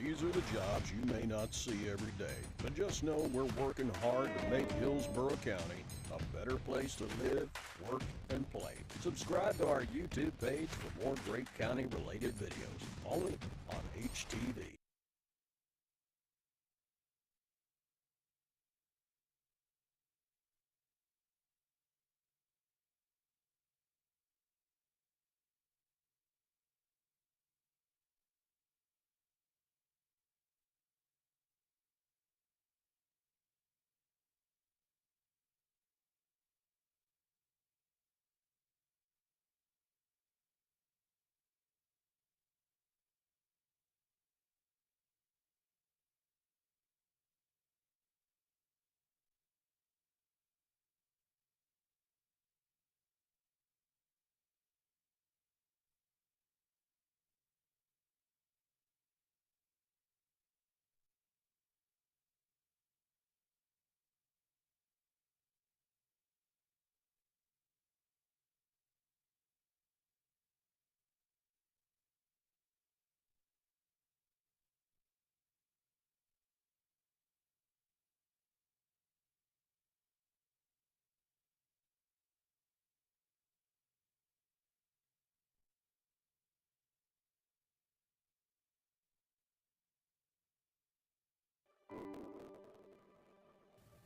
These are the jobs you may not see every day, but just know we're working hard to make Hillsborough County a better place to live, work, and play. Subscribe to our YouTube page for more great county-related videos, only on HTV.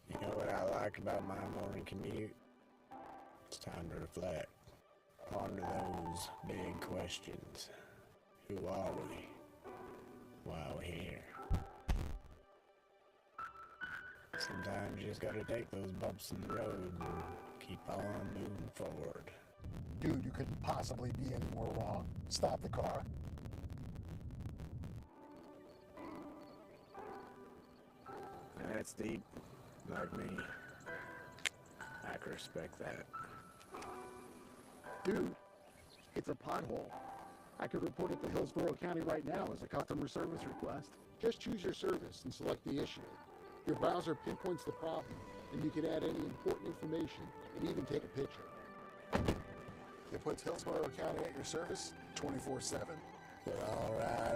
You know what I like about my morning commute? It's time to reflect. Ponder those big questions. Who are we? Why are we here? Sometimes you just gotta take those bumps in the road and keep on moving forward. Dude, you couldn't possibly be any more wrong. Stop the car. That's deep. Like me. I can respect that. Dude, it's a pothole. I could report it to Hillsborough County right now as a customer service request. Just choose your service and select the issue. Your browser pinpoints the problem, and you can add any important information and even take a picture. It puts Hillsborough County at your service 24/7. All right.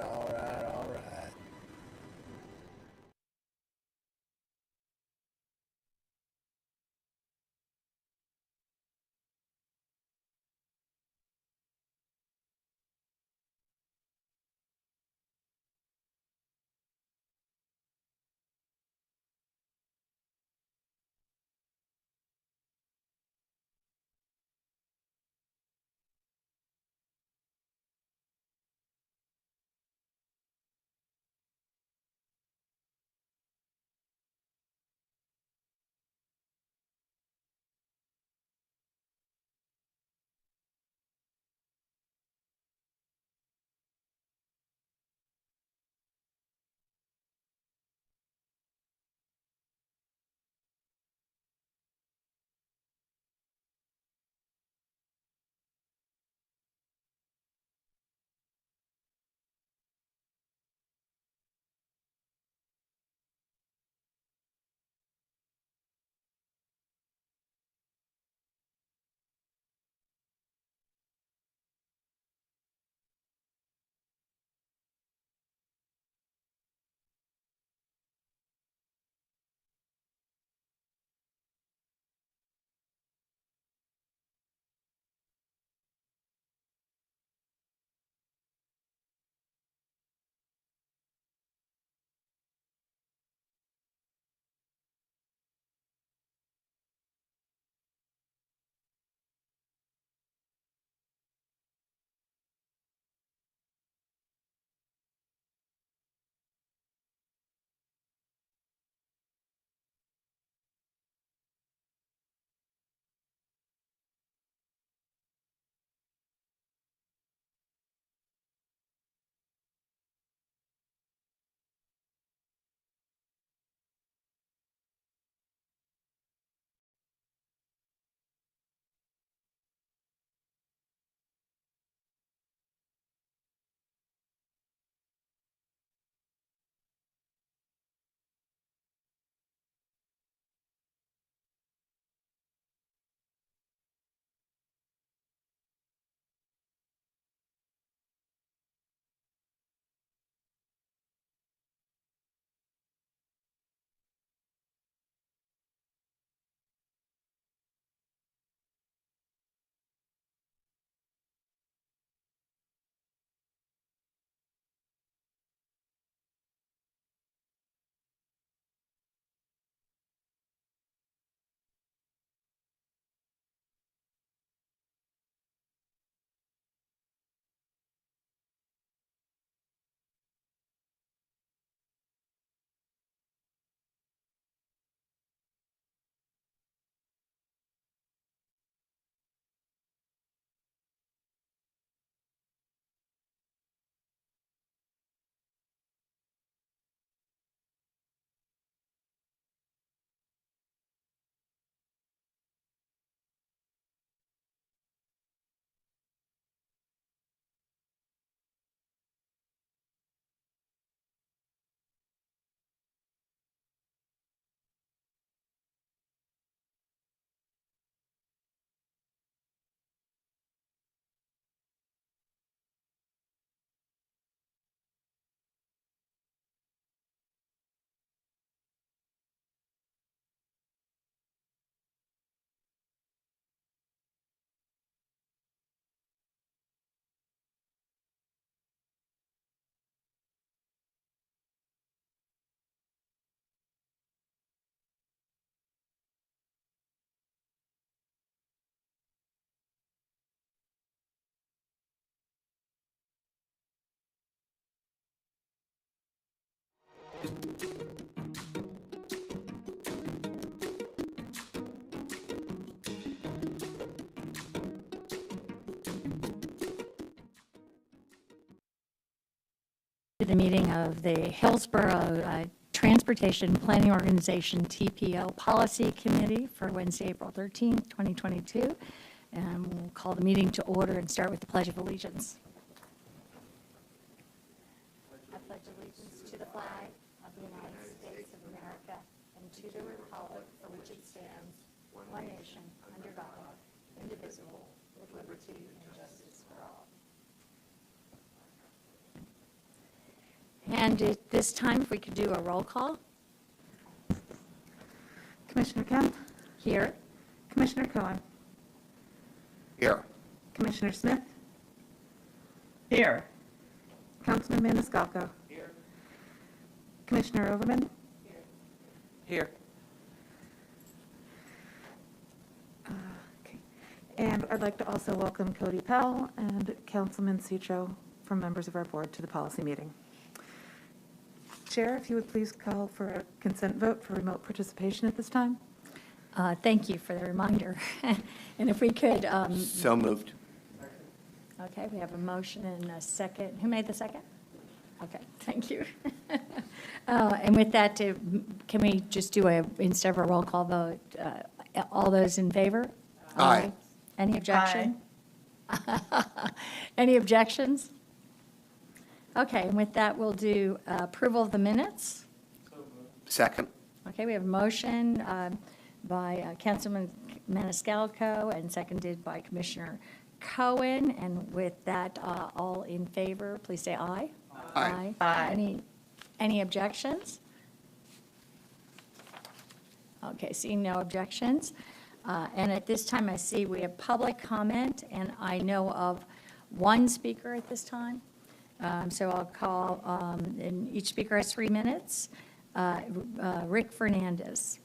The meeting of the Hillsborough Transportation Planning Organization TPO Policy Committee for Wednesday, April 13th, 2022. And we'll call the meeting to order and start with the Pledge of Allegiance. I pledge allegiance to the flag of the United States of America and to the republic for which it stands, one nation, under God, indivisible, with liberty and justice for all. And at this time, if we could do a roll call. Commissioner Kemp, Here. Commissioner Cohen, Here. Commissioner Smith, Here. Councilman Maniscalco. Here. Commissioner Overman, Here. okay. And I'd like to also welcome Cody Powell and Councilman Cicho from members of our board to the policy meeting. Chair, if you would please call for a consent vote for remote participation at this time. Thank you for the reminder. And if we could, So moved. okay, we have a motion and a second. Who made the second? Okay, thank you. And with that, can we just do instead of a roll call vote, all those in favor? Aye. Any objection? Any objections? Okay, and with that, we'll do approval of the minutes. Second. Okay, we have a motion by Councilman Maniscalco and seconded by Commissioner Cohen. And with that, all in favor, please say aye. Aye. Any objections? Okay, seeing no objections. And at this time, I see we have public comment, and I know of one speaker at this time. So I'll call, and each speaker has 3 minutes. Rick Fernandez.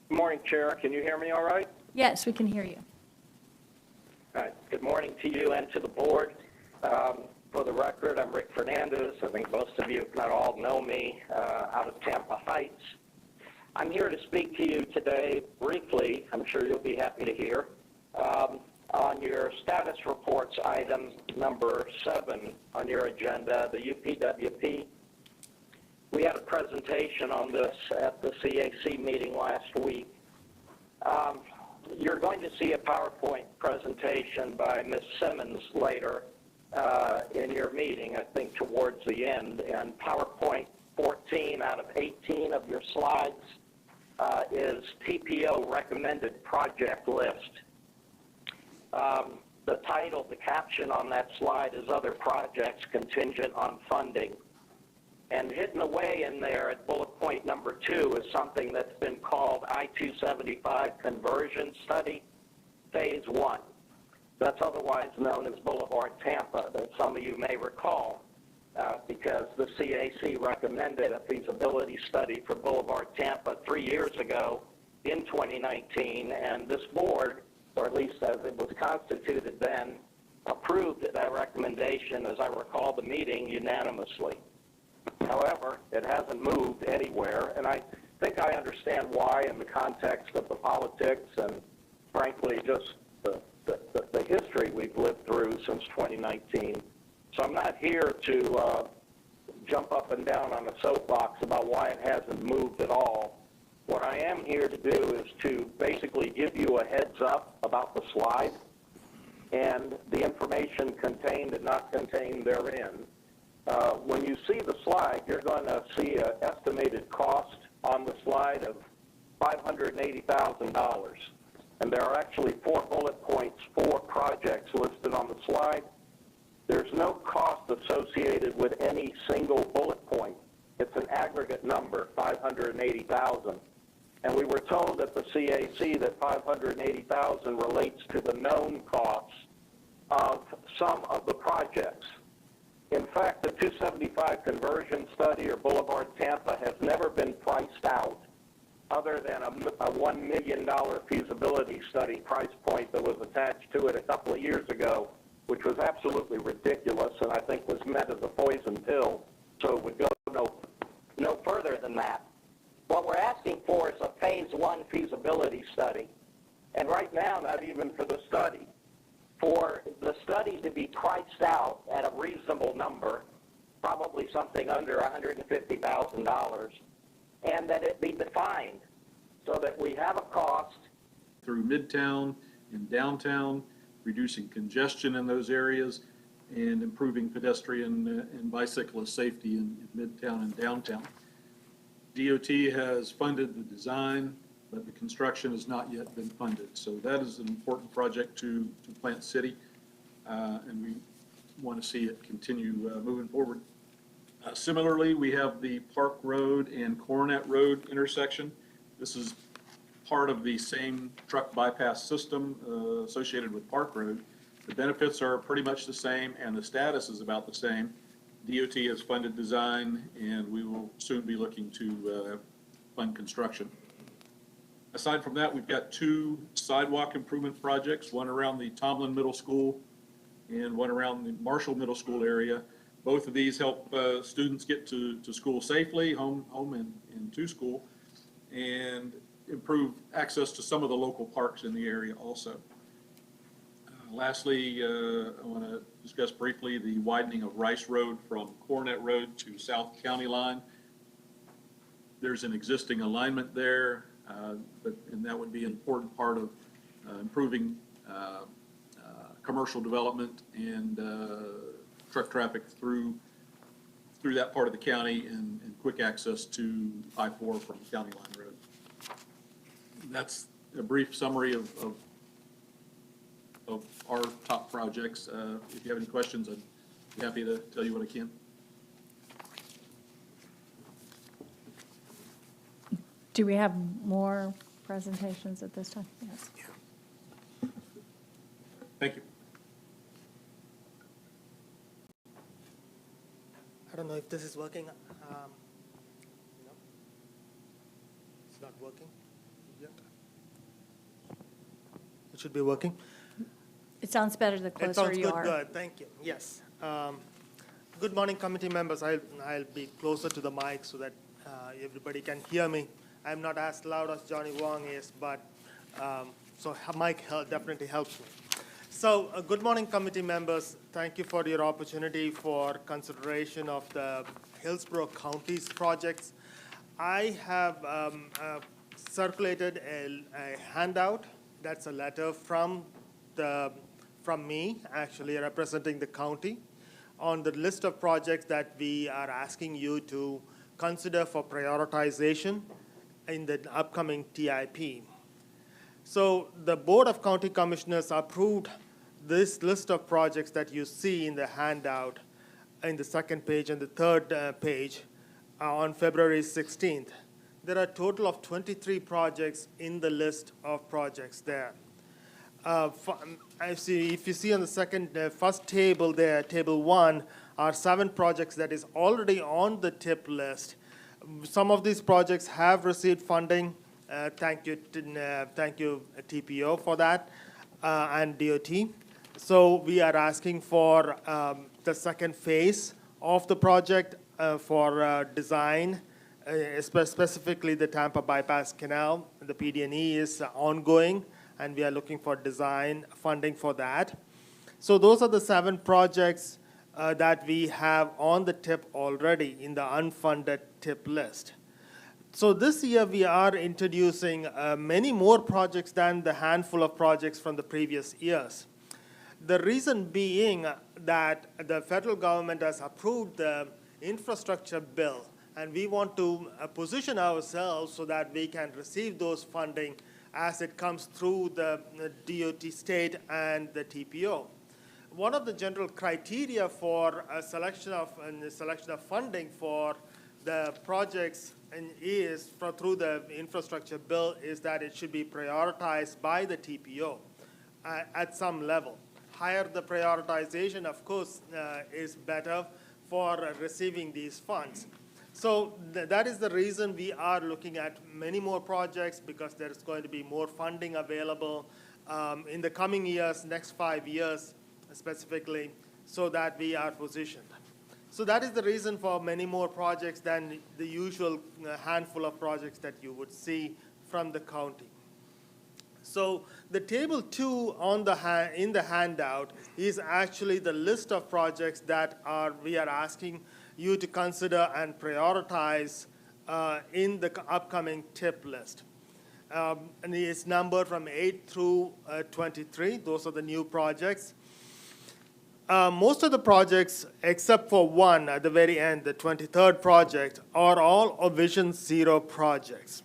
Good morning, Chair. Can you hear me all right? Yes, we can hear you. All right. Good morning to you and to the board. For the record, I'm Rick Fernandez. I think most of you, if not all, know me out of Tampa Heights. I'm here to speak to you today briefly. I'm sure you'll be happy to hear. On your status reports item number 7 on your agenda, the UPWP. We had a presentation on this at the CAC meeting last week. You're going to see a PowerPoint presentation by Ms. Simmons later in your meeting, I think towards the end, and PowerPoint 14 out of 18 of your slides is TPO recommended project list. The title, the caption on that slide is Other Projects Contingent on Funding. And hidden away in there at bullet point number 2 is something that's been called I-275 Conversion Study, Phase 1. That's otherwise known as Boulevard Tampa, that some of you may recall, because the CAC recommended a feasibility study for Boulevard Tampa 3 years ago in 2019, and this board, or at least as it was constituted then, approved that recommendation, as I recall the meeting, unanimously. However, it hasn't moved anywhere, and I think I understand why in the context of the politics and, frankly, just the history we've lived through since 2019. So I'm not here to jump up and down on a soapbox about why it hasn't moved at all. What I am here to do is to basically give you a heads up about the slide and the information contained and not contained therein. When you see the slide, you're going to see an estimated cost on the slide of $580,000. And there are actually 4 bullet points, 4 projects listed on the slide. There's no cost associated with any single bullet point. It's an aggregate number, $580,000. And we were told at the CAC that $580,000 relates to the known costs of some of the projects. In fact, the 275 conversion study or Boulevard Tampa has never been priced out other than a $1 million feasibility study price point that was attached to it a couple of years ago, which was absolutely ridiculous and I think was meant as a poison pill to be priced out at a reasonable number, probably something under $150,000, and that it be defined so that we have a cost. Through Midtown and downtown, reducing congestion in those areas, and improving pedestrian and bicyclist safety in Midtown and downtown. DOT has funded the design, but the construction has not yet been funded. So that is an important project to Plant City, and we want to see it continue moving forward. Similarly, we have the Park Road and Coronet Road intersection. This is part of the same truck bypass system associated with Park Road. The benefits are pretty much the same, and the status is about the same. DOT has funded design, and we will soon be looking to fund construction. Aside from that, we've got 2 sidewalk improvement projects, one around the Tomlin Middle School and one around the Marshall Middle School area. Both of these help students get to school safely, home and to school, and improve access to some of the local parks in the area also. Lastly, I want to discuss briefly the widening of Rice Road from Coronet Road to South County Line. There's an existing alignment there, and that would be an important part of improving commercial development and truck traffic through that part of the county, and quick access to I-4 from County Line Road. That's a brief summary of our top projects. If you have any questions, I'd be happy to tell you what I can. Do we have more presentations at this time? Yes. Thank you. I don't know if this is working. No, it's not working yet. It should be working. It sounds better the It closer sounds you good. are. Good. Thank you. Yes. Good morning, committee members. I'll be closer to the mic so that everybody can hear me. I'm not as loud as Johnny Wong is, but so mic definitely helps me. So, good morning, committee members. Thank you for your opportunity for consideration of the Hillsborough County's projects. I have circulated a handout. That's a letter from me, actually representing the county, on the list of projects that we are asking you to consider for prioritization in the upcoming TIP. So the Board of County Commissioners approved this list of projects that you see in the handout in the second page and the third page on February 16th. There are a total of 23 projects in the list of projects there. If you see on the first table there, table 1, are 7 projects that is already on the TIP list. Some of these projects have received funding. Thank you, TPO, for that, and DOT. So we are asking for the second phase of the project for design, specifically the Tampa Bypass Canal. The PD&E is ongoing, and we are looking for design funding for that. So those are the 7 projects that we have on the TIP already in the unfunded TIP list. So this year we are introducing many more projects than the handful of projects from the previous years. The reason being that the federal government has approved the infrastructure bill, and we want to position ourselves so that we can receive those funding as it comes through the DOT state and the TPO. One of the general criteria for a selection of funding for the projects is through the infrastructure bill is that it should be prioritized by the TPO at some level. Higher the prioritization, of course, is better for receiving these funds. So that is the reason we are looking at many more projects, because there is going to be more funding available in the coming years, next 5 years specifically, so that we are positioned. So that is the reason for many more projects than the usual handful of projects that you would see from the county. So the table 2 on the in the handout is actually the list of projects that we are asking you to consider and prioritize in the upcoming TIP list. And it's numbered from 8 through 23. Those are the new projects. Most of the projects, except for one at the very end, the 23rd project, are all Vision Zero projects.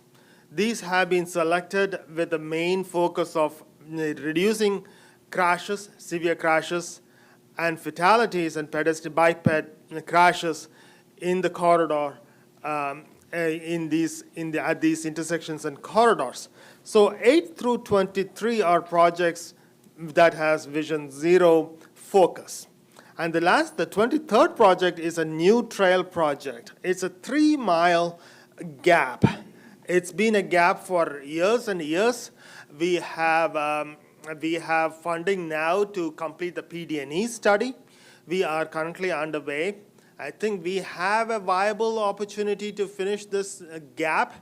These have been selected with the main focus of reducing crashes, severe crashes, and fatalities and bike crashes in the corridor at these intersections and corridors. So 8 through 23 are projects that has Vision Zero focus. And the 23rd project is a new trail project. It's a 3-mile gap. It's been a gap for years and years. We have funding now to complete the PD&E study. We are currently underway. I think we have a viable opportunity to finish this gap.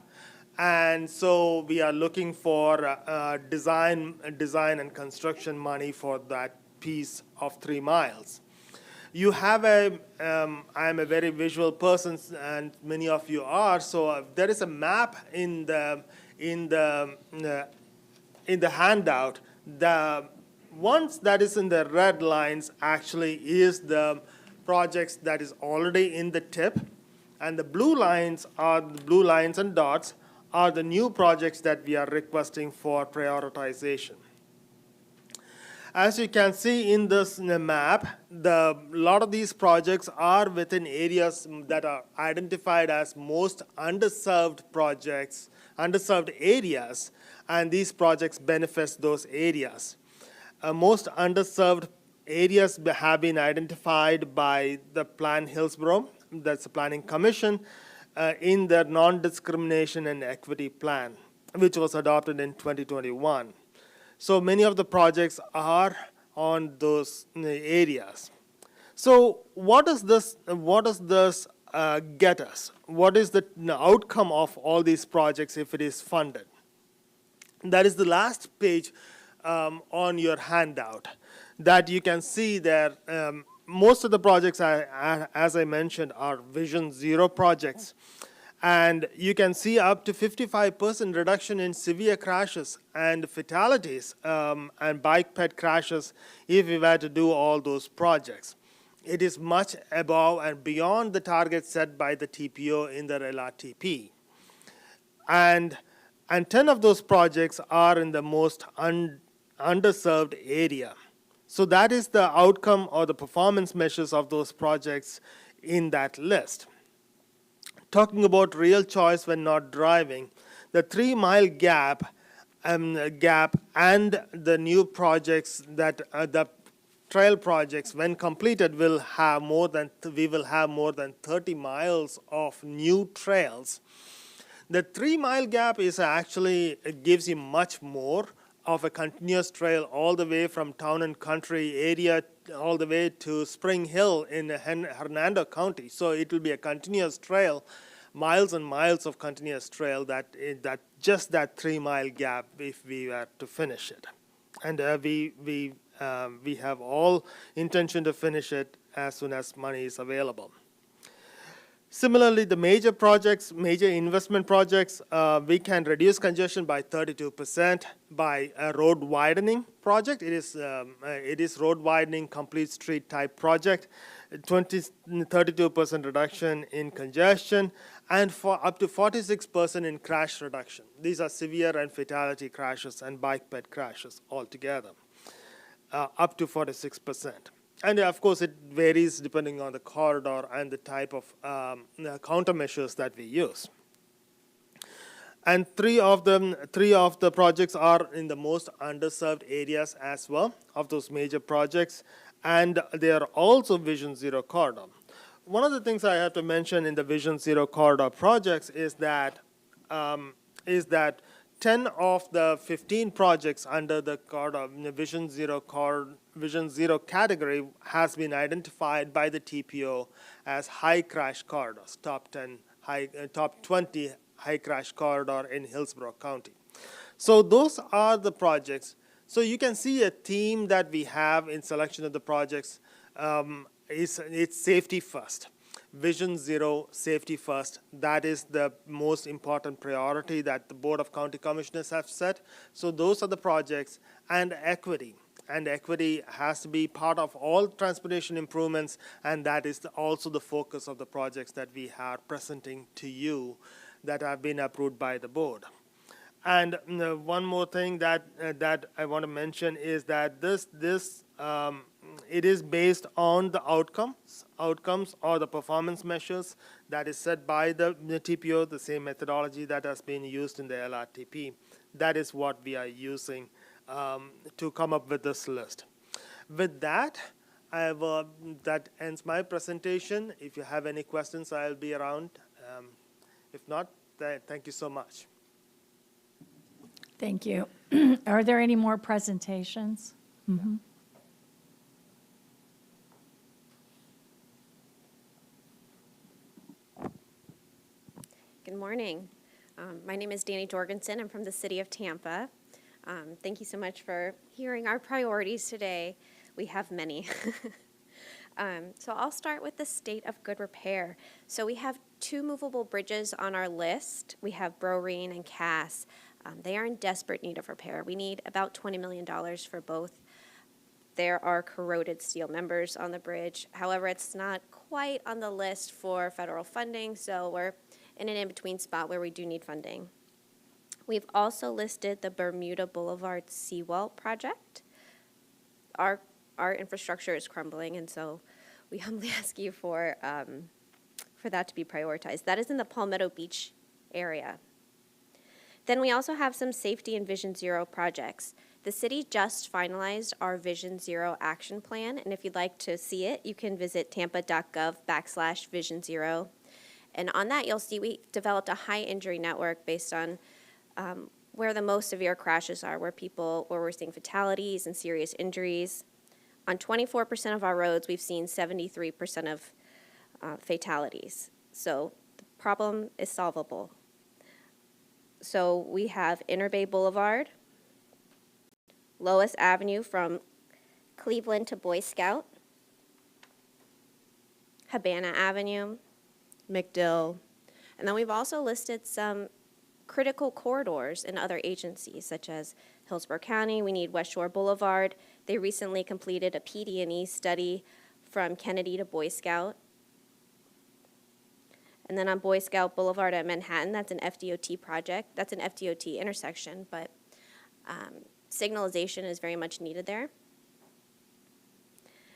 And so we are looking for design and construction money for that piece of 3 miles. You have I am a very visual person, and many of you are. So there is a map in the handout. The ones that is in the red lines actually is the projects that is already in the TIP, and the blue lines and dots are the new projects that we are requesting for prioritization. As you can see in this map, a lot of these projects are within areas that are identified as most underserved areas, and these projects benefit those areas. Most underserved areas have been identified by the Plan Hillsborough, that's the Planning Commission, in their Non-Discrimination and Equity Plan, which was adopted in 2021. So many of the projects are on those areas. So what does this get us? What is the outcome of all these projects if it is funded? That is the last page on your handout, that you can see that most of the projects, as I mentioned, are Vision Zero projects. And you can see up to 55% reduction in severe crashes and fatalities and bike ped crashes if we were to do all those projects. It is much above and beyond the target set by the TPO in their LRTP. And 10 of those projects are in the most underserved area. So that is the outcome or the performance measures of those projects in that list. Talking about real choice when not driving, the 3-mile gap and the new projects that the trail projects, when completed, we will have more than 30 miles of new trails. The 3-mile gap is actually, it gives you much more of a continuous trail all the way from town and country area all the way to Spring Hill in Hernando County. So it will be a continuous trail, miles and miles of continuous trail, that 3-mile gap if we were to finish it. And we have all intention to finish it as soon as money is available. Similarly, the major investment projects, we can reduce congestion by 32% by a road widening project. It is road widening complete street type project, 32% reduction in congestion, and for up to 46% in crash reduction. These are severe and fatality crashes and bike ped crashes altogether, up to 46%. And of course, it varies depending on the corridor and the type of countermeasures that we use. And three of the projects are in the most underserved areas as well of those major projects, and they are also Vision Zero corridor. One of the things I have to mention in the Vision Zero corridor projects is that 10 of the 15 projects under the Vision Zero category has been identified by the TPO as high crash corridors, top 20 high crash corridor in Hillsborough County. So those are the projects. So you can see a theme that we have in selection of the projects. It's safety first. Vision Zero, safety first. That is the most important priority that the Board of County Commissioners have set. So those are the projects. And equity. And equity has to be part of all transportation improvements, and that is also the focus of the projects that we are presenting to you that have been approved by the board. And one more thing that I want to mention is that it is based on the outcomes or the performance measures that is set by the TPO, the same methodology that has been used in the LRTP. That is what we are using to come up with this list. With that, that ends my presentation. If you have any questions, I'll be around. If not, thank you so much. Thank you. Are there any more presentations? Mm-hmm. Good morning. My name is Danny Jorgensen. I'm from the city of Tampa. Thank you so much for hearing our priorities today. We have many. So I'll start with the state of good repair. So we have 2 movable bridges on our list. We have Broreen and Cass. They are in desperate need of repair. We need about $20 million for both. There are corroded steel members on the bridge. However, it's not quite on the list for federal funding, so we're in an in-between spot where we do need funding. We've also listed the Bermuda Boulevard seawall project. Our infrastructure is crumbling, and so we humbly ask you for that to be prioritized. That is in the Palmetto Beach area. Then we also have some safety and Vision Zero projects. The city just finalized our Vision Zero action plan, and if you'd like to see it, you can visit tampa.gov/Vision Zero. And on that, you'll see we developed a high injury network based on where the most severe crashes are, where we're seeing fatalities and serious injuries. On 24% of our roads, we've seen 73% of fatalities. So the problem is solvable. So we have Inner Bay Boulevard, Lois Avenue from Cleveland to Boy Scout, Habana Avenue, McDill, and then we've also listed some critical corridors in other agencies, such as Hillsborough County. We need West Shore Boulevard. They recently completed a PD&E study from Kennedy to Boy Scout. And then on Boy Scout Boulevard at Manhattan, that's an FDOT project. That's an FDOT intersection, but signalization is very much needed there.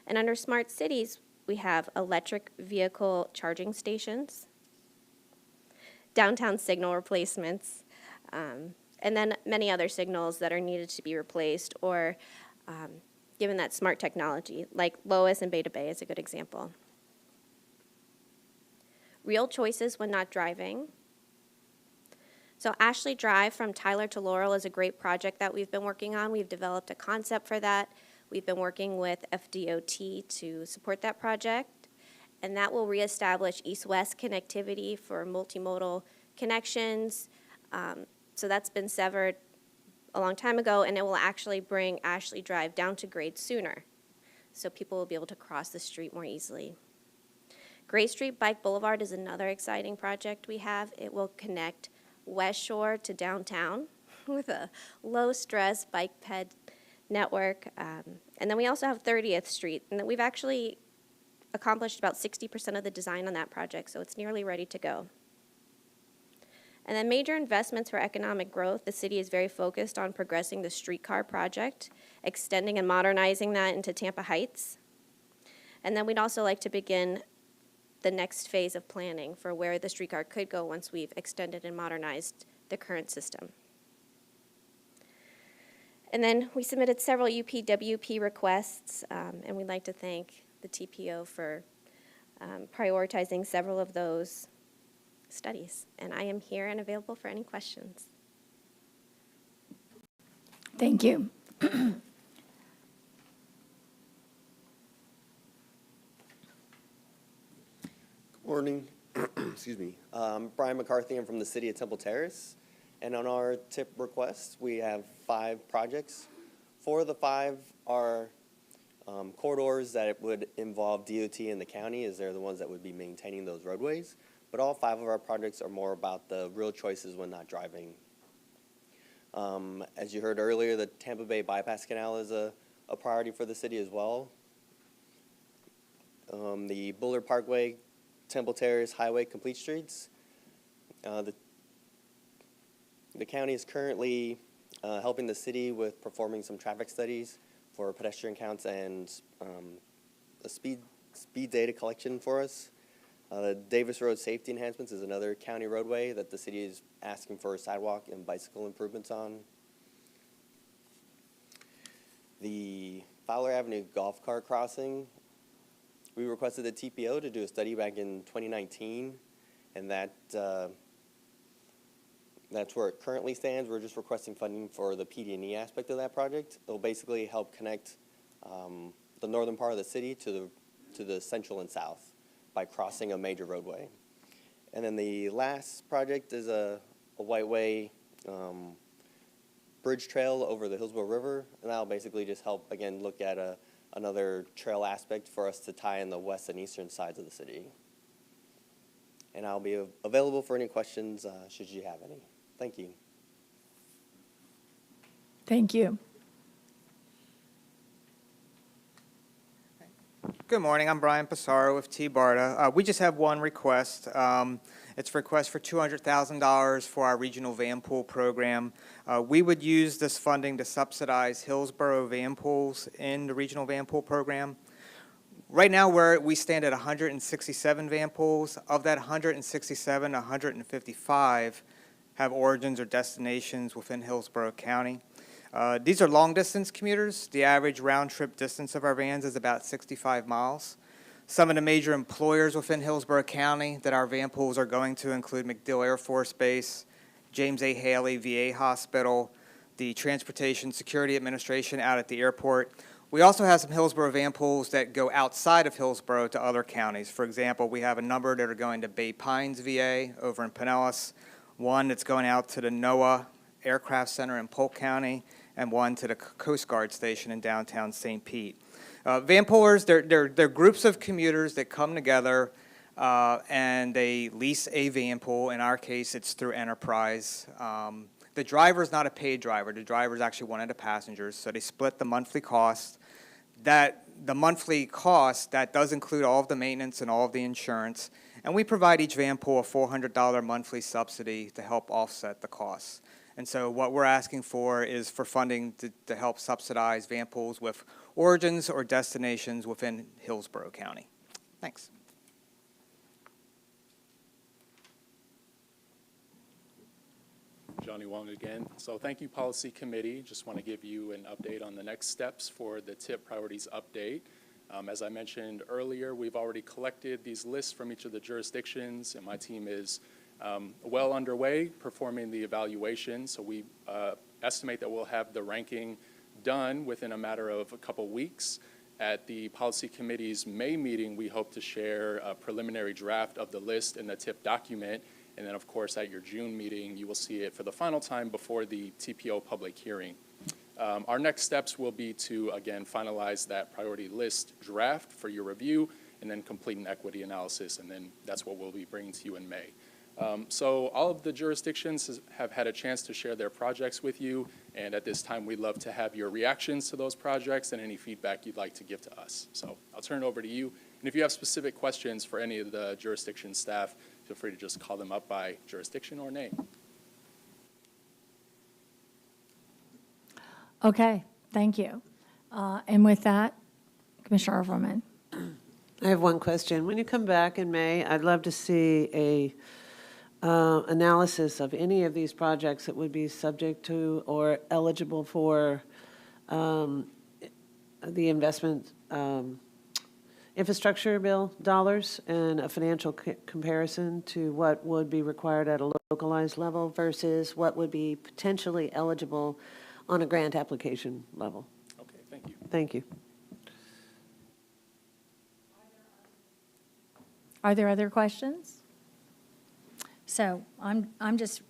And under smart cities, we have electric vehicle charging stations, downtown signal replacements, and then many other signals that are needed to be replaced or given that smart technology, like Lois and Beta Bay is a good example. Real choices when not driving. So Ashley Drive from Tyler to Laurel is a great project that we've been working on. We've developed a concept for that. We've been working with FDOT to support that project, and that will reestablish east-west connectivity for multimodal connections. So that's been severed a long time ago, and it will actually bring Ashley Drive down to grade sooner, so people will be able to cross the street more easily. Gray Street Bike Boulevard is another exciting project we have. It will connect West Shore to downtown with a low-stress bike ped network. And then we also have 30th Street, and we've actually accomplished about 60% of the design on that project, so it's nearly ready to go. And then major investments for economic growth. The city is very focused on progressing the streetcar project, extending and modernizing that into Tampa Heights. And then we'd also like to begin the next phase of planning for where the streetcar could go once we've extended and modernized the current system. And then we submitted several UPWP requests, and we'd like to thank the TPO for prioritizing several of those studies. And I am here and available for any questions. Thank you. Morning. Excuse me. I'm Brian McCarthy. I'm from the city of Temple Terrace. And on our tip request, we have 5 projects. 4 of the 5 are corridors that would involve DOT and the county, as they're the ones that would be maintaining those roadways. But all 5 of our projects are more about the real choices when not driving. As you heard earlier, the Tampa Bay Bypass Canal is a priority for the city as well. The Bullard Parkway, Temple Terrace, Highway, Complete Streets. The county is currently helping the city with performing some traffic studies for pedestrian counts and a speed data collection for us. The Davis Road Safety Enhancements is another county roadway that the city is asking for sidewalk and bicycle improvements on. The Fowler Avenue golf cart crossing, we requested the TPO to do a study back in 2019, and that's where it currently stands. We're just requesting funding for the PD&E aspect of that project. It'll basically help connect the northern part of the city to the central and south by crossing a major roadway. And then the last project is a Whiteway bridge trail over the Hillsborough River, and that'll basically just help, again, look at another trail aspect for us to tie in the west and eastern sides of the city. And I'll be available for any questions should you have any. Thank you. Thank you. Good morning. I'm Brian Passaro with T-BARTA. We just have one request. It's a request for $200,000 for our regional van pool program. We would use this funding to subsidize Hillsborough Van Pools in the regional van pool program. Right now, we stand at 167 van pools. Of that 167, 155 have origins or destinations within Hillsborough County. These are long-distance commuters. The average round-trip distance of our vans is about 65 miles. Some of the major employers within Hillsborough County that our van pools are going to include MacDill Air Force Base, James A. Haley VA Hospital, the Transportation Security Administration out at the airport. We also have some Hillsborough van pools that go outside of Hillsborough to other counties. For example, we have a number that are going to Bay Pines VA over in Pinellas, one that's going out to the NOAA Aircraft Center in Polk County, and one to the Coast Guard Station in downtown St. Pete. Van poolers, they're groups of commuters that come together and they lease a van pool. In our case, it's through Enterprise. The driver is not a paid driver. The driver is actually one of the passengers, so they split the monthly cost. The monthly cost, that does include all of the maintenance and all of the insurance, and we provide each van pool a $400 monthly subsidy to help offset the costs. And so what we're asking for is for funding to help subsidize van pools with origins or destinations within Hillsborough County. Thanks. Johnny Wong again. So thank you, Policy Committee. Just want to give you an update on the next steps for the TIP priorities update. As I mentioned earlier, we've already collected these lists from each of the jurisdictions, and my team is well underway performing the evaluation. So we estimate that we'll have the ranking done within a matter of a couple weeks. At the Policy Committee's May meeting, we hope to share a preliminary draft of the list in the TIP document. And then, of course, at your June meeting, you will see it for the final time before the TPO public hearing. Our next steps will be to, again, finalize that priority list draft for your review and then complete an equity analysis. And then that's what we'll be bringing to you in May. So all of the jurisdictions have had a chance to share their projects with you. And at this time, we'd love to have your reactions to those projects and any feedback you'd like to give to us. So I'll turn it over to you. And if you have specific questions for any of the jurisdiction staff, feel free to just call them up by jurisdiction or name. Okay, thank you. And with that, Commissioner Overman. I have one question. When you come back in May, I'd love to see a analysis of any of these projects that would be subject to or eligible for the investment infrastructure bill dollars, and a financial comparison to what would be required at a localized level versus what would be potentially eligible on a grant application level. Okay, thank you. Thank you. Are there other questions? So I'm just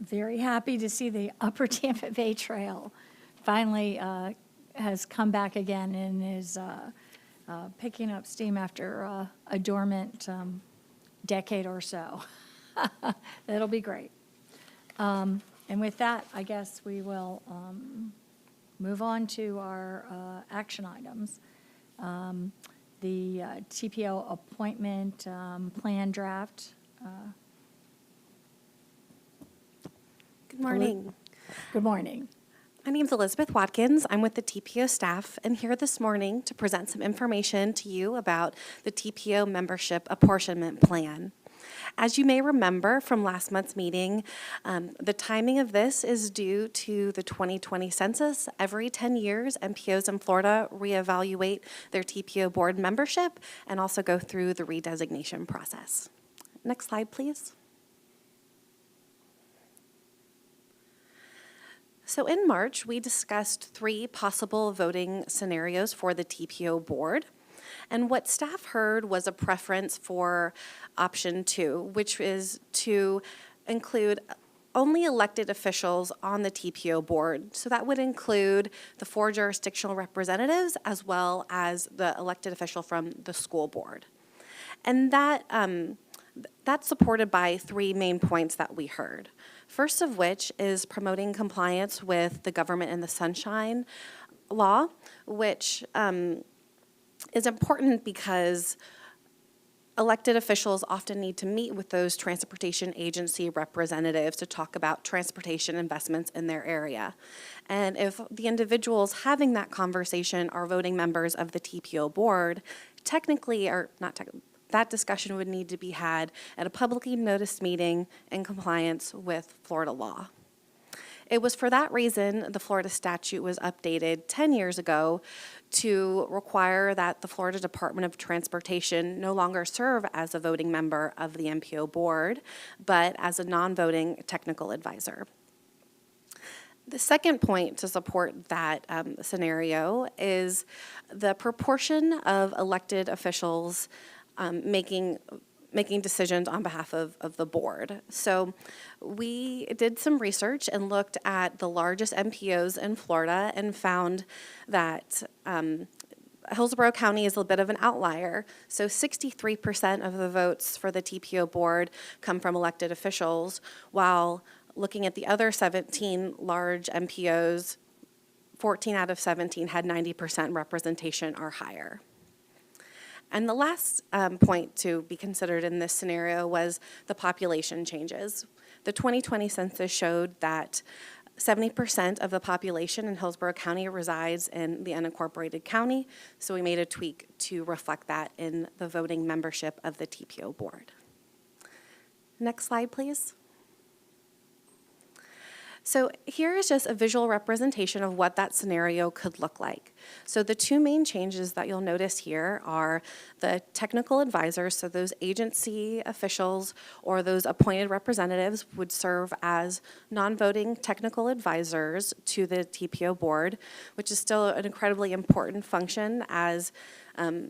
very happy to see the Upper Tampa Bay Trail finally has come back again and is picking up steam after a dormant decade or so. That'll be great. And with that, I guess we will move on to our action items. The TPO appointment plan draft. Good morning. Good morning. My name is Elizabeth Watkins. I'm with the TPO staff and here this morning to present some information to you about the TPO membership apportionment plan. As you may remember from last month's meeting, the timing of this is due to the 2020 census. Every 10 years, MPOs in Florida reevaluate their TPO board membership and also go through the redesignation process. Next slide, please. So in March, we discussed 3 possible voting scenarios for the TPO board. And what staff heard was a preference for option 2, which is to include only elected officials on the TPO board. So that would include the 4 jurisdictional representatives as well as the elected official from the school board. And that's supported by 3 main points that we heard. First of which is promoting compliance with the Government in the Sunshine law, which is important because elected officials often need to meet with those transportation agency representatives to talk about transportation investments in their area. And if the individuals having that conversation are voting members of the TPO board, technically, or not technically, that discussion would need to be had at a publicly noticed meeting in compliance with Florida law. It was for that reason the Florida statute was updated 10 years ago to require that the Florida Department of Transportation no longer serve as a voting member of the MPO board, but as a non-voting technical advisor. The second point to support that scenario is the proportion of elected officials making decisions on behalf of the board. So we did some research and looked at the largest MPOs in Florida and found that Hillsborough County is a bit of an outlier. So 63% of the votes for the TPO board come from elected officials, while looking at the other 17 large MPOs, 14 out of 17 had 90% representation or higher. And the last point to be considered in this scenario was the population changes. The 2020 census showed that 70% of the population in Hillsborough County resides in the unincorporated county, so we made a tweak to reflect that in the voting membership of the TPO board. Next slide, please. So here is just a visual representation of what that scenario could look like. So the 2 main changes that you'll notice here are the technical advisors, so those agency officials or those appointed representatives would serve as non-voting technical advisors to the TPO board, which is still an incredibly important function as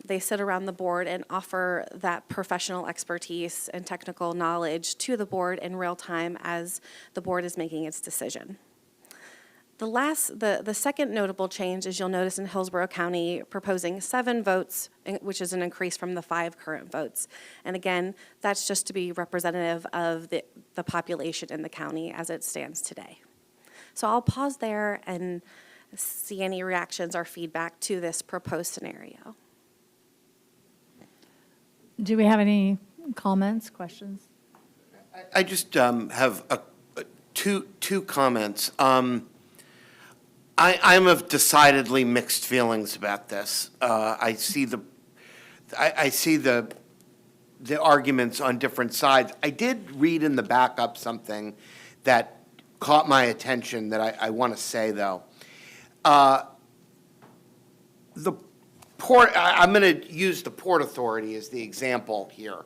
they sit around the board and offer that professional expertise and technical knowledge to the board in real time as the board is making its decision. The second notable change is you'll notice in Hillsborough County proposing 7 votes, which is an increase from the 5 current votes. And again, that's just to be representative of the population in the county as it stands today. So I'll pause there and see any reactions or feedback to this proposed scenario. Do we have any comments, questions? I just have two comments. I'm of decidedly mixed feelings about this. I see the arguments on different sides. I did read in the backup something that caught my attention that I want to say, though. I'm going to use the Port Authority as the example here,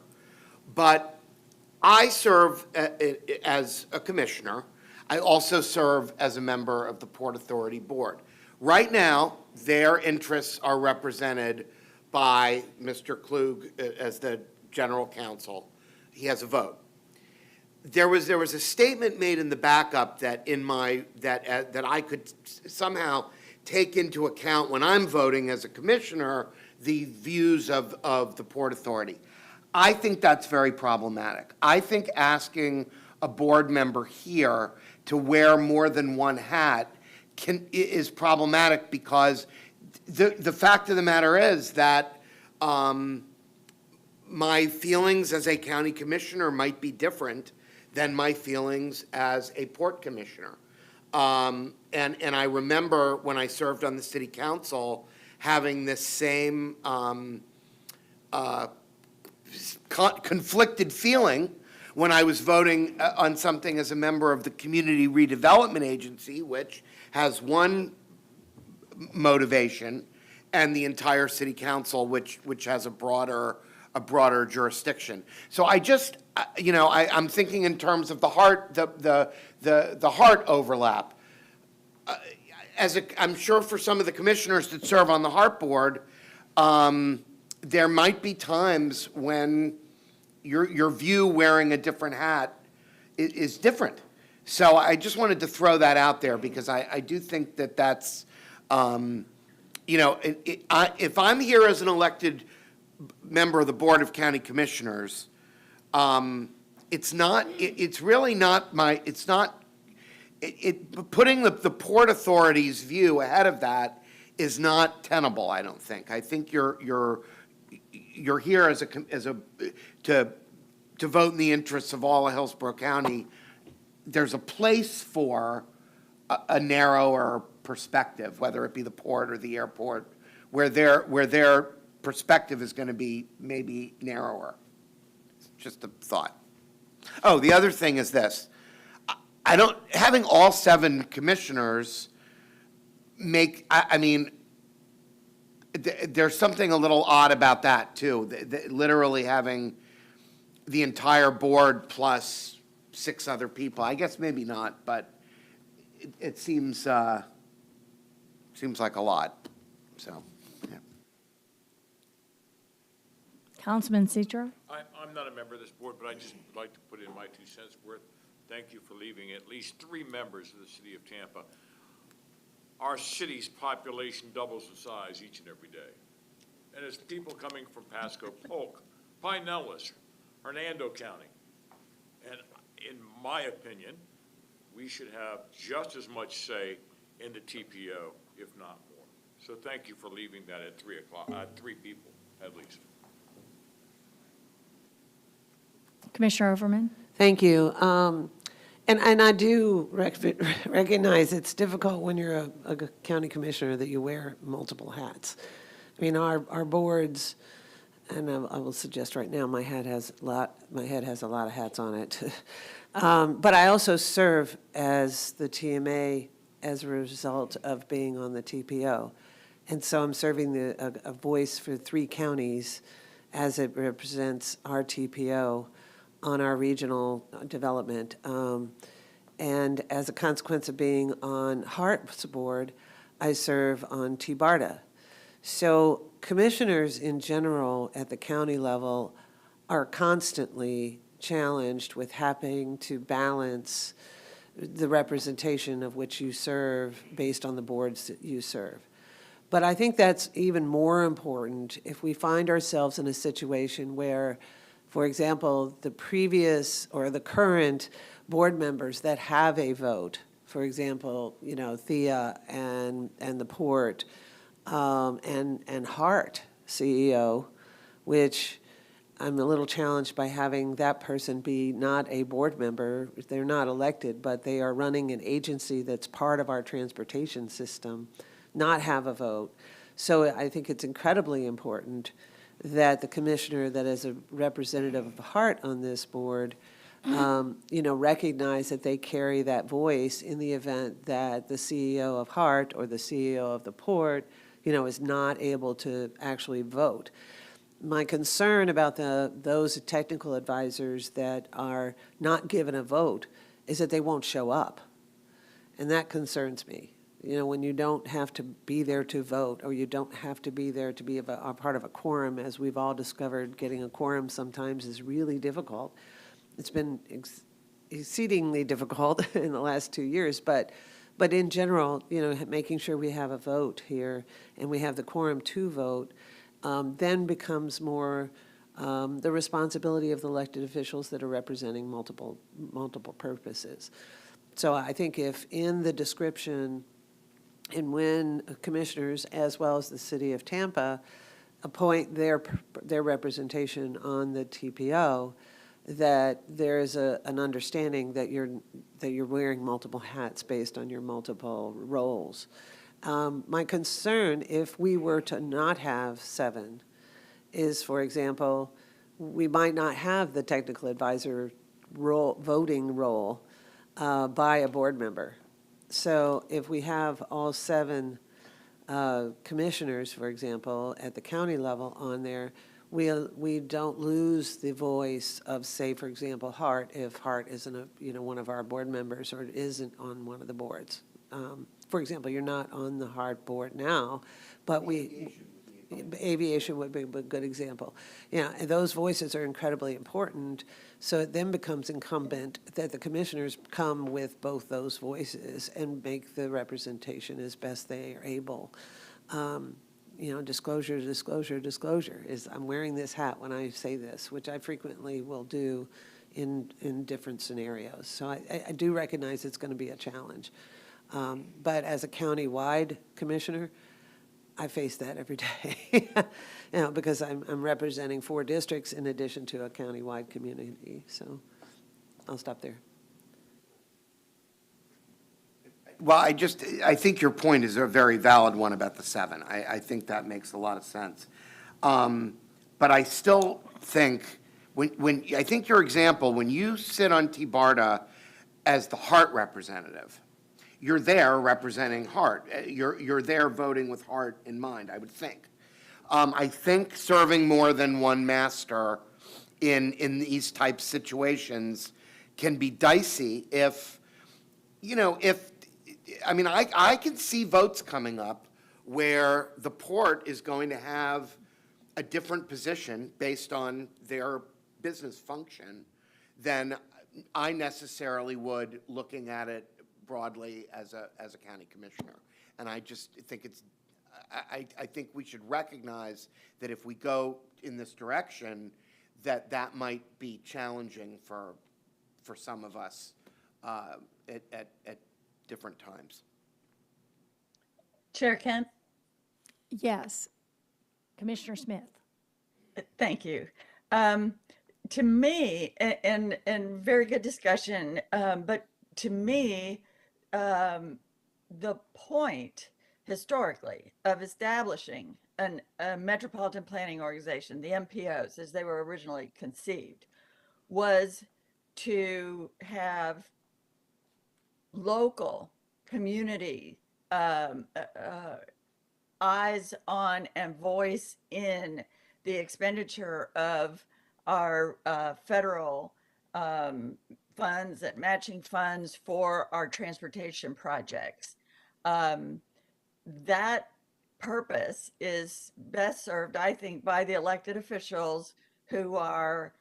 but I serve as a commissioner. I also serve as a member of the Port Authority Board. Right now, their interests are represented by Mr. Klug as the general counsel. He has a vote. there was a statement made in the backup that that I could somehow take into account when I'm voting as a commissioner the views of the Port Authority. I think that's very problematic. I think asking a board member here to wear more than one hat is problematic, because the fact of the matter is that my feelings as a county commissioner might be different than my feelings as a port commissioner. And I remember when I served on the city council having this same conflicted feeling when I was voting on something as a member of the Community Redevelopment Agency, which has one motivation, and the entire city council, which has a broader jurisdiction. So I just, I'm thinking in terms of the heart, the heart overlap. I'm sure for some of the commissioners that serve on the Heart Board, there might be times when your view wearing a different hat is different. So I just wanted to throw that out there, because I do think that that's, if I'm here as an elected member of the Board of County Commissioners, it's really not putting the Port Authority's view ahead of that is not tenable, I don't think. I think you're here to vote in the interests of all of Hillsborough County. There's a place for a narrower perspective, whether it be the port or the airport, where their perspective is going to be maybe narrower. It's just a thought. Oh, the other thing is this. Having all 7 commissioners there's something a little odd about that too. Literally having the entire board plus 6 other people. I guess maybe not, but it seems like a lot. So, yeah. Councilman Citro? I'm not a member of this board, but I just would like to put in my 2 cents worth. Thank you for leaving at least 3 members of the city of Tampa. Our city's population doubles in size each and every day. And it's people coming from Pasco, Polk, Pinellas, Hernando County. And in my opinion, we should have just as much say in the TPO, if not more. So thank you for leaving that at 3 o'clock, 3 people at least. Commissioner Overman? Thank you. And I do recognize it's difficult when you're a county commissioner that you wear multiple hats. I mean, our boards, and I will suggest right now my head has a lot of hats on it. But I also serve as the TMA as a result of being on the TPO. And so I'm serving a voice for 3 counties as it represents our TPO on our regional development. And as a consequence of being on HART's board, I serve on TBARTA. So commissioners in general at the county level are constantly challenged with having to balance the representation of which you serve based on the boards that you serve. But I think that's even more important if we find ourselves in a situation where, for example, the previous or the current board members that have a vote, for example, Thea and the Port, and Hart CEO, which I'm a little challenged by having that person be not a board member. They're not elected, but they are running an agency that's part of our transportation system, not have a vote. So I think it's incredibly important that the commissioner that is a representative of Hart on this board, recognize that they carry that voice in the event that the CEO of Hart or the CEO of the Port, is not able to actually vote. My concern about those technical advisors that are not given a vote is that they won't show up. And that concerns me. When you don't have to be there to vote, or you don't have to be there to be a part of a quorum, as we've all discovered, getting a quorum sometimes is really difficult. It's been exceedingly difficult in the last 2 years, but in general, making sure we have a vote here and we have the quorum to vote, then becomes more the responsibility of the elected officials that are representing multiple purposes. So I think if in the description, and when commissioners, as well as the city of Tampa, appoint their representation on the TPO, that there is an understanding that you're wearing multiple hats based on your multiple roles. My concern, if we were to not have 7, is, for example, we might not have the technical advisor voting role by a board member. So if we have all 7 commissioners, for example, at the county level on there, we don't lose the voice of, say, for example, Hart, if Hart isn't one of our board members or isn't on one of the boards. For example, you're not on the Hart board now, but aviation would be a good example. And those voices are incredibly important. So it then becomes incumbent that the commissioners come with both those voices and make the representation as best they are able. Disclosure is, I'm wearing this hat when I say this, which I frequently will do in different scenarios. So I do recognize it's going to be a challenge. But as a county-wide commissioner, I face that every day, because I'm representing 4 districts in addition to a county-wide community. So I'll stop there. Well, I think your point is a very valid one about the 7. I think that makes a lot of sense. But I still think, I think your example, when you sit on T-BARTA as the Hart representative, you're there representing Hart. You're there voting with Hart in mind, I would think. I think serving more than one master in these types of situations can be dicey I can see votes coming up where the port is going to have a different position based on their business function than I necessarily would looking at it broadly as a county commissioner. And I just think I think we should recognize that if we go in this direction, that might be challenging for some of us at different times. Chair Kent? Yes. Commissioner Smith. Thank you. To me, and very good discussion, but to me, the point historically of establishing a metropolitan planning organization, the MPOs, as they were originally conceived, was to have local community eyes on and voice in the expenditure of our federal funds and matching funds for our transportation projects. That purpose is best served, I think, by the elected officials who are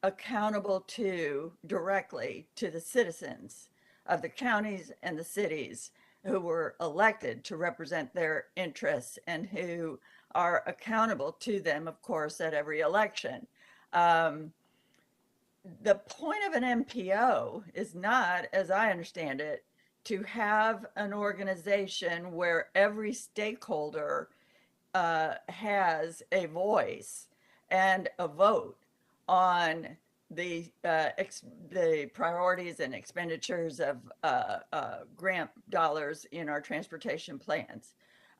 accountable directly to the citizens of the counties and the cities who were elected to represent their interests and who are accountable to them, of course, at every election. The point of an MPO is not, as I understand it, to have an organization where every stakeholder has a voice and a vote on the priorities and expenditures of grant dollars in our transportation plans.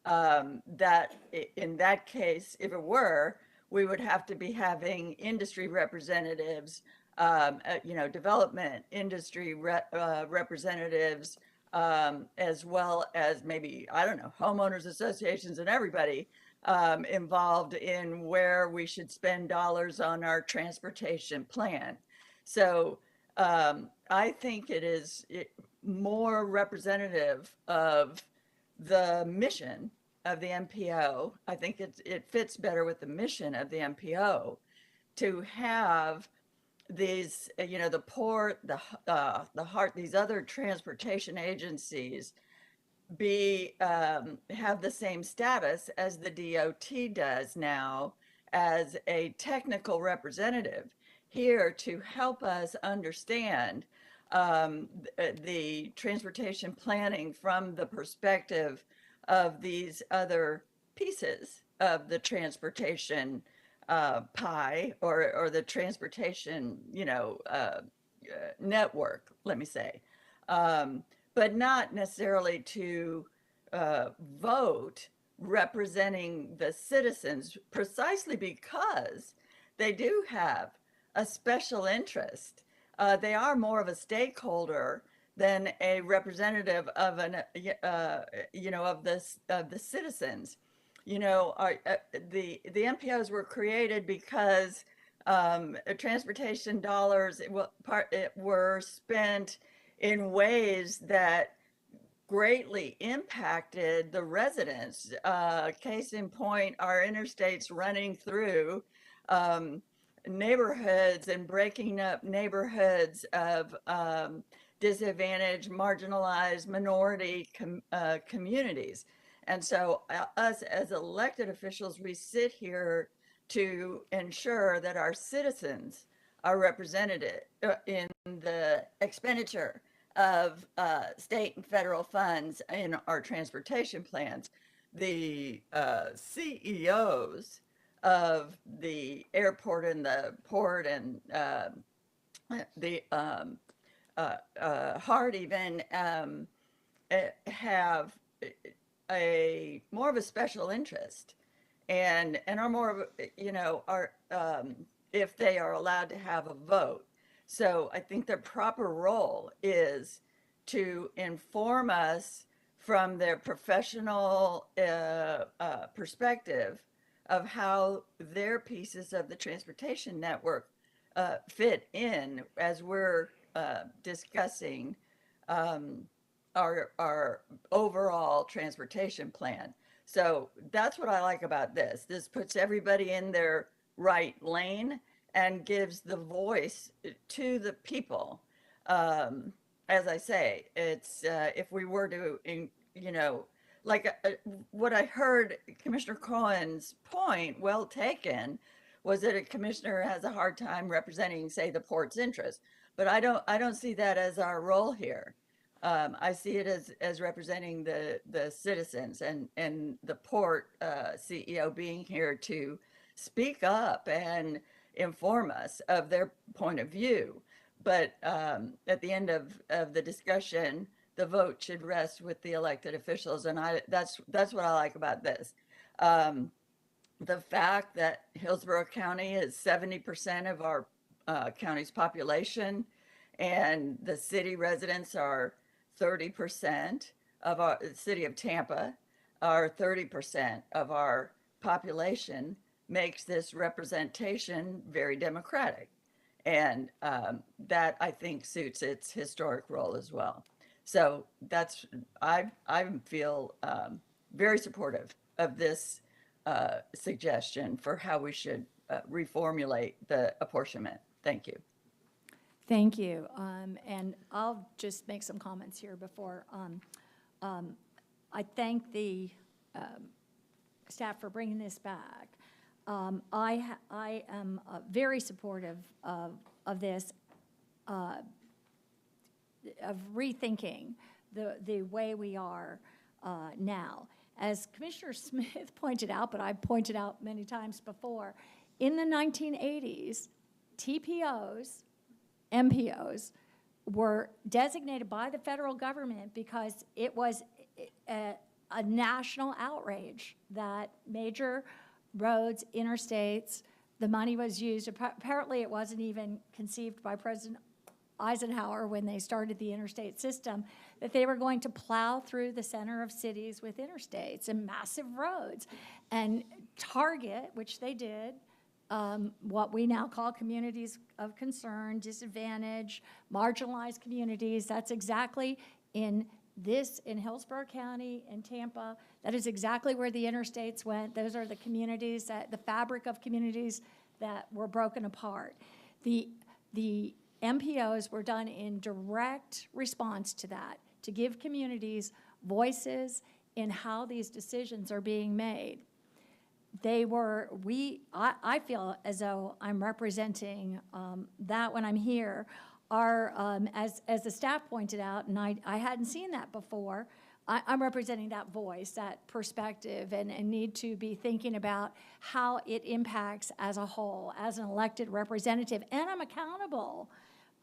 That in that case, if it were, we would have to be having industry representatives, development industry representatives, as well as maybe, I don't know, homeowners associations and everybody involved in where we should spend dollars on our transportation plan. So I think it is more representative of the mission of the MPO. I think it fits better with the mission of the MPO to have these, the port, the heart, these other transportation agencies have the same status as the DOT does now as a technical representative here to help us understand the transportation planning from the perspective of these other pieces of the transportation pie or the transportation, network, let me say. But not necessarily to vote representing the citizens, precisely because they do have a special interest. They are more of a stakeholder than a representative of of the citizens. The MPOs were created because transportation dollars were spent in ways that greatly impacted the residents. Case in point, our interstates running through neighborhoods and breaking up neighborhoods of disadvantaged, marginalized, minority communities. And so us as elected officials, we sit here to ensure that our citizens are represented in the expenditure of state and federal funds in our transportation plans. The CEOs of the airport and the port and the HART even have a more of a special interest and are more of are if they are allowed to have a vote. So I think their proper role is to inform us from their professional perspective of how their pieces of the transportation network fit in as we're discussing our overall transportation plan. So that's what I like about this. This puts everybody in their right lane and gives the voice to the people. As I say, it's if we were to, what I heard Commissioner Cohen's point, well taken, was that a commissioner has a hard time representing, say, the port's interest. But I don't see that as our role here. I see it as representing the citizens and the port CEO being here to speak up and inform us of their point of view. But at the end of the discussion, the vote should rest with the elected officials, and that's what I like about this. The fact that Hillsborough County is 70% of our county's population, and the city residents are 30% of our city of Tampa, are 30% of our population, makes this representation very democratic. And that, I think, suits its historic role as well. So I feel very supportive of this suggestion for how we should reformulate the apportionment. Thank you. Thank you. And I'll just make some comments here before. I thank the staff for bringing this back. I am very supportive of this, of rethinking the way we are now. As Commissioner Smith pointed out, but I've pointed out many times before, in the 1980s, TPOs, MPOs, were designated by the federal government because it was a national outrage that major roads, interstates, the money was used. Apparently, it wasn't even conceived by President Eisenhower when they started the interstate system, that they were going to plow through the center of cities with interstates and massive roads and target, which they did, what we now call communities of concern, disadvantaged, marginalized communities. That's exactly in Hillsborough County, in Tampa. That is exactly where the interstates went. Those are the communities, the fabric of communities that were broken apart. The the MPOs were done in direct response to that, to give communities voices in how these decisions are being made. I feel as though I'm representing that when I'm here. As the staff pointed out, and I hadn't seen that before, I'm representing that voice, that perspective, and need to be thinking about how it impacts as a whole, as an elected representative, and I'm accountable.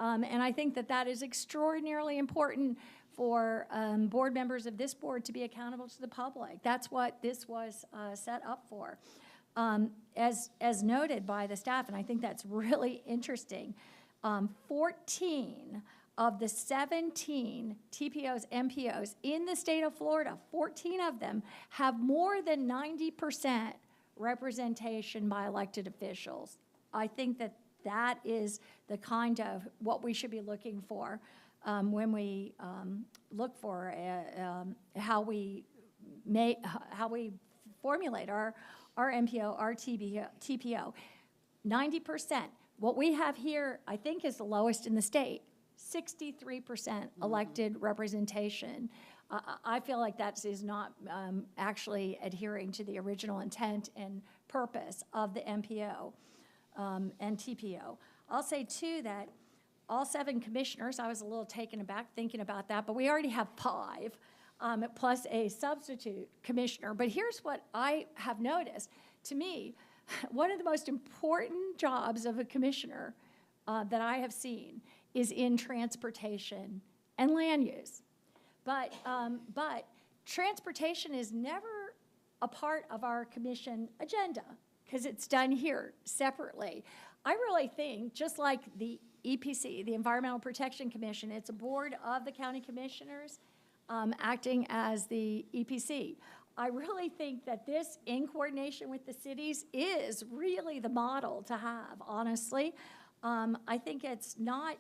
And I think that is extraordinarily important for board members of this board to be accountable to the public. That's what this was set up for. As noted by the staff, and I think that's really interesting, 14 of the 17 TPOs, MPOs in the state of Florida, 14 of them have more than 90% representation by elected officials. I think that is the kind of what we should be looking for when we look for how we formulate our MPO, our TPO. 90%. What we have here, I think, is the lowest in the state. 63% elected representation. I feel like that is not actually adhering to the original intent and purpose of the MPO and TPO. I'll say, too, that all 7 commissioners, I was a little taken aback thinking about that, but we already have 5, plus a substitute commissioner. But here's what I have noticed. To me, one of the most important jobs of a commissioner that I have seen is in transportation and land use. But transportation is never a part of our commission agenda because it's done here separately. I really think, just like the EPC, the Environmental Protection Commission, it's a board of the county commissioners acting as the EPC. I really think that this, in coordination with the cities, is really the model to have, honestly. I think it's not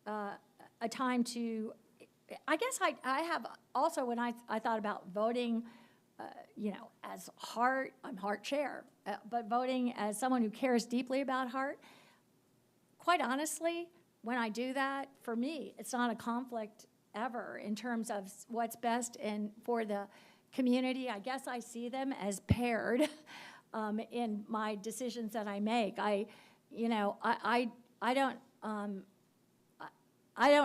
a time to, I guess I have also, when I thought about voting, as I'm Hart chair, but voting as someone who cares deeply about Hart, quite honestly, when I do that, for me, it's not a conflict ever in terms of what's best and for the community. I guess I see them as paired in my decisions that I make. I don't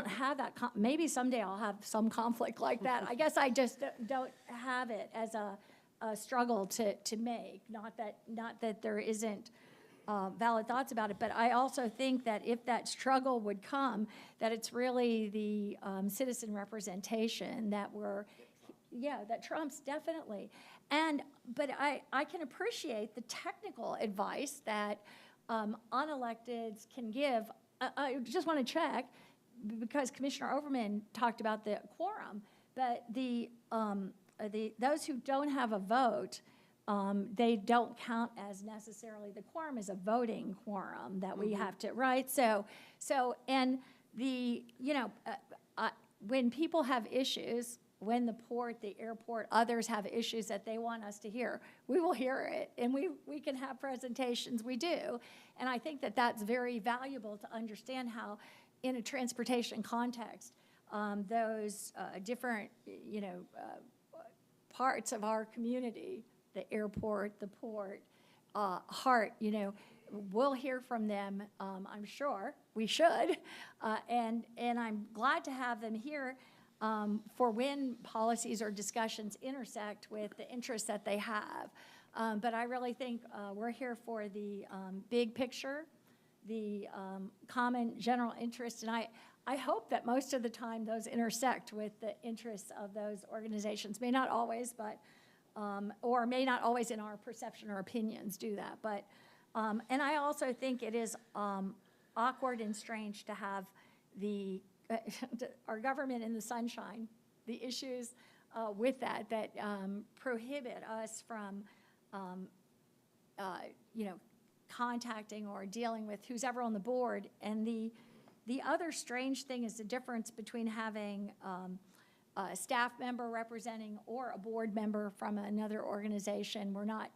have that. Maybe someday I'll have some conflict like that. I guess I just don't have it as a struggle to make. Not that there isn't valid thoughts about it, but I also think that if that struggle would come, that it's really the citizen representation that that trumps definitely. But I can appreciate the technical advice that unelecteds can give. I just want to check, because Commissioner Overman talked about the quorum, but those who don't have a vote, they don't count as necessarily. The quorum is a voting quorum that we have to, right? And when people have issues, when the port, the airport, others have issues that they want us to hear, we will hear it, and we can have presentations, we do. And I think that that's very valuable to understand how, in a transportation context, those different, parts of our community, the airport, the port, Hart, we'll hear from them, I'm sure, we should, and I'm glad to have them here for when policies or discussions intersect with the interests that they have. But I really think we're here for the big picture, the common general interest, and I hope that most of the time those intersect with the interests of those organizations. May not always, but or may not always in our perception or opinions do that. But and I also think it is awkward and strange to have our government in the sunshine, the issues with that prohibit us from, contacting or dealing with who's ever on the board. And the other strange thing is the difference between having a staff member representing or a board member from another organization. We're not,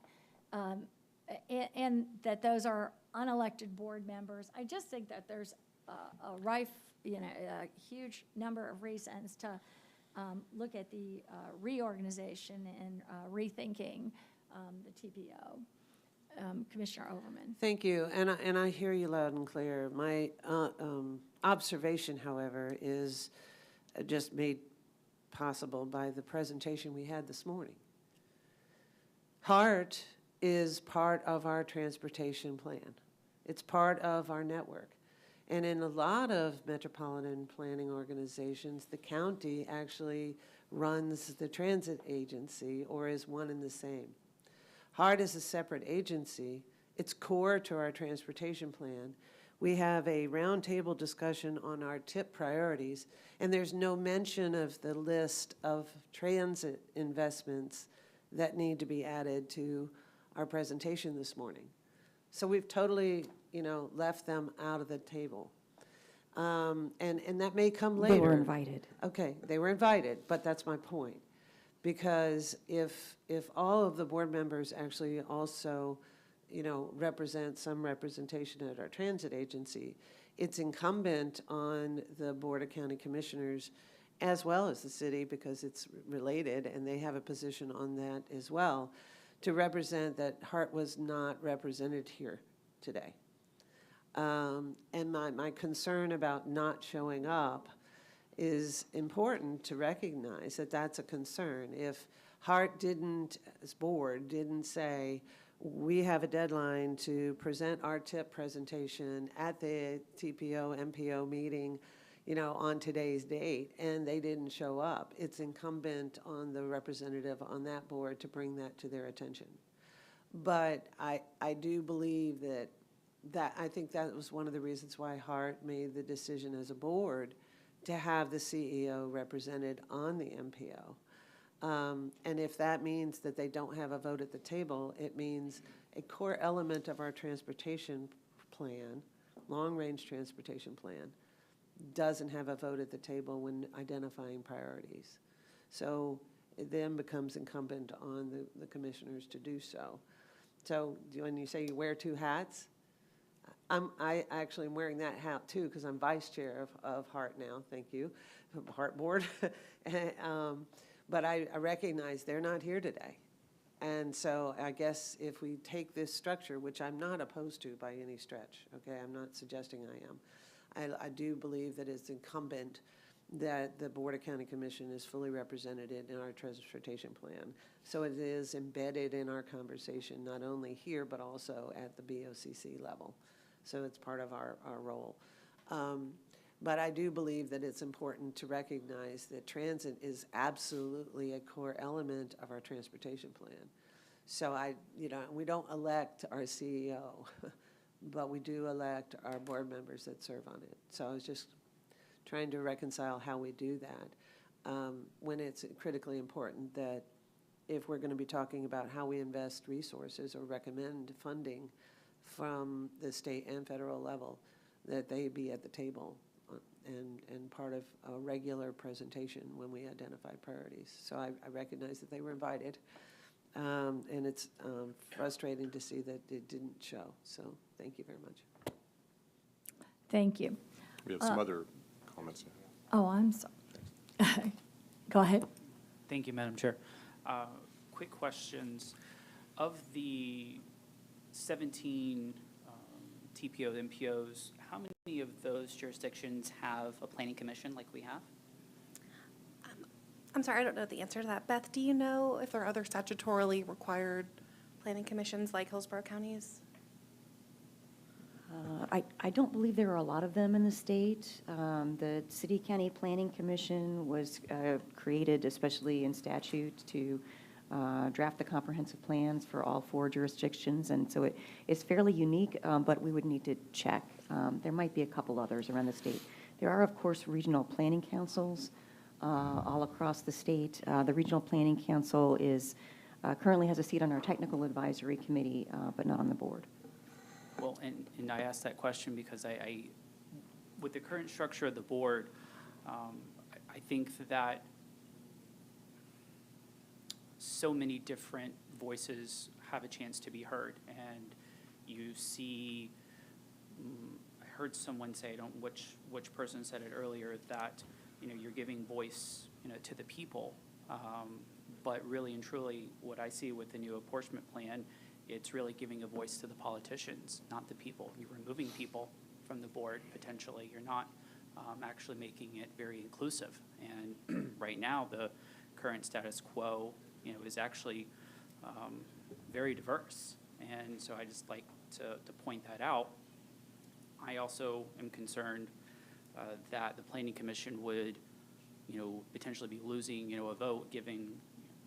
and that those are unelected board members. I just think that there's a rife, a huge number of reasons to look at the reorganization and rethinking the TPO. Commissioner Overman. Thank you, and I hear you loud and clear. My observation, however, is just made possible by the presentation we had this morning. HART is part of our transportation plan. It's part of our network. And in a lot of metropolitan planning organizations, the county actually runs the transit agency or is one and the same. HART is a separate agency. It's core to our transportation plan. We have a roundtable discussion on our TIP priorities, and there's no mention of the list of transit investments that need to be added to our presentation this morning. So we've totally, left them out of the table. And that may come later. They were invited. Okay, they were invited, but that's my point. Because if all of the board members actually also, represent some representation at our transit agency, it's incumbent on the Board of County Commissioners as well as the city, because it's related and they have a position on that as well, to represent that HART was not represented here today. And my concern about not showing up is important to recognize that that's a concern. If HART didn't, as board, didn't say, we have a deadline to present our TIP presentation at the TPO, MPO meeting, on today's date, and they didn't show up, it's incumbent on the representative on that board to bring that to their attention. But I do believe that I think that was one of the reasons why HART made the decision as a board to have the CEO represented on the MPO. And if that means that they don't have a vote at the table, it means a core element of our transportation plan, long-range transportation plan, doesn't have a vote at the table when identifying priorities. So it then becomes incumbent on the commissioners to do so. So when you say you wear two hats, I actually am wearing that hat too, because I'm vice chair of HART now, thank you, HART board. But I recognize they're not here today. And so I guess if we take this structure, which I'm not opposed to by any stretch, okay, I'm not suggesting I am. I do believe that it's incumbent that the Board of County Commission is fully represented in our transportation plan. So it is embedded in our conversation, not only here, but also at the BOCC level. So it's part of our role. But I do believe that it's important to recognize that transit is absolutely a core element of our transportation plan. So we don't elect our CEO, but we do elect our board members that serve on it. So I was just trying to reconcile how we do that when it's critically important that if we're going to be talking about how we invest resources or recommend funding from the state and federal level, that they be at the table and part of a regular presentation when we identify priorities. So I recognize that they were invited, and it's frustrating to see that it didn't show. So thank you very much. Thank you. We have some other comments. Oh, I'm sorry. Go ahead. Thank you, Madam Chair. Quick questions. Of the 17 TPO, MPOs, how many of those jurisdictions have a planning commission like we have? I'm sorry, I don't know the answer to that. Beth, do you know if there are other statutorily required planning commissions like Hillsborough County's? I don't believe there are a lot of them in the state. The City County Planning Commission was created especially in statute to draft the comprehensive plans for all 4 jurisdictions, and so it's fairly unique, but we would need to check. There might be a couple others around the state. There are, of course, regional planning councils all across the state. The Regional Planning Council currently has a seat on our technical advisory committee, but not on the board. Well, and I asked that question because with the current structure of the board, I think that so many different voices have a chance to be heard. And you see, I heard someone say, I don't know which person said it earlier, that, you know, you're giving voice, you know, to the people. But really and truly, what I see with the new apportionment plan, it's really giving a voice to the politicians, not the people. You're removing people from the board, potentially. You're not actually making it very inclusive. And right now, the current status quo, you know, is actually very diverse. And so I just like to point that out. I also am concerned that the Planning Commission would, you know, potentially be losing, you know, a vote, given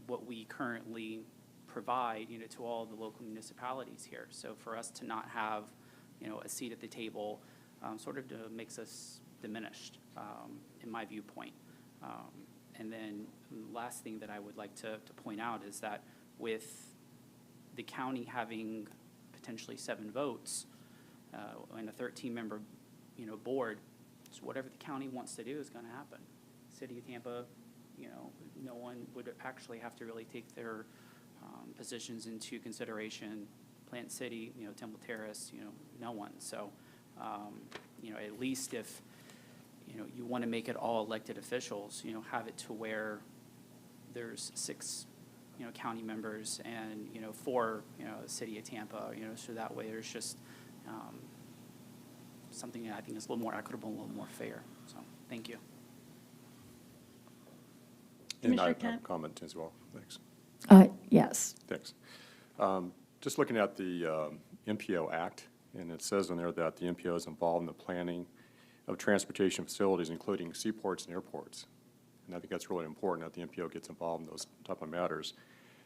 what we currently provide, you know, to all the local municipalities here. So for us to not have, you know, a seat at the table sort of makes us diminished, in my viewpoint. And then the last thing that I would like to point out is that with the county having potentially 7 votes and a 13-member, you know, board, so whatever the county wants to do is going to happen. City of Tampa, you know, no one would actually have to really take their positions into consideration. Plant City, you know, Temple Terrace, you know, no one. So, you know, at least if, you know, you want to make it all elected officials, you know, have it to where there's 6, you know, county members and, you know, 4, you know, the City of Tampa, you know, so that way there's just something that I think is a little more equitable, a little more fair. So, thank you. And I have a comment as well. Thanks. Yes. Thanks. Just looking at the Mpo Act, and it says in there that the Mpo is involved in the planning of transportation facilities, including seaports and airports. And I think that's really important that the Mpo gets involved in those type of matters.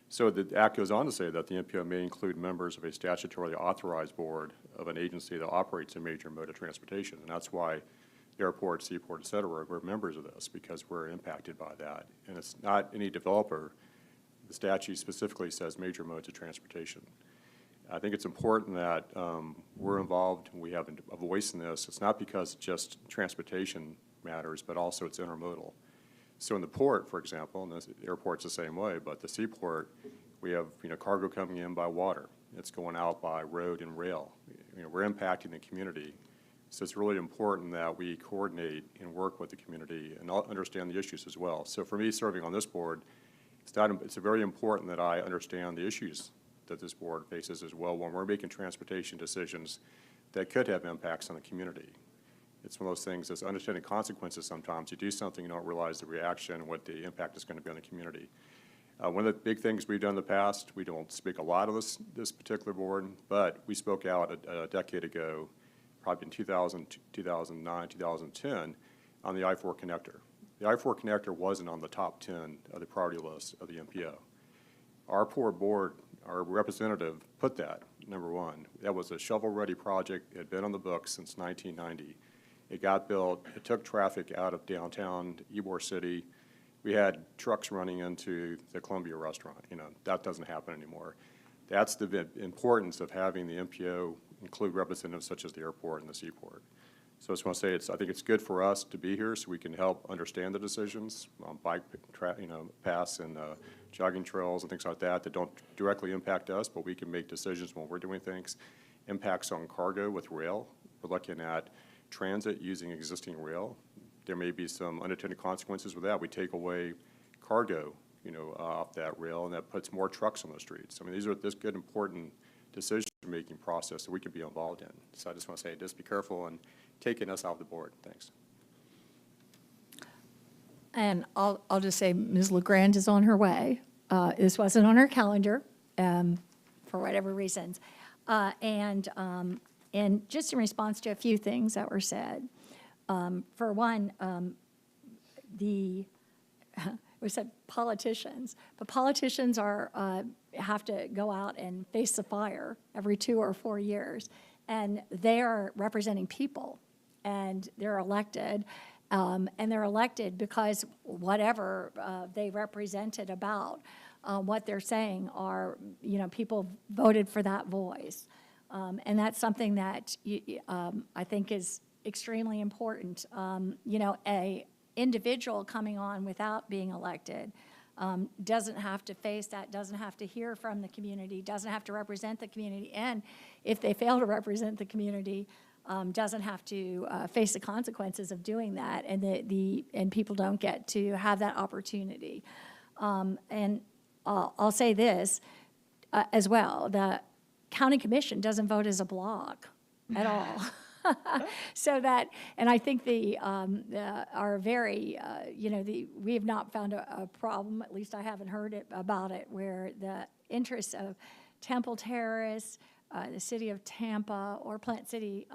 So the Act goes on to say that the Mpo may include members of a statutorily authorized board of an agency that operates a major mode of transportation. And that's why airports, seaport, et cetera, we're members of this because we're impacted by that. And it's not any developer. The statute specifically says major modes of transportation. I think it's important that we're involved and we have a voice in this. It's not because just transportation matters, but also it's intermodal. So in the port, for example, and the airport's the same way, but the seaport, we have, you know, cargo coming in by water. It's going out by road and rail. You know, we're impacting the community. So it's really important that we coordinate and work with the community and understand the issues as well. So for me, serving on this board, it's very important that I understand the issues that this board faces as well when we're making transportation decisions that could have impacts on the community. It's one of those things, it's understanding consequences sometimes. You do something, you don't realize the reaction and what the impact is going to be on the community. One of the big things we've done in the past, we don't speak a lot of this particular board, but we spoke out a decade ago, probably in 2000, 2009, 2010, on the I-4 connector. The I-4 connector wasn't on the top 10 of the priority list of the Mpo. Our poor board, our representative, put that, number one. That was a shovel-ready project. It had been on the books since 1990. It got built. It took traffic out of downtown Ybor City. We had trucks running into the Columbia restaurant. You know, that doesn't happen anymore. That's the importance of having the Mpo include representatives such as the airport and the seaport. So I just want to say I think it's good for us to be here so we can help understand the decisions on bike paths and jogging trails and things like that don't directly impact us, but we can make decisions when we're doing things. Impacts on cargo with rail. We're looking at transit using existing rail. There may be some unintended consequences with that. We take away cargo, you know, off that rail, and that puts more trucks on the streets. I mean, these are this good, important decision-making process that we can be involved in. So I just want to say, just be careful and taking us off the board. Thanks. And I'll just say Ms. LeGrand is on her way. This wasn't on her calendar for whatever reasons. And just in response to a few things that were said, for one, we said politicians, but politicians have to go out and face the fire every 2 or 4 years, and they are representing people, and they're elected, because whatever they represented about what they're saying are, you know, people voted for that voice, and that's something that I think is extremely important. You know, a individual coming on without being elected doesn't have to face that, doesn't have to hear from the community, doesn't have to represent the community, and if they fail to represent the community, doesn't have to face the consequences of doing that, and people don't get to have that opportunity. And I'll say this as well: the county commission doesn't vote as a block at all. So that, and I think are very, we have not found a problem, at least I haven't heard about it, where the interests of Temple Terrace, the city of Tampa, or Plant City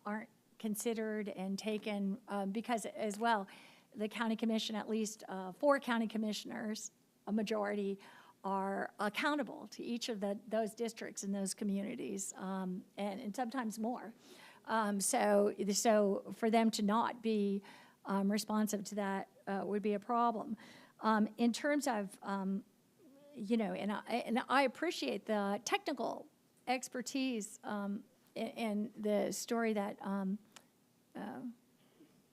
aren't considered and taken, because as well, the county commission, at least 4 county commissioners, a majority, are accountable to each of those districts and those communities, and sometimes more. So for them to not be responsive to that would be a problem. In terms of, and I appreciate the technical expertise in the story that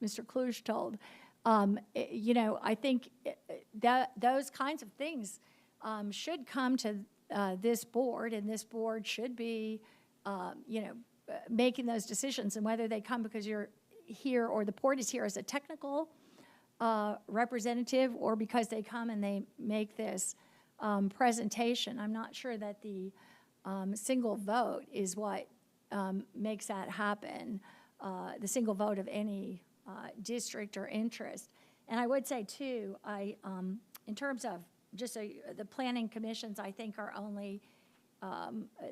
Mr. Kluge told. I think that those kinds of things should come to this board, and this board should be, making those decisions, and whether they come because you're here or the board is here as a technical representative, or because they come and they make this presentation. I'm not sure that the single vote is what makes that happen, the single vote of any district or interest. And I would say too, in terms of just the planning commissions, I think are only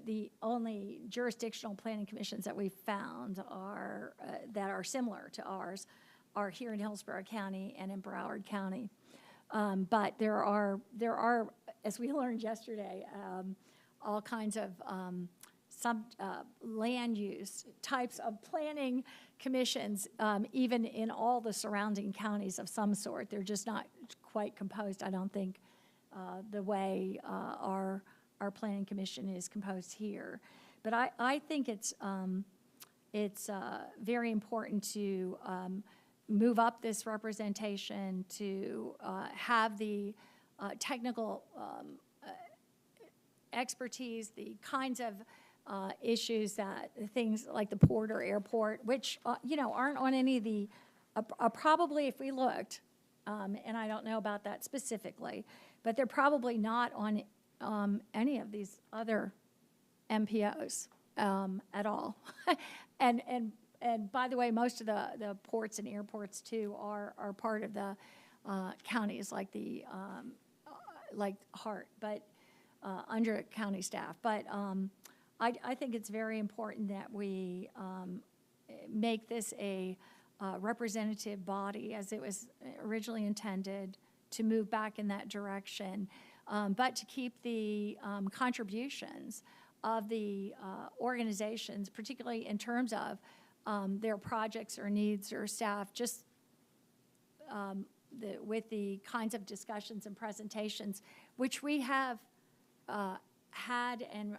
the only jurisdictional planning commissions that we've found are that are similar to ours are here in Hillsborough County and in Broward County. But there are, as we learned yesterday, all kinds of land use types of planning commissions, even in all the surrounding counties of some sort. They're just not quite composed, I don't think, the way our planning commission is composed here. But I think it's very important to move up this representation, to have the technical expertise, the kinds of issues that things like the port or airport, which aren't on any of the, probably if we looked, and I don't know about that specifically, but they're probably not on any of these other MPOs at all. And by the way, most of the ports and airports too are part of the counties, like the like Hart, but under county staff. But I think it's very important that we make this a representative body, as it was originally intended, to move back in that direction, but to keep the contributions of the organizations, particularly in terms of their projects or needs or staff, just with the kinds of discussions and presentations, which we have had and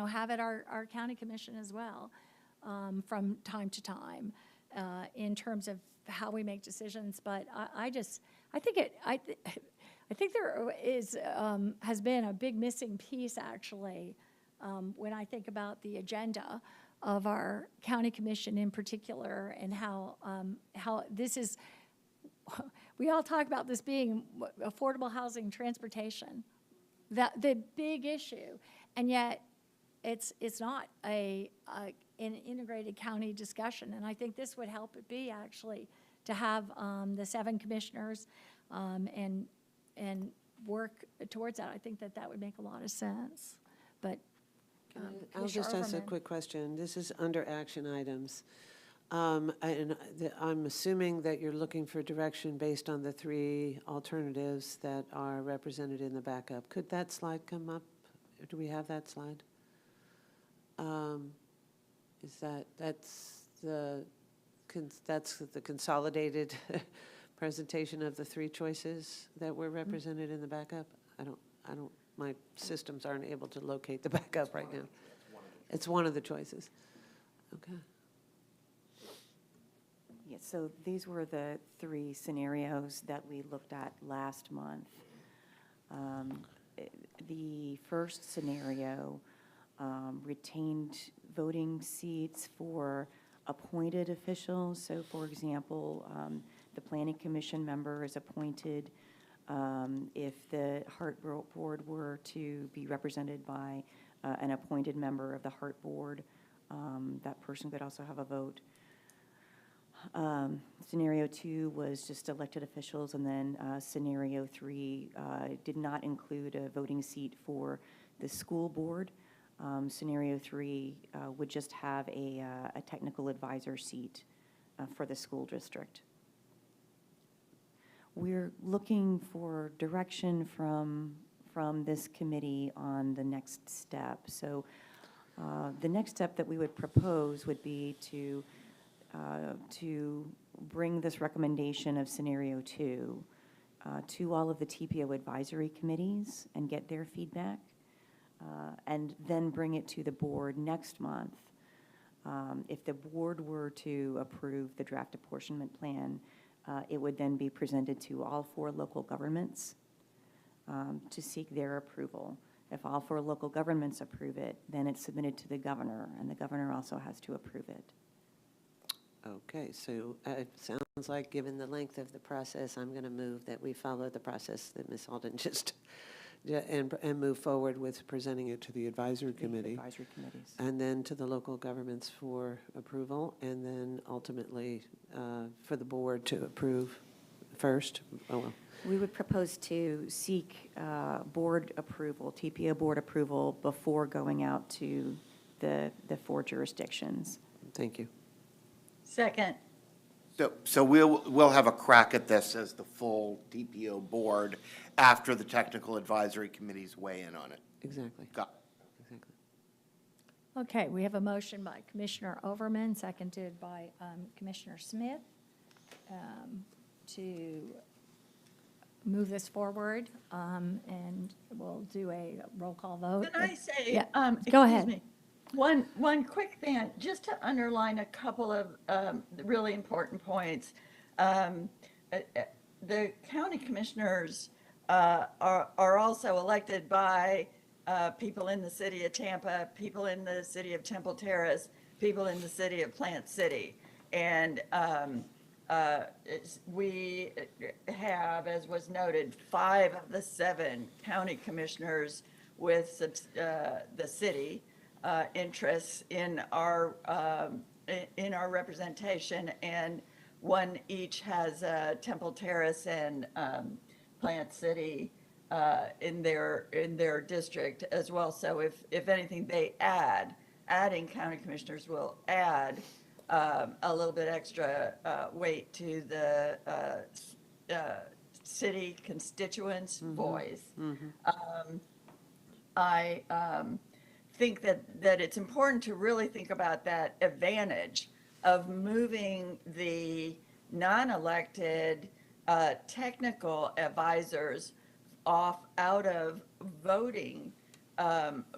have at our county commission as well, from time to time, in terms of how we make decisions. But I think there is has been a big missing piece, actually, when I think about the agenda of our county commission in particular, and how this is. We all talk about this being affordable housing, transportation, the big issue, and yet it's not an integrated county discussion. And I think this would help it be, actually, to have the 7 commissioners and work towards that. I think that would make a lot of sense. But I'll just ask a quick question. This is under action items. And I'm assuming that you're looking for direction based on the 3 alternatives that are represented in the backup. Could that slide come up? Do we have that slide? That's the consolidated presentation of the 3 choices that were represented in the backup? My systems aren't able to locate the backup right now. It's one of the choices. Okay. Yeah, so these were the 3 scenarios that we looked at last month. The first scenario retained voting seats for appointed officials. So for example, the Planning Commission member is appointed. If the Hart Board were to be represented by an appointed member of the Hart Board, that person could also have a vote. Scenario 2 was just elected officials, and then scenario 3 did not include a voting seat for the school board. Scenario 3 would just have a technical advisor seat for the school district. We're looking for direction from this committee on the next step. So the next step that we would propose would be to bring this recommendation of scenario 2 to all of the TPO advisory committees and get their feedback, and then bring it to the board next month. If the board were to approve the draft apportionment plan, it would then be presented to all 4 local governments to seek their approval. If all 4 local governments approve it, then it's submitted to the governor, and the governor also has to approve it. Okay, so it sounds like, given the length of the process, I'm going to move that we follow the process that Ms. Alden just, and move forward with presenting it to the advisory committee. Advisory committees. And then to the local governments for approval, and then ultimately for the board to approve first. Oh, well. We would propose to seek board approval, TPO board approval, before going out to the 4 jurisdictions. Thank you. Second. So we'll have a crack at this as the full DPO board after the technical advisory committees weigh in on it. Exactly. Got it. Exactly. Okay, we have a motion by Commissioner Overman, seconded by Commissioner Smith, to move this forward, and we'll do a roll call vote. Can I say, Yeah. excuse Go ahead. me, one quick thing, just to underline a couple of really important points. The county commissioners are also elected by people in the city of Tampa, people in the city of Temple Terrace, people in the city of Plant City. And we have, as was noted, 5 of the 7 county commissioners with the city interests in our representation, and 1 each has Temple Terrace and Plant City in their district as well. So if anything, they adding county commissioners will add a little bit extra weight to the city constituents' voice. I think that it's important to really think about that advantage of moving the non-elected technical advisors out of voting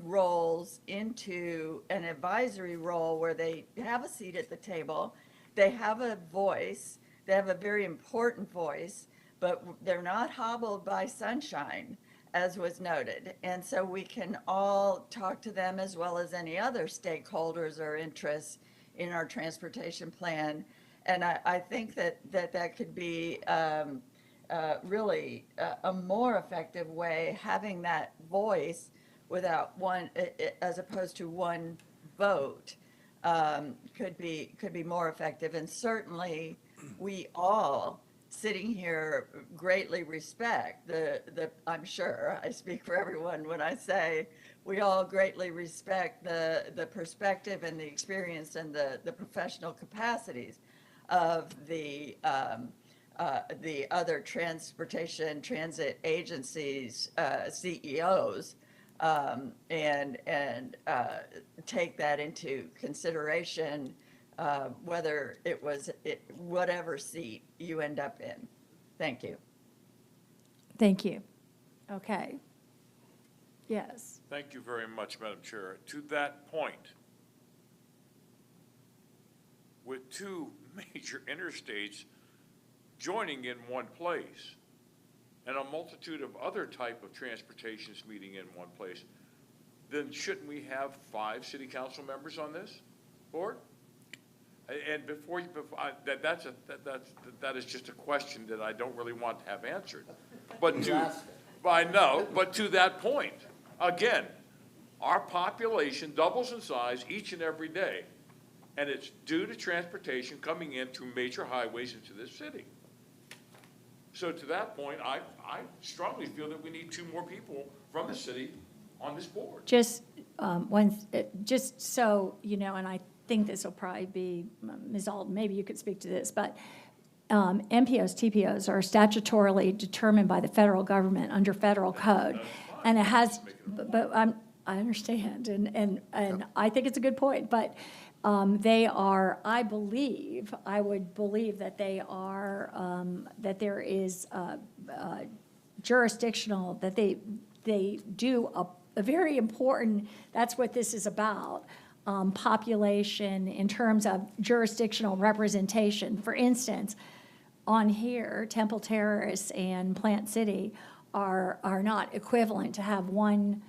roles into an advisory role where they have a seat at the table, they have a voice, they have a very important voice, but they're not hobbled by sunshine, as was noted. And so we can all talk to them as well as any other stakeholders or interests in our transportation plan. And I think that could be really a more effective way, having that voice without one, as opposed to one vote, could be more effective. And certainly we all sitting here greatly respect I'm sure I speak for everyone when I say we all greatly respect the perspective and the experience and the professional capacities of the other transit agencies, CEOs, and take that into consideration, whether whatever seat you end up in. Thank you. Thank you. Okay. Yes. Thank you very much, Madam Chair. To that point, two major interstates joining in one place and a multitude of other type of transportations meeting in one place, then shouldn't we have 5 city council members on this board? And that is just a question that I don't really want to have answered. But to that point, again, our population doubles in size each and every day, and it's due to transportation coming in through major highways into this city. So to that point, I strongly feel that we need 2 more people from the city on this board. Just just so you know, and I think this will probably be, Ms. Alden, maybe you could speak to this, but MPOs, TPOs are statutorily determined by the federal government under federal code. And it has, but I understand, and I think it's a good point, but they are, I would believe that they are, that there is jurisdictional, that they do a very important, that's what this is about, population in terms of jurisdictional representation. For instance, on here, Temple Terrace and Plant City are not equivalent. To have one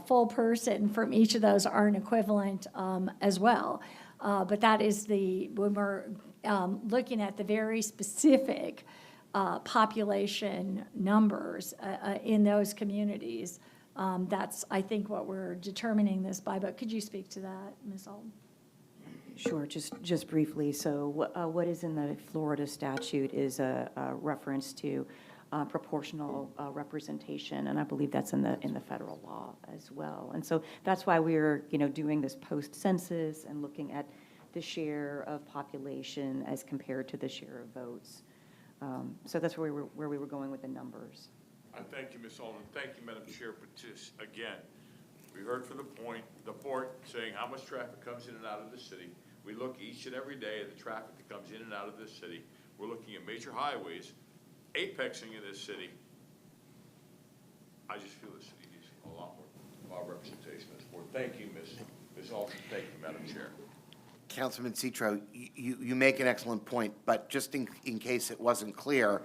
full person from each of those aren't equivalent as well. But that is when we're looking at the very specific population numbers in those communities, that's, I think, what we're determining this by. But could you speak to that, Ms. Alden? Sure, just briefly. So what is in the Florida statute is a reference to proportional representation, and I believe that's in the federal law as well. And so that's why we're doing this post-census and looking at the share of population as compared to the share of votes. So that's where we were going with the numbers. I thank you, Ms. Alden. Thank you, Madam Chair. But just, again, we heard from the port saying how much traffic comes in and out of the city. We look each and every day at the traffic that comes in and out of this city. We're looking at major highways, apexing in this city. I just feel the city needs a lot more representation on this board. Thank you, Ms. Alden. Thank you, Madam Chair. Councilman Citro, you make an excellent point, but just in case it wasn't clear,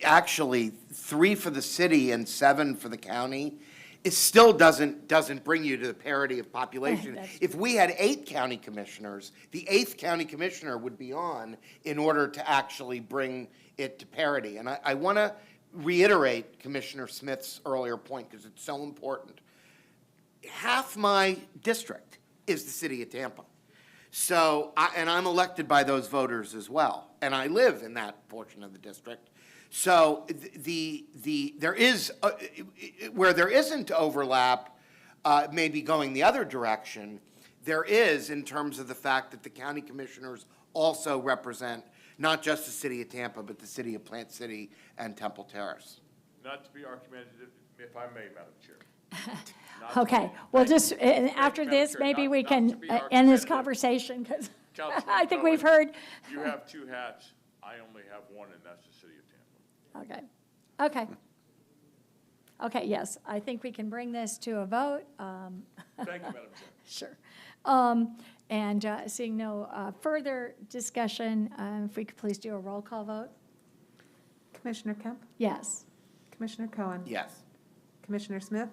actually 3 for the city and 7 for the county, it still doesn't bring you to the parity of population. If we had 8 county commissioners, the 8th county commissioner would be on in order to actually bring it to parity. And I want to reiterate Commissioner Smith's earlier point because it's so important. Half my district is the city of Tampa. So, and I'm elected by those voters as well, and I live in that portion of the district. So there is, where there isn't overlap, maybe going the other direction, there is in terms of the fact that the county commissioners also represent not just the city of Tampa, but the city of Plant City and Temple Terrace. Not to be argumentative, if I may, Madam Chair. Okay, well, just after this, maybe we can end this conversation, because I think we've heard. You have 2 hats. I only have one, and that's the city of Tampa. Okay, yes, I think we can bring this to a vote. Thank you, Madam Chair. Sure. And seeing no further discussion, if we could please do a roll call vote. Commissioner Kemp? Yes. Commissioner Cohen? Yes. Commissioner Smith?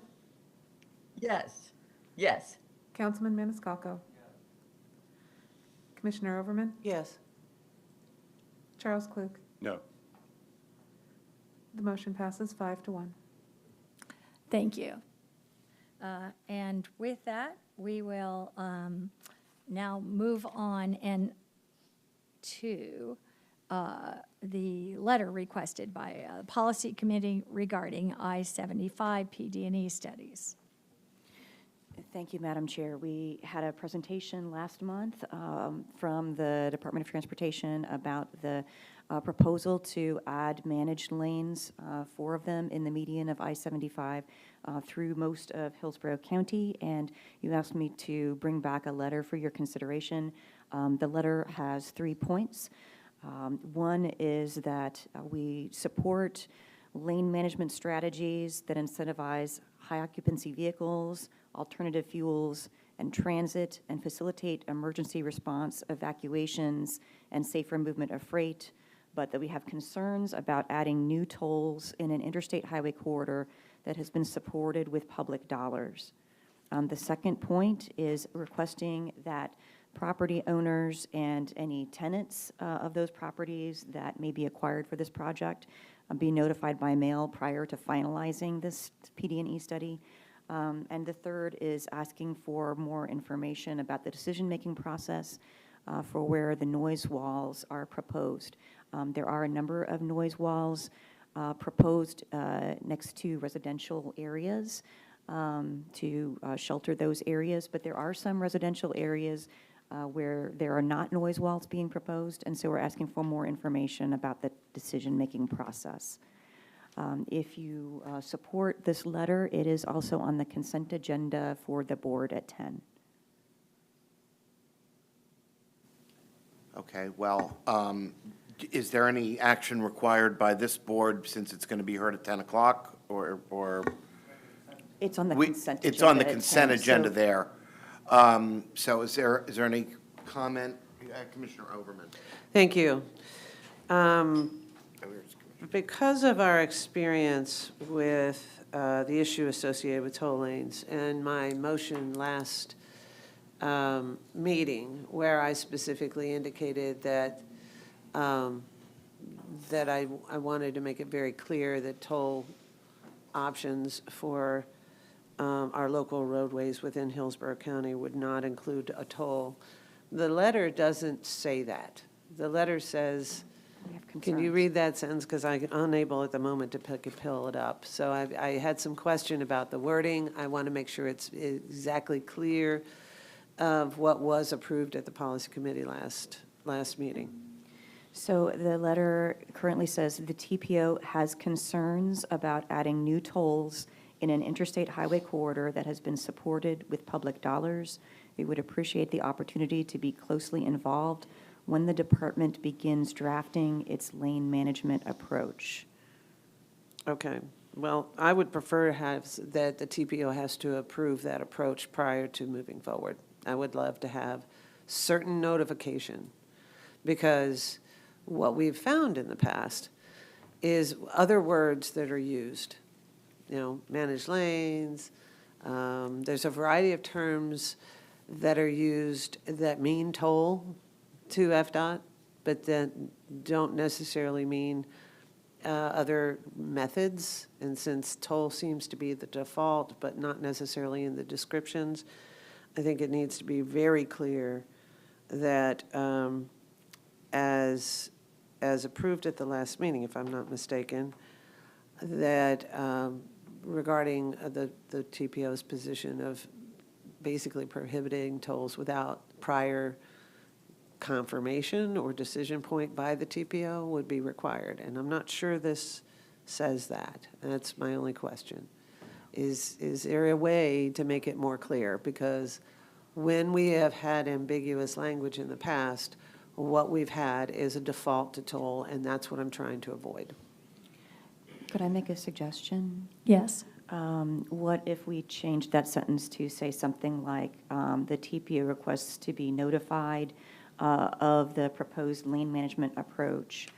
Yes. Yes. Councilman Maniscalco? Commissioner Overman? Yes. Charles Klug? No. The motion passes 5-1. Thank you. And with that, we will now move on to the letter requested by the Policy Committee regarding I-75 PD&E studies. Thank you, Madam Chair. We had a presentation last month from the Department of Transportation about the proposal to add managed lanes, 4 of them in the median of I-75 through most of Hillsborough County, and you asked me to bring back a letter for your consideration. The letter has 3 points. One is that we support lane management strategies that incentivize high occupancy vehicles, alternative fuels, and transit and facilitate emergency response, evacuations, and safer movement of freight, but that we have concerns about adding new tolls in an interstate highway corridor that has been supported with public dollars. The second point is requesting that property owners and any tenants of those properties that may be acquired for this project be notified by mail prior to finalizing this PD&E study. And the third is asking for more information about the decision-making process for where the noise walls are proposed. There are a number of noise walls proposed next to residential areas to shelter those areas, but there are some residential areas where there are not noise walls being proposed, and so we're asking for more information about the decision-making process. If you support this letter, it is also on the consent agenda for the board at 10. Okay, well, is there any action required by this board since it's going to be heard at 10 o'clock, or? It's on the consent agenda. It's on the at consent 10, agenda so- there. So is there any comment? Commissioner Overman. Thank you. Because of our experience with the issue associated with toll lanes and my motion last meeting, where I specifically indicated that that I wanted to make it very clear that toll options for our local roadways within Hillsborough County would not include a toll. The letter doesn't say that. The letter says, can you read that sentence? Because I'm unable at the moment to pull it up. So I had some question about the wording. I want to make sure it's exactly clear of what was approved at the policy committee last meeting. So the letter currently says the TPO has concerns about adding new tolls in an interstate highway corridor that has been supported with public dollars. We would appreciate the opportunity to be closely involved when the department begins drafting its lane management approach. Okay. Well, I would prefer that the TPO has to approve that approach prior to moving forward. I would love to have certain notification, because what we've found in the past is other words that are used. You know, managed lanes. There's a variety of terms that are used that mean toll to FDOT, but that don't necessarily mean other methods. And since toll seems to be the default, but not necessarily in the descriptions, I think it needs to be very clear that as approved at the last meeting, if I'm not mistaken, that regarding the TPO's position of basically prohibiting tolls without prior confirmation or decision point by the TPO would be required. And I'm not sure this says that. That's my only question. Is there a way to make it more clear? Because when we have had ambiguous language in the past, what we've had is a default to toll, and that's what I'm trying to avoid. Could I make a suggestion? Yes. What if we changed that sentence to say something like, the TPO requests to be notified of the proposed lane management approach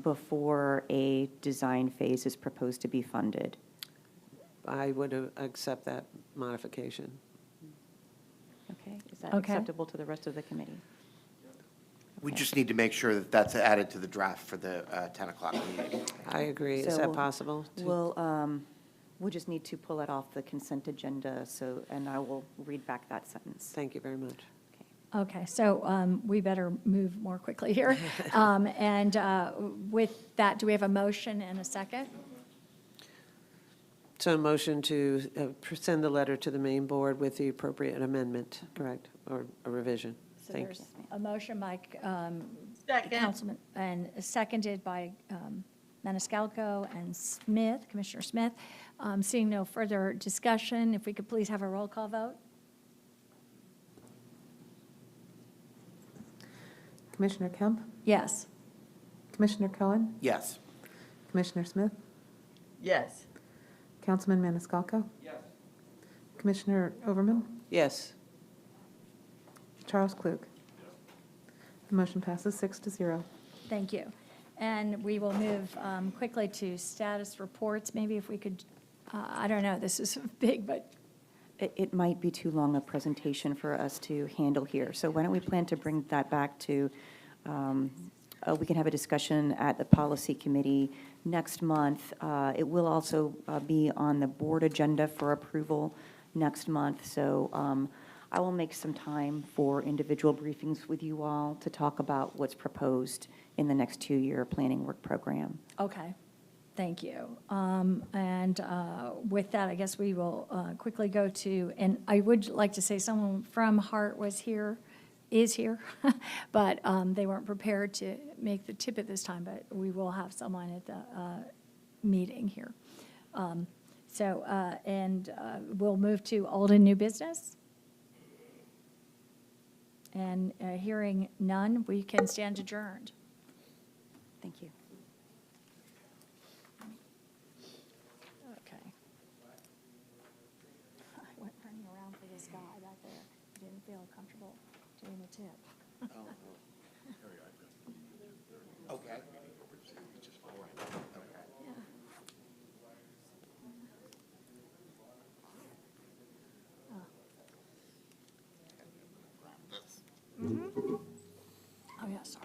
before a design phase is proposed to be funded? I would accept that modification. Okay, is that Okay. acceptable to the rest of the committee? We just need to make sure that that's added to the draft for the 10 o'clock meeting. I agree. Is So that we'll- possible? We'll just need to pull it off the consent agenda, and I will read back that sentence. Thank you very much. Okay, so we better move more quickly here. And with that, do we have a motion and a second? So a motion to send the letter to the main board with the appropriate amendment, correct, or a revision? So Thank you. there's a motion by Second. Councilman, and seconded by Maniscalco and Smith, Commissioner Smith. Seeing no further discussion, if we could please have a roll call vote? Commissioner Kemp? Yes. Commissioner Cohen? Yes. Commissioner Smith? Yes. Councilman Maniscalco? Yes. Commissioner Overman? Yes. Charles Klug. The motion passes 6-0. Thank you. And we will move quickly to status reports. Maybe if we could, I don't know, this is big, but It might be too long a presentation for us to handle here. So why don't we plan to bring that back to, we can have a discussion at the policy committee next month. It will also be on the board agenda for approval next month. So I will make some time for individual briefings with you all to talk about what's proposed in the next 2-year planning work program. okay. Thank you. And with that, I guess we will quickly go to, and I would like to say someone from Hart is here, but they weren't prepared to make the tip at this time, but we will have someone at the meeting here. We'll move to old and new business. And hearing none, we can stand adjourned. Thank you. Okay. I went running around for this guy back there. I didn't feel comfortable doing the tip. Okay. Oh, yeah, sorry.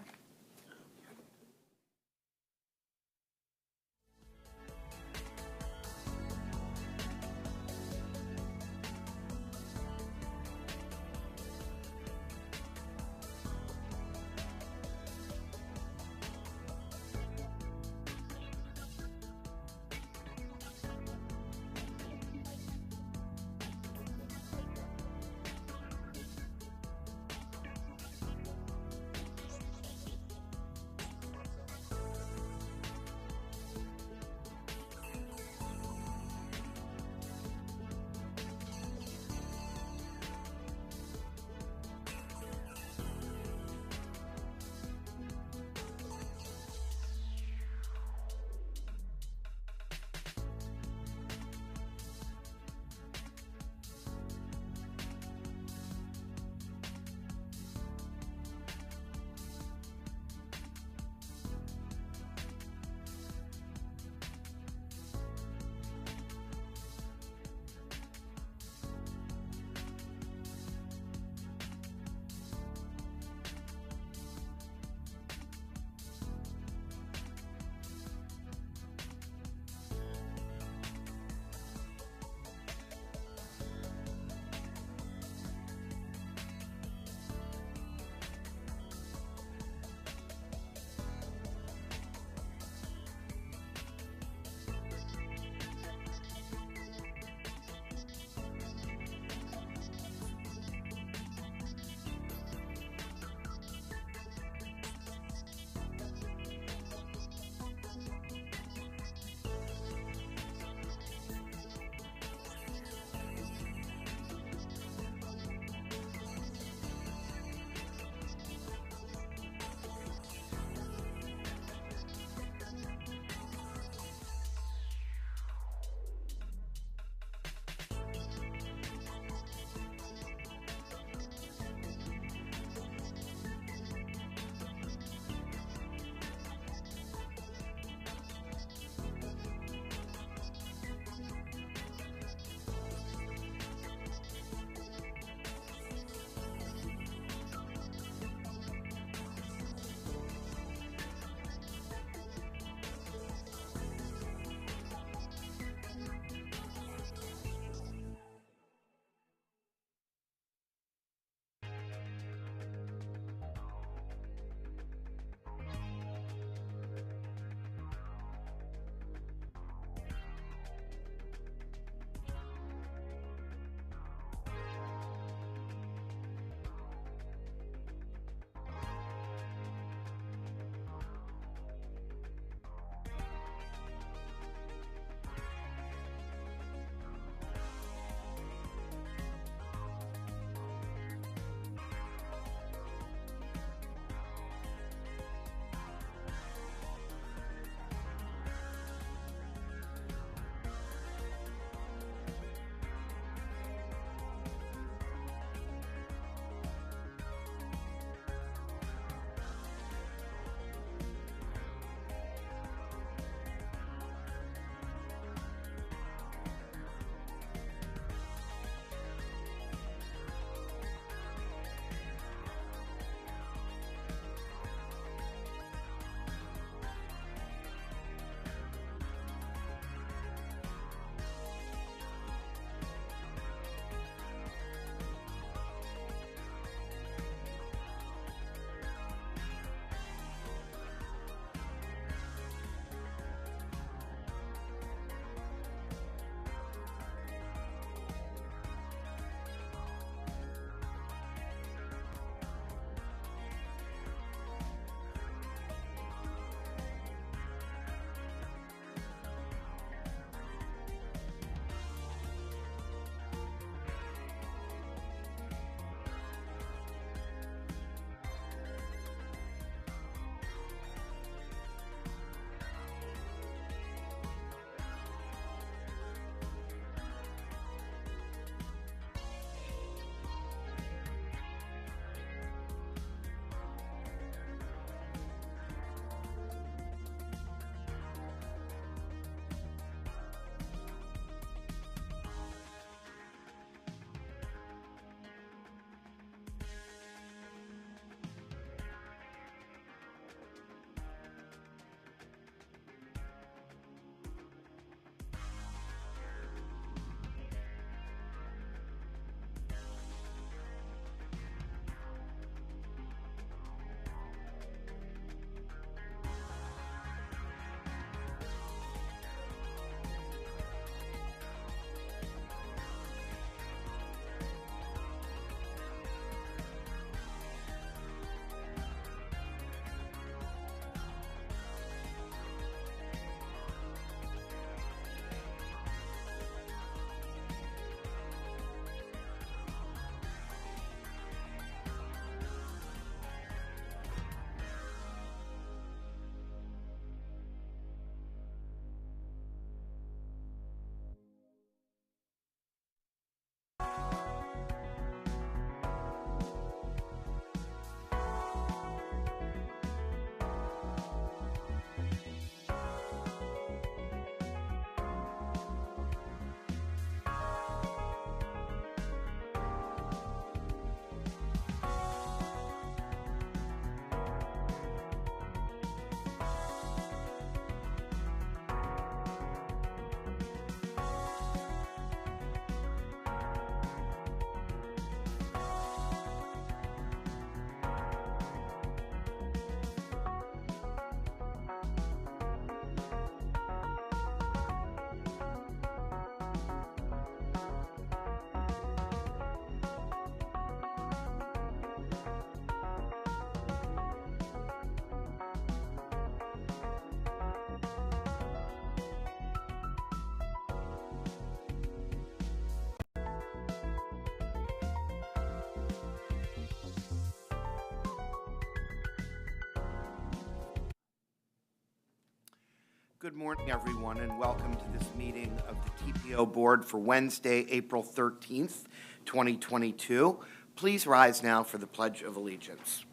Good morning, everyone, and welcome to this meeting of the TPO Board for Wednesday, April 13th, 2022. Please rise now for the Pledge of Allegiance.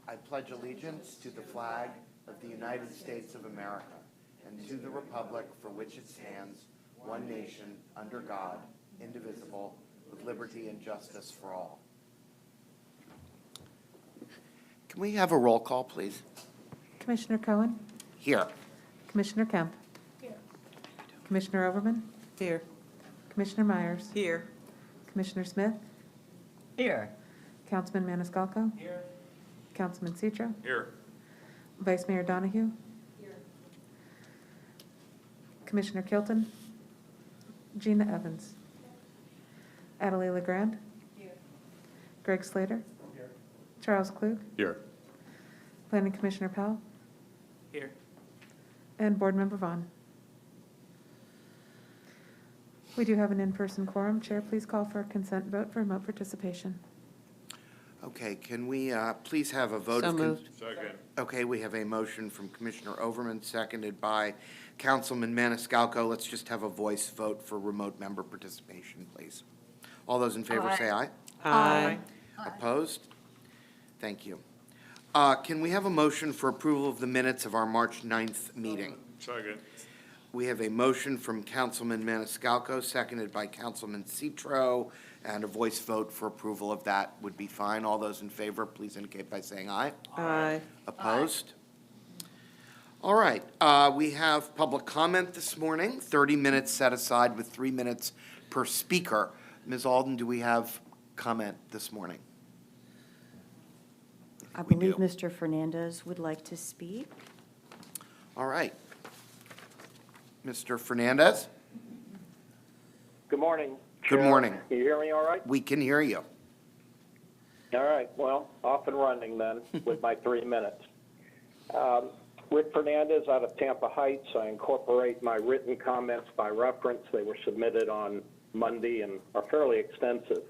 I pledge allegiance to the flag of the United States of America and to the republic for which it stands, one nation, under God, indivisible, with liberty and justice for all. Can we have a roll call, please? Commissioner Cohen? Here. Commissioner Kemp? Here. Commissioner Overman? Here. Commissioner Myers? Here. Commissioner Smith? Here. Councilman Maniscalco? Here. Councilman Citro? Here. Vice Mayor Donahue? Here. Commissioner Kilton? Gina Evans? Adelie LeGrand? Here. Greg Slater? Here. Charles Klug? Here. Planning Commissioner Powell? Here. And Board Member Vaughn. We do have an in-person quorum. Chair, please call for a consent vote for remote participation. Okay, can we please have a vote? So moved. Second. Okay, we have a motion from Commissioner Overman, seconded by Councilman Maniscalco. Let's just have a voice vote for remote member participation, please. All those in favor say aye. Aye. Opposed? Thank you. Can we have a motion for approval of the minutes of our March 9th meeting? Second. We have a motion from Councilman Maniscalco, seconded by Councilman Citro, and a voice vote for approval of that would be fine. All those in favor, please indicate by saying aye. Aye. Opposed? All right, we have public comment this morning, 30 minutes set aside with 3 minutes per speaker. Ms. Alden, do we have comment this morning? I believe Mr. Fernandez would like to speak. All right. Mr. Fernandez? Good morning. Good Chair. morning. Can you hear me all right? We can hear you. All right, well, off and running then with my 3 minutes. Rick Fernandez out of Tampa Heights. I incorporate my written comments by reference. They were submitted on Monday and are fairly extensive.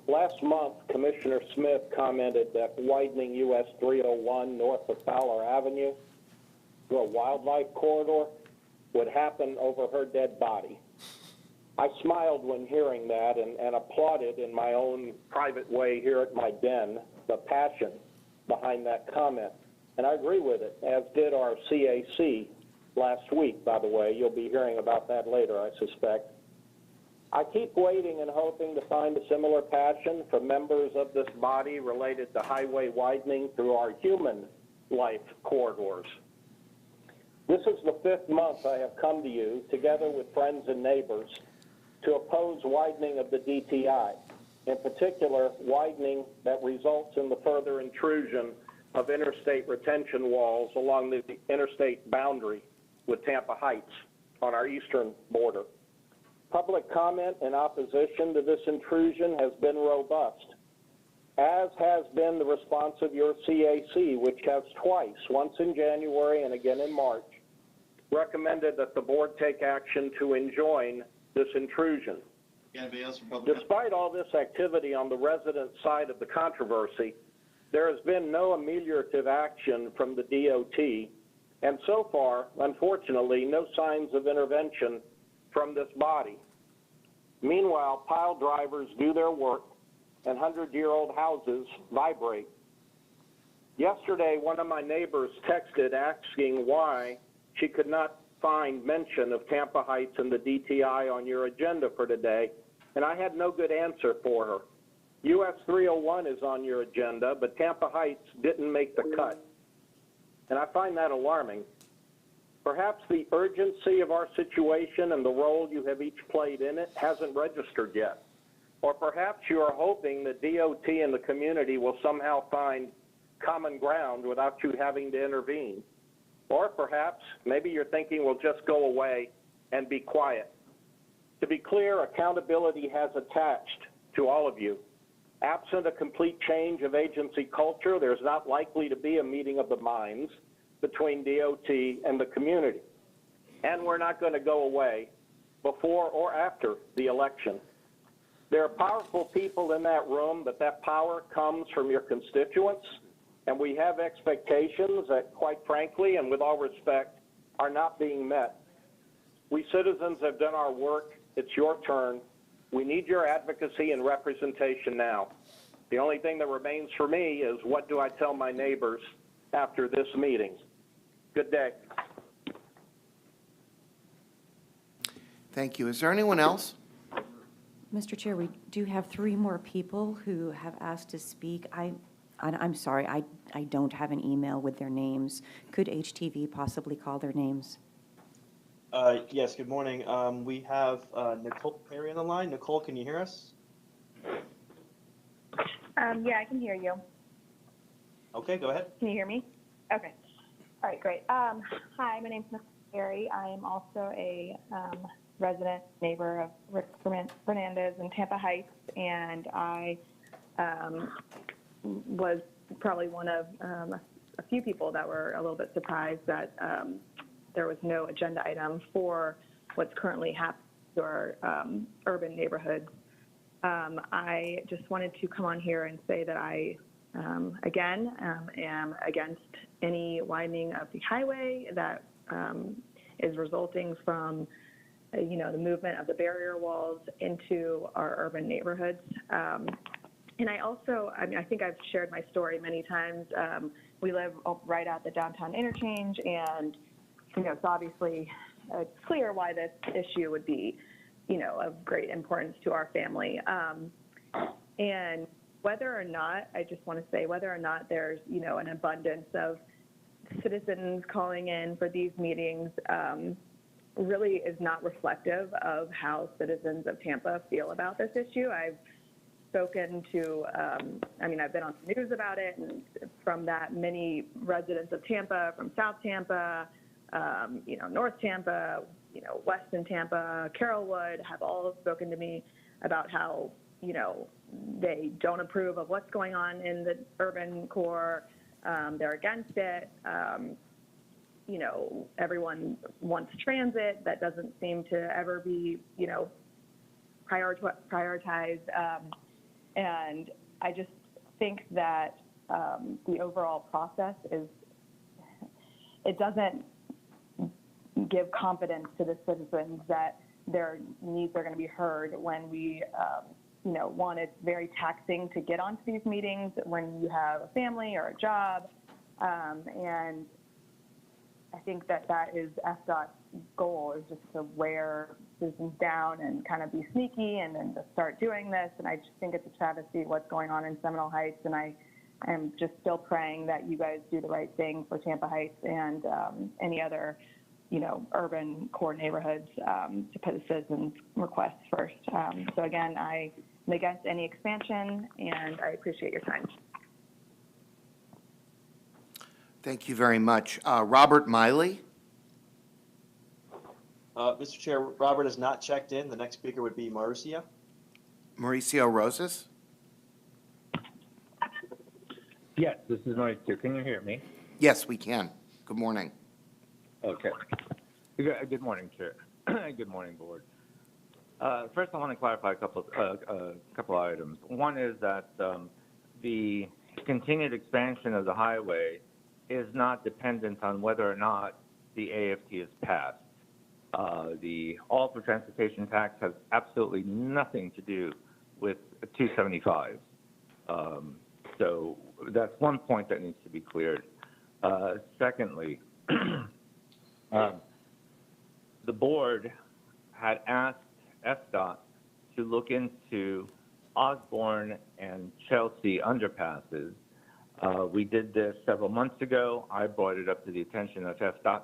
Last month, Commissioner Smith commented that widening US 301 north of Fowler Avenue to a wildlife corridor would happen over her dead body. I smiled when hearing that and applauded in my own private way here at my den the passion behind that comment. And I agree with it, as did our CAC last week, by the way. You'll be hearing about that later, I suspect. I keep waiting and hoping to find a similar passion from members of this body related to highway widening through our human life corridors. This is the 5th month I have come to you, together with friends and neighbors, to oppose widening of the DTI, in particular, widening that results in the further intrusion of interstate retention walls along the interstate boundary with Tampa Heights on our eastern border. Public comment in opposition to this intrusion has been robust, as has been the response of your CAC, which has twice, once in January and again in March, recommended that the board take action to enjoin this intrusion. Despite all this activity on the resident side of the controversy, there has been no ameliorative action from the DOT, and so far, unfortunately, no signs of intervention from this body. Meanwhile, pile drivers do their work and 100-year-old houses vibrate. Yesterday, one of my neighbors texted asking why she could not find mention of Tampa Heights and the DTI on your agenda for today, and I had no good answer for her. US 301 is on your agenda, but Tampa Heights didn't make the cut, and I find that alarming. Perhaps the urgency of our situation and the role you have each played in it hasn't registered yet. Or perhaps you are hoping that DOT and the community will somehow find common ground without you having to intervene. Or perhaps maybe you're thinking we'll just go away and be quiet. To be clear, accountability has attached to all of you. Absent a complete change of agency culture, there's not likely to be a meeting of the minds between DOT and the community. And we're not going to go away before or after the election. There are powerful people in that room, but that power comes from your constituents And we have expectations that, quite frankly, and with all respect, are not being met. We citizens have done our work. It's your turn. We need your advocacy and representation now. The only thing that remains for me is, what do I tell my neighbors after this meeting? Good day. Thank you. Is there anyone else? Mr. Chair, we do have 3 more people who have asked to speak. I'm sorry, I don't have an email with their names. Could HTV possibly call their names? Yes, good morning. We have Nicole Perry on the line. Nicole, can you hear us? Yeah, I can hear you. Okay, go ahead. Can you hear me? Okay. All right, great. Hi, my name's Nicole Perry. I am also a resident neighbor of Rick Fernandez in Tampa Heights, and I was probably one of a few people that were a little bit surprised that there was no agenda item for what's currently happening to our urban neighborhoods. I just wanted to come on here and say that I, again, am against any widening of the highway that is resulting from, the movement of the barrier walls into our urban neighborhoods. And I also, I think I've shared my story many times. We live right at the downtown interchange, and, it's obviously clear why this issue would be, of great importance to our family. And whether or not, I just want to say, whether or not there's, an abundance of citizens calling in for these meetings really is not reflective of how citizens of Tampa feel about this issue. I've spoken to, I've been on the news about it, and from that, many residents of Tampa, from South Tampa, North Tampa, Weston Tampa, Carrollwood, have all spoken to me about how, they don't approve of what's going on in the urban core. They're against it. Everyone wants transit. That doesn't seem to ever be, prioritized. And I just think that the overall process it doesn't give confidence to the citizens that their needs are going to be heard when we, one, it's very taxing to get onto these meetings when you have a family or a job. And I think that is FDOT's goal, is just to wear citizens down and kind of be sneaky and then to start doing this. And I just think it's a travesty what's going on in Seminole Heights. And I am just still praying that you guys do the right thing for Tampa Heights and any other, urban core neighborhoods to put the citizens' requests first. So again, I am against any expansion, and I appreciate your time. Thank you very much. Robert Miley? Mr. Chair, Robert has not checked in. The next speaker would be Mauricio. Mauricio Rosas? Yes, this is Mauricio. Can you hear me? Yes, we can. Good morning. Okay. Good morning, Chair. Good morning, Board. First, I want to clarify a couple items. One is that the continued expansion of the highway is not dependent on whether or not the AFT is passed. The All for Transportation tax has absolutely nothing to do with 275. So that's one point that needs to be cleared. Secondly, the board had asked FDOT to look into Osborne and Chelsea underpasses. We did this several months ago. I brought it up to the attention of FDOT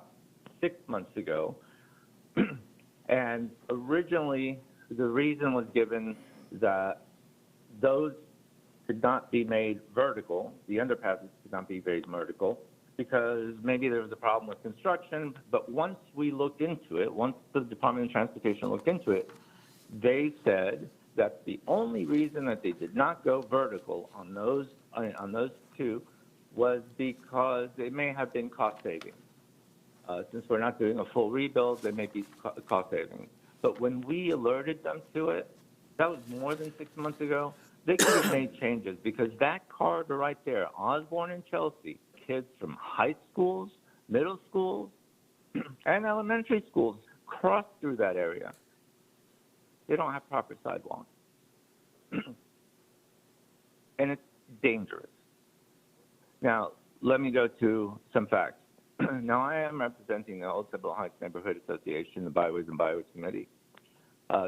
6 months ago. And originally, the reason was given that those could not be made vertical, the underpasses could not be made vertical, because maybe there was a problem with construction. But once we looked into it, once the Department of Transportation looked into it, they said that the only reason that they did not go vertical on those two was because they may have been cost savings. Since we're not doing a full rebuild, there may be cost savings. But when we alerted them to it, that was more than 6 months ago, they could have made changes because that corridor right there, Osborne and Chelsea, kids from high schools, middle schools, and elementary schools cross through that area. They don't have proper sidewalks. And it's dangerous. Now, let me go to some facts. Now, I am representing the Old Cibolo Heights Neighborhood Association, the Byways and Byways Committee.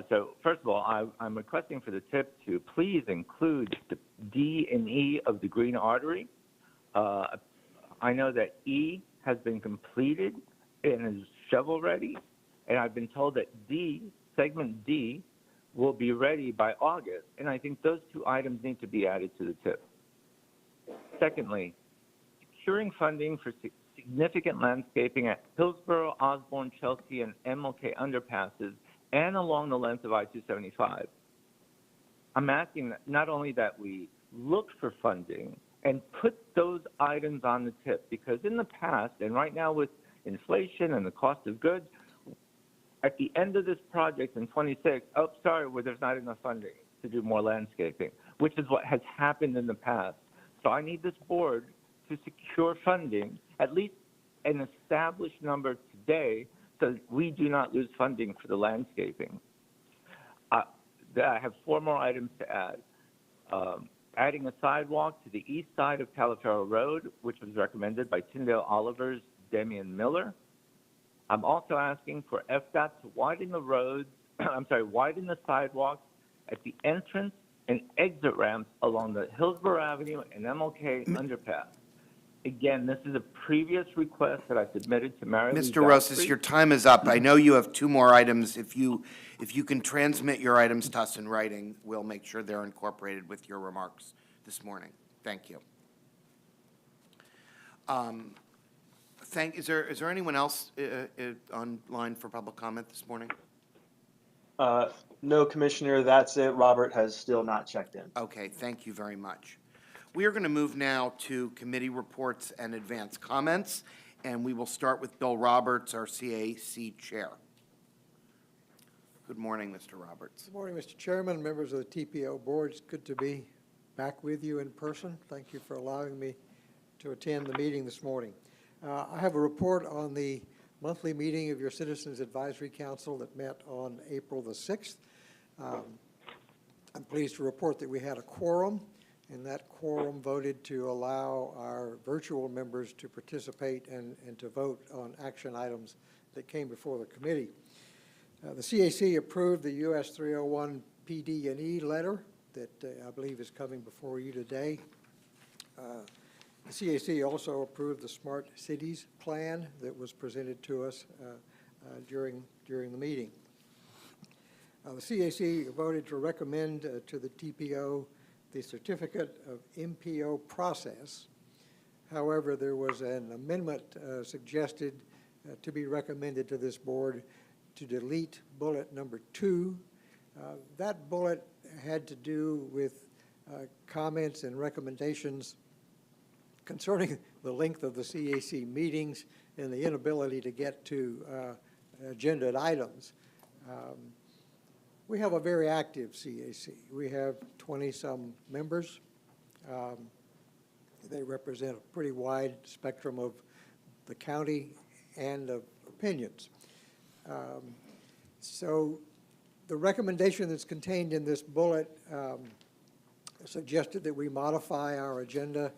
So first of all, I'm requesting for the tip to please include the D and E of the Green Artery. I know that E has been completed and is shovel ready, and I've been told that D, segment D, will be ready by August, and I think those two items need to be added to the tip. Secondly, securing funding for significant landscaping at Hillsborough, Osborne, Chelsea, and MLK underpasses and along the length of I-275. I'm asking that not only that we look for funding and put those items on the tip, because in the past, and right now with inflation and the cost of goods, at the end of this project in 26, oh, sorry, well, there's not enough funding to do more landscaping, which is what has happened in the past. So I need this board to secure funding, at least an established number today, so that we do not lose funding for the landscaping. I have 4 more items to add. Adding a sidewalk to the east side of Talaferro Road, which was recommended by Tyndale Oliver's Damian Miller. I'm also asking for FDOT to widen the roads, widen the sidewalks at the entrance and exit ramps along the Hillsborough Avenue and MLK underpass. Again, this is a previous request that I submitted to Mary Lee Mr. Rosas, your time is up. I know you have 2 more items. If you can transmit your items to us in writing, we'll make sure they're incorporated with your remarks this morning. Thank you. Is there anyone else online for public comment this morning? No, Commissioner, that's it. Robert has still not checked in. Okay, thank you very much. We are going to move now to committee reports and advance comments, and we will start with Bill Roberts, our CAC Chair. Good morning, Mr. Roberts. Good morning, Mr. Chairman, members of the TPO Board. It's good to be back with you in person. Thank you for allowing me to attend the meeting this morning. I have a report on the monthly meeting of your Citizens Advisory Council that met on April the 6th. I'm pleased to report that we had a quorum, and that quorum voted to allow our virtual members to participate and to vote on action items that came before the committee. The CAC approved the US 301 PD&E letter that I believe is coming before you today. The CAC also approved the Smart Cities Plan that was presented to us during the meeting. The CAC voted to recommend to the TPO the certificate of MPO process. However, there was an amendment suggested to be recommended to this board to delete bullet number 2. That bullet had to do with comments and recommendations concerning the length of the CAC meetings and the inability to get to agenda items. We have a very active CAC. We have 20-some members. They represent a pretty wide spectrum of the county and of opinions. So the recommendation that's contained in this bullet suggested that we modify our agenda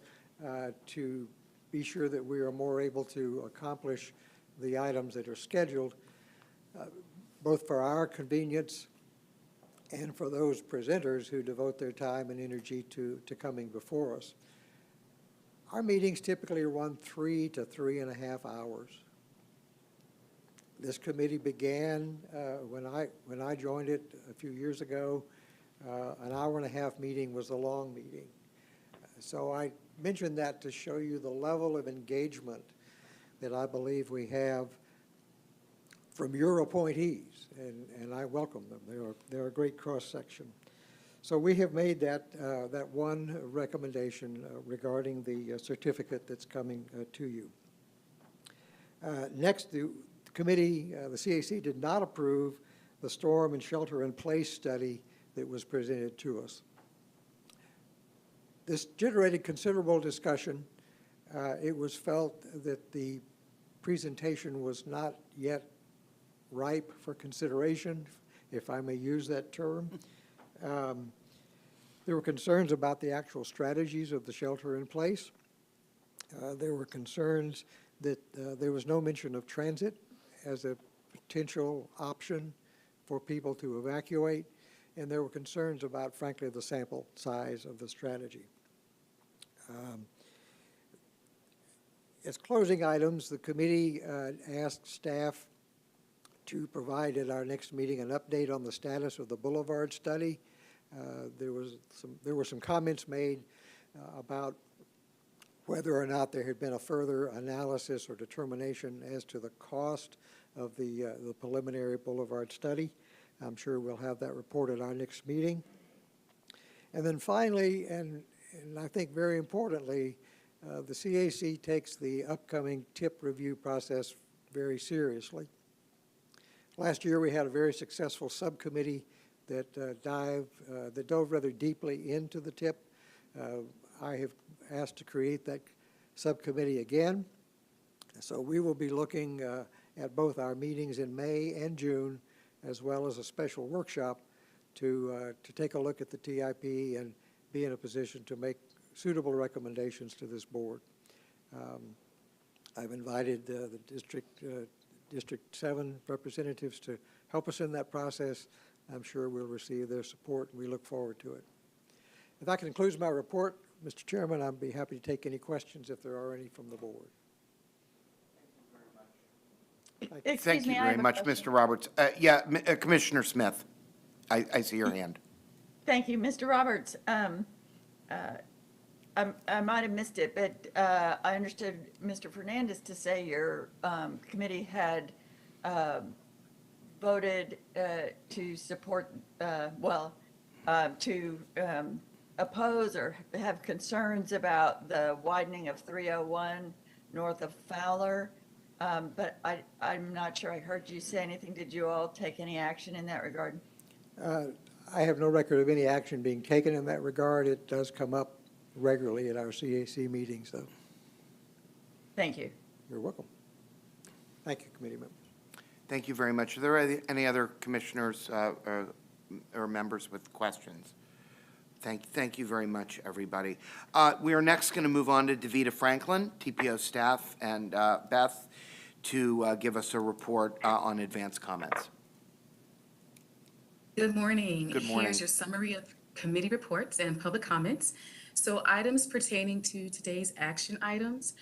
to be sure that we are more able to accomplish the items that are scheduled, both for our convenience and for those presenters who devote their time and energy to coming before us. Our meetings typically run 3 to 3.5 hours. This committee began when I joined it a few years ago. An hour-and-a-half meeting was a long meeting. So I mentioned that to show you the level of engagement that I believe we have from your appointees, and I welcome them. They're a great cross-section. So we have made that one recommendation regarding the certificate that's coming to you. Next, the committee, the CAC did not approve the storm and shelter-in-place study that was presented to us. This generated considerable discussion. It was felt that the presentation was not yet ripe for consideration, if I may use that term. There were concerns about the actual strategies of the shelter in place. There were concerns that there was no mention of transit as a potential option for people to evacuate, and there were concerns about, frankly, the sample size of the strategy. As closing items, the committee asked staff to provide at our next meeting an update on the status of the Boulevard study. There were some comments made about whether or not there had been a further analysis or determination as to the cost of the preliminary Boulevard study. I'm sure we'll have that report at our next meeting. And then finally, and I think very importantly, the CAC takes the upcoming TIP review process very seriously. Last year, we had a very successful subcommittee that dove rather deeply into the TIP. I have asked to create that subcommittee again. So we will be looking at both our meetings in May and June, as well as a special workshop to take a look at the TIP and be in a position to make suitable recommendations to this board. I've invited the District 7 representatives to help us in that process. I'm sure we'll receive their support, and we look forward to it. If that concludes my report, Mr. Chairman, I'd be happy to take any questions if there are any from the board. Thank you very much, Mr. Roberts. Commissioner Smith, I see your hand. Thank you, Mr. Roberts. I might have missed it, but I understood Mr. Fernandez to say your committee had voted to support, to oppose or have concerns about the widening of 301 north of Fowler. But I'm not sure I heard you say anything. Did you all take any action in that regard? I have no record of any action being taken in that regard. It does come up regularly at our CAC meetings, though. Thank you. You're welcome. Thank you, committee members. Thank you very much. Are there any other commissioners or members with questions? Thank you very much, everybody. We are next going to move on to Davita Franklin, TPO staff, and Beth to give us a report on advance comments. Good morning. Good morning. Here's your summary of committee reports and public comments. So items pertaining to today's action items.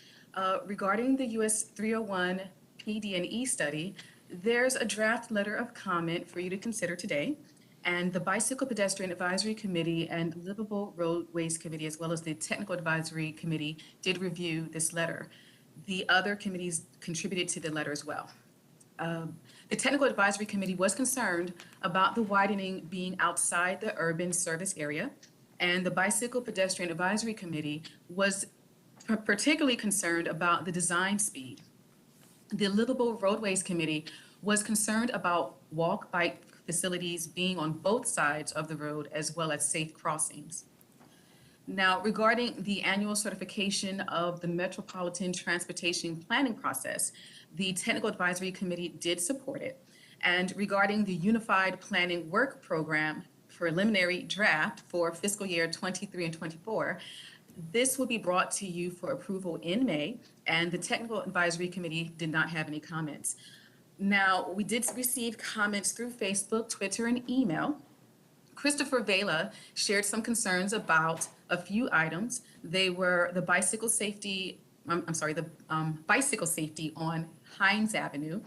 Regarding the US 301 PD&E study, there's a draft letter of comment for you to consider today. And the Bicycle Pedestrian Advisory Committee and Livable Roadways Committee, as well as the Technical Advisory Committee, did review this letter. The other committees contributed to the letter as well. The Technical Advisory Committee was concerned about the widening being outside the urban service area, and the Bicycle Pedestrian Advisory Committee was particularly concerned about the design speed. The Livable Roadways Committee was concerned about walk-bike facilities being on both sides of the road, as well as safe crossings. Now, regarding the annual certification of the Metropolitan Transportation Planning process, the Technical Advisory Committee did support it. And regarding the Unified Planning Work Program preliminary draft for fiscal year 23 and 24, this will be brought to you for approval in May, and the Technical Advisory Committee did not have any comments. Now, we did receive comments through Facebook, Twitter, and email. Christopher Vela shared some concerns about a few items. They were the bicycle safety, bicycle safety on Hines Avenue,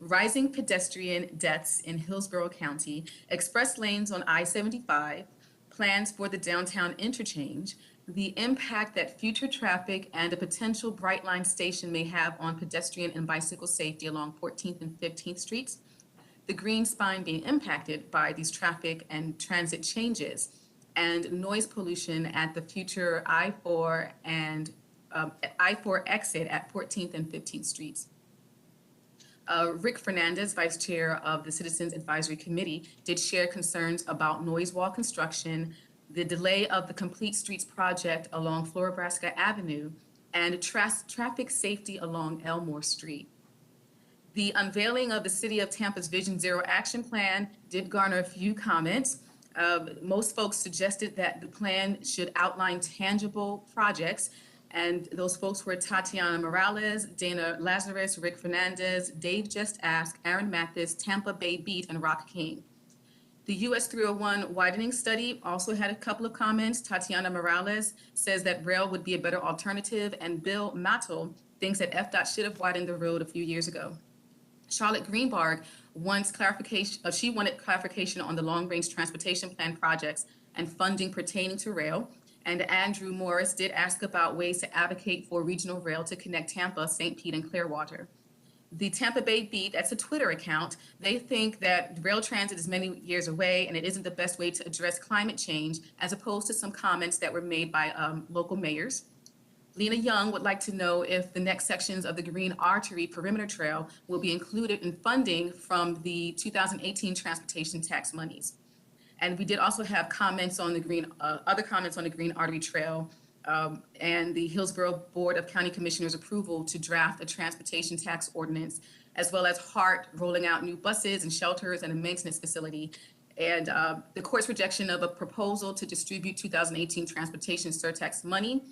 rising pedestrian deaths in Hillsborough County, express lanes on I-75, plans for the downtown interchange, the impact that future traffic and a potential Brightline station may have on pedestrian and bicycle safety along 14th and 15th Streets, the green spine being impacted by these traffic and transit changes, and noise pollution at the future I-4 and I-4 exit at 14th and 15th Streets. Rick Fernandez, Vice Chair of the Citizens Advisory Committee, did share concerns about noise wall construction, the delay of the Complete Streets project along Florabraska Avenue, and traffic safety along Elmore Street. The unveiling of the City of Tampa's Vision Zero Action Plan did garner a few comments. Most folks suggested that the plan should outline tangible projects, and those folks were Tatiana Morales, Dana Lazarus, Rick Fernandez, Dave Just Ask, Aaron Mathis, Tampa Bay Beat, and Rock King. The US 301 Widening Study also had a couple of comments. Tatiana Morales says that rail would be a better alternative, and Bill Mattel thinks that FDOT should have widened the road a few years ago. Charlotte Greenberg wants clarification. She wanted clarification on the long-range transportation plan projects and funding pertaining to rail. And Andrew Morris did ask about ways to advocate for regional rail to connect Tampa, St. Pete, and Clearwater. The Tampa Bay Beat, that's a Twitter account, they think that rail transit is many years away and it isn't the best way to address climate change, as opposed to some comments that were made by local mayors. Lena Young would like to know if the next sections of the Green Artery Perimeter Trail will be included in funding from the 2018 transportation tax monies. And we did also have comments on the other comments on the Green Artery Trail and the Hillsborough Board of County Commissioners' approval to draft a transportation tax ordinance, as well as HART rolling out new buses and shelters and a maintenance facility, and the court's rejection of a proposal to distribute 2018 transportation surtax money,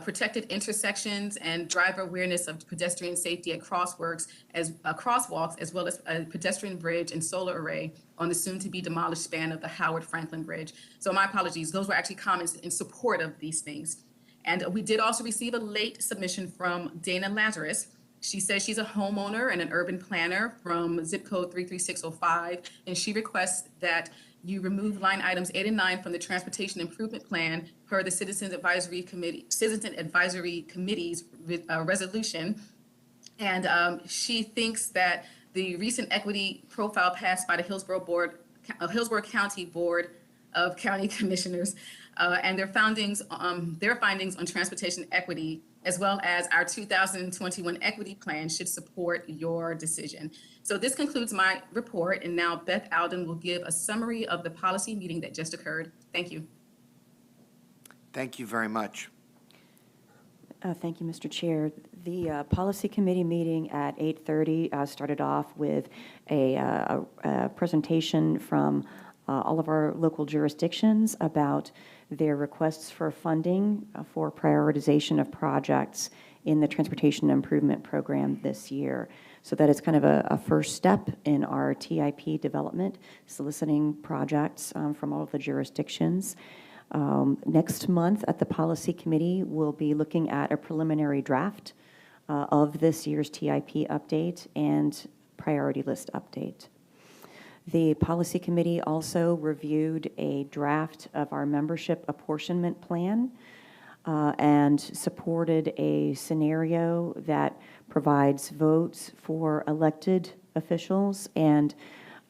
protected intersections and driver awareness of pedestrian safety at crosswalks, as well as a pedestrian bridge and solar array on the soon-to-be demolished span of the Howard Franklin Bridge. So my apologies, those were actually comments in support of these things. And we did also receive a late submission from Dana Lazarus. She says she's a homeowner and an urban planner from zip code 33605, and she requests that you remove line items 8 and 9 from the Transportation Improvement Plan per the Citizen Advisory Committee's resolution. And she thinks that the recent equity profile passed by the Hillsborough County Board of County Commissioners and their findings on transportation equity, as well as our 2021 equity plan, should support your decision. So this concludes my report, and now Beth Alden will give a summary of the policy meeting that just occurred. Thank you. Thank you very much. Thank you, Mr. Chair. The Policy Committee meeting at 8:30 started off with a presentation from all of our local jurisdictions about their requests for funding for prioritization of projects in the Transportation Improvement Program this year. So that is kind of a first step in our TIP development, soliciting projects from all of the jurisdictions. Next month at the Policy Committee, we'll be looking at a preliminary draft of this year's TIP update and priority list update. The Policy Committee also reviewed a draft of our membership apportionment plan and supported a scenario that provides votes for elected officials and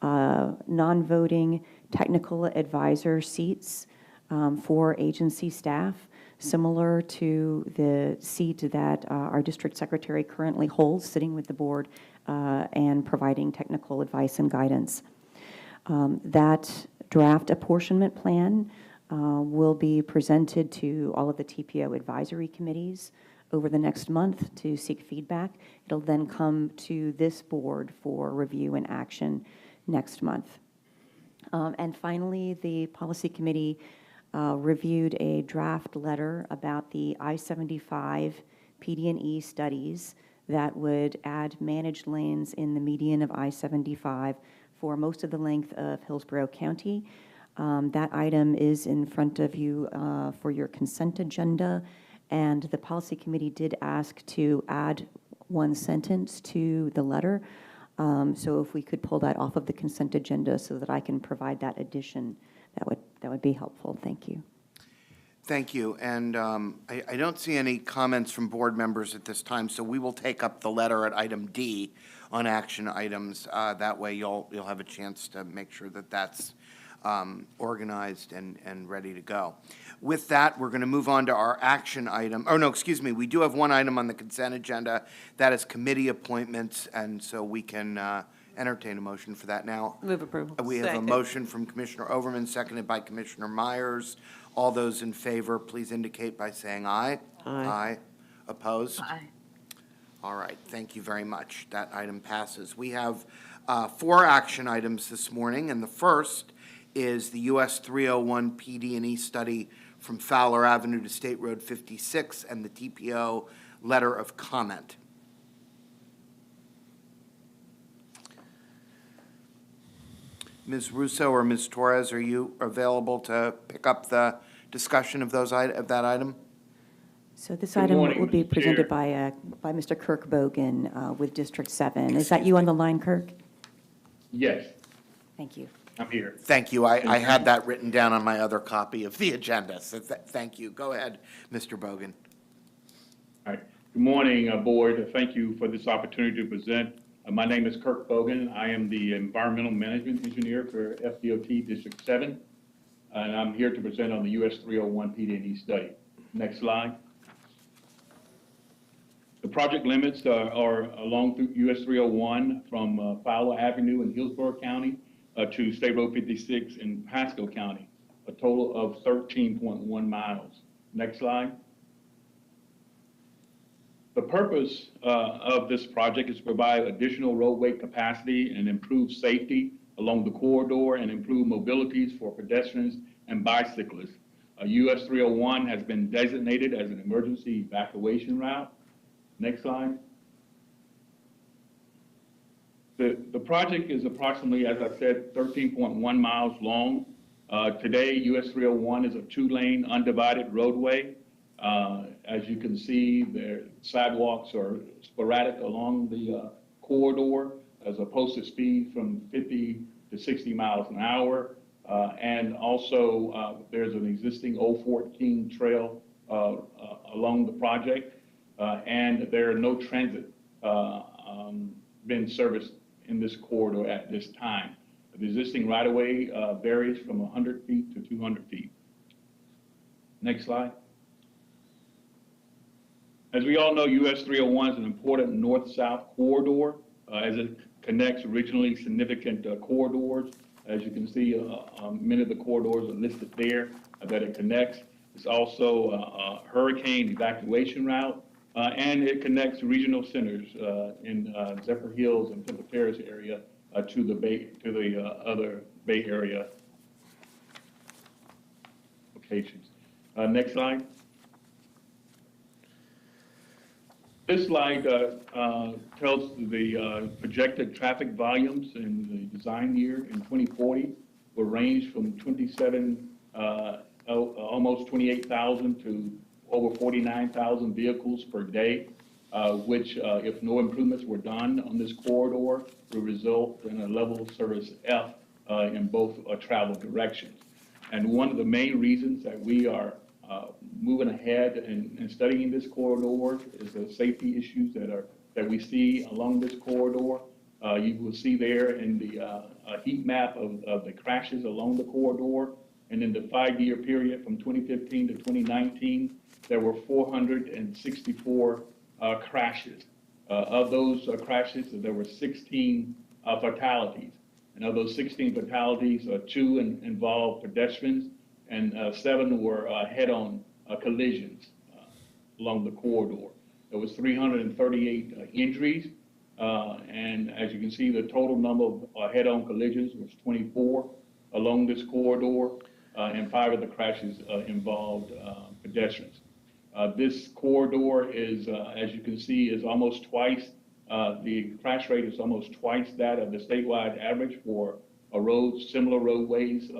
non-voting technical advisor seats for agency staff, similar to the seat that our district secretary currently holds, sitting with the board and providing technical advice and guidance. That draft apportionment plan will be presented to all of the TPO advisory committees over the next month to seek feedback. It'll then come to this board for review and action next month. And finally, the Policy Committee reviewed a draft letter about the I-75 PD&E studies that would add managed lanes in the median of I-75 for most of the length of Hillsborough County. That item is in front of you for your consent agenda, and the Policy Committee did ask to add one sentence to the letter. So if we could pull that off of the consent agenda so that I can provide that addition, that would be helpful. Thank you. Thank you. And I don't see any comments from board members at this time, so we will take up the letter at item D on action items. That way you'll have a chance to make sure that that's organized and ready to go. With that, we're going to move on to our action item. Oh, no, excuse me. We do have one item on the consent agenda. That is committee appointments, and so we can entertain a motion for that now. Move approval. We have a Second. motion from Commissioner Overman, seconded by Commissioner Myers. All those in favor, please indicate by saying aye. Aye. Opposed? Aye. All right, thank you very much. That item passes. We have 4 action items this morning, and the first is the US 301 PD&E study from Fowler Avenue to State Road 56 and the TPO letter of comment. Ms. Russo or Ms. Torres, are you available to pick up the discussion of that item? So this Good item morning, will be Mr. presented Chair. by Mr. Kirk Bogan with District 7. Is that you on the line, Kirk? Yes, Thank you. I'm here. Thank you. I had that written down on my other copy of the agenda, so thank you. Go ahead, Mr. Bogan. All right. Good morning, Board. Thank you for this opportunity to present. My name is Kirk Bogan. I am the Environmental Management Engineer for FDOT District 7, and I'm here to present on the US 301 PD&E study. Next slide. The project limits are along through US 301 from Fowler Avenue in Hillsborough County to State Road 56 in Pasco County, a total of 13.1 miles. Next slide. The purpose of this project is to provide additional roadway capacity and improve safety along the corridor and improve mobilities for pedestrians and bicyclists. US 301 has been designated as an emergency evacuation route. Next slide. The project is approximately, as I said, 13.1 miles long. Today, US 301 is a 2-lane undivided roadway. As you can see, the sidewalks are sporadic along the corridor as a posted speed from 50 to 60 miles an hour. And also, there's an existing 014 trail along the project. And there are no transit been serviced in this corridor at this time. The existing right-of-way varies from 100 feet to 200 feet. Next slide. As we all know, US 301 is an important north-south corridor as it connects regionally significant corridors. As you can see, many of the corridors are listed there that it connects. It's also a hurricane evacuation route. And it connects regional centers in Zephyr Hills and Temple Terrace area to the other Bay Area locations. Next slide. This slide tells the projected traffic volumes in the design year in 2040 will range from almost 28,000 to over 49,000 vehicles per day, which, if no improvements were done on this corridor, would result in a level of service F in both travel directions. And one of the main reasons that we are moving ahead and studying this corridor is the safety issues that we see along this corridor. You will see there in the heat map of the crashes along the corridor. And in the 5-year period from 2015 to 2019, there were 464 crashes. Of those crashes, there were 16 fatalities. And of those 16 fatalities, 2 involved pedestrians and 7 were head-on collisions along the corridor. There was 338 injuries. And as you can see, the total number of head-on collisions was 24 along this corridor. And 5 of the crashes involved pedestrians. This corridor is, as you can see, is almost twice, the crash rate is almost twice that of the statewide average for similar roadways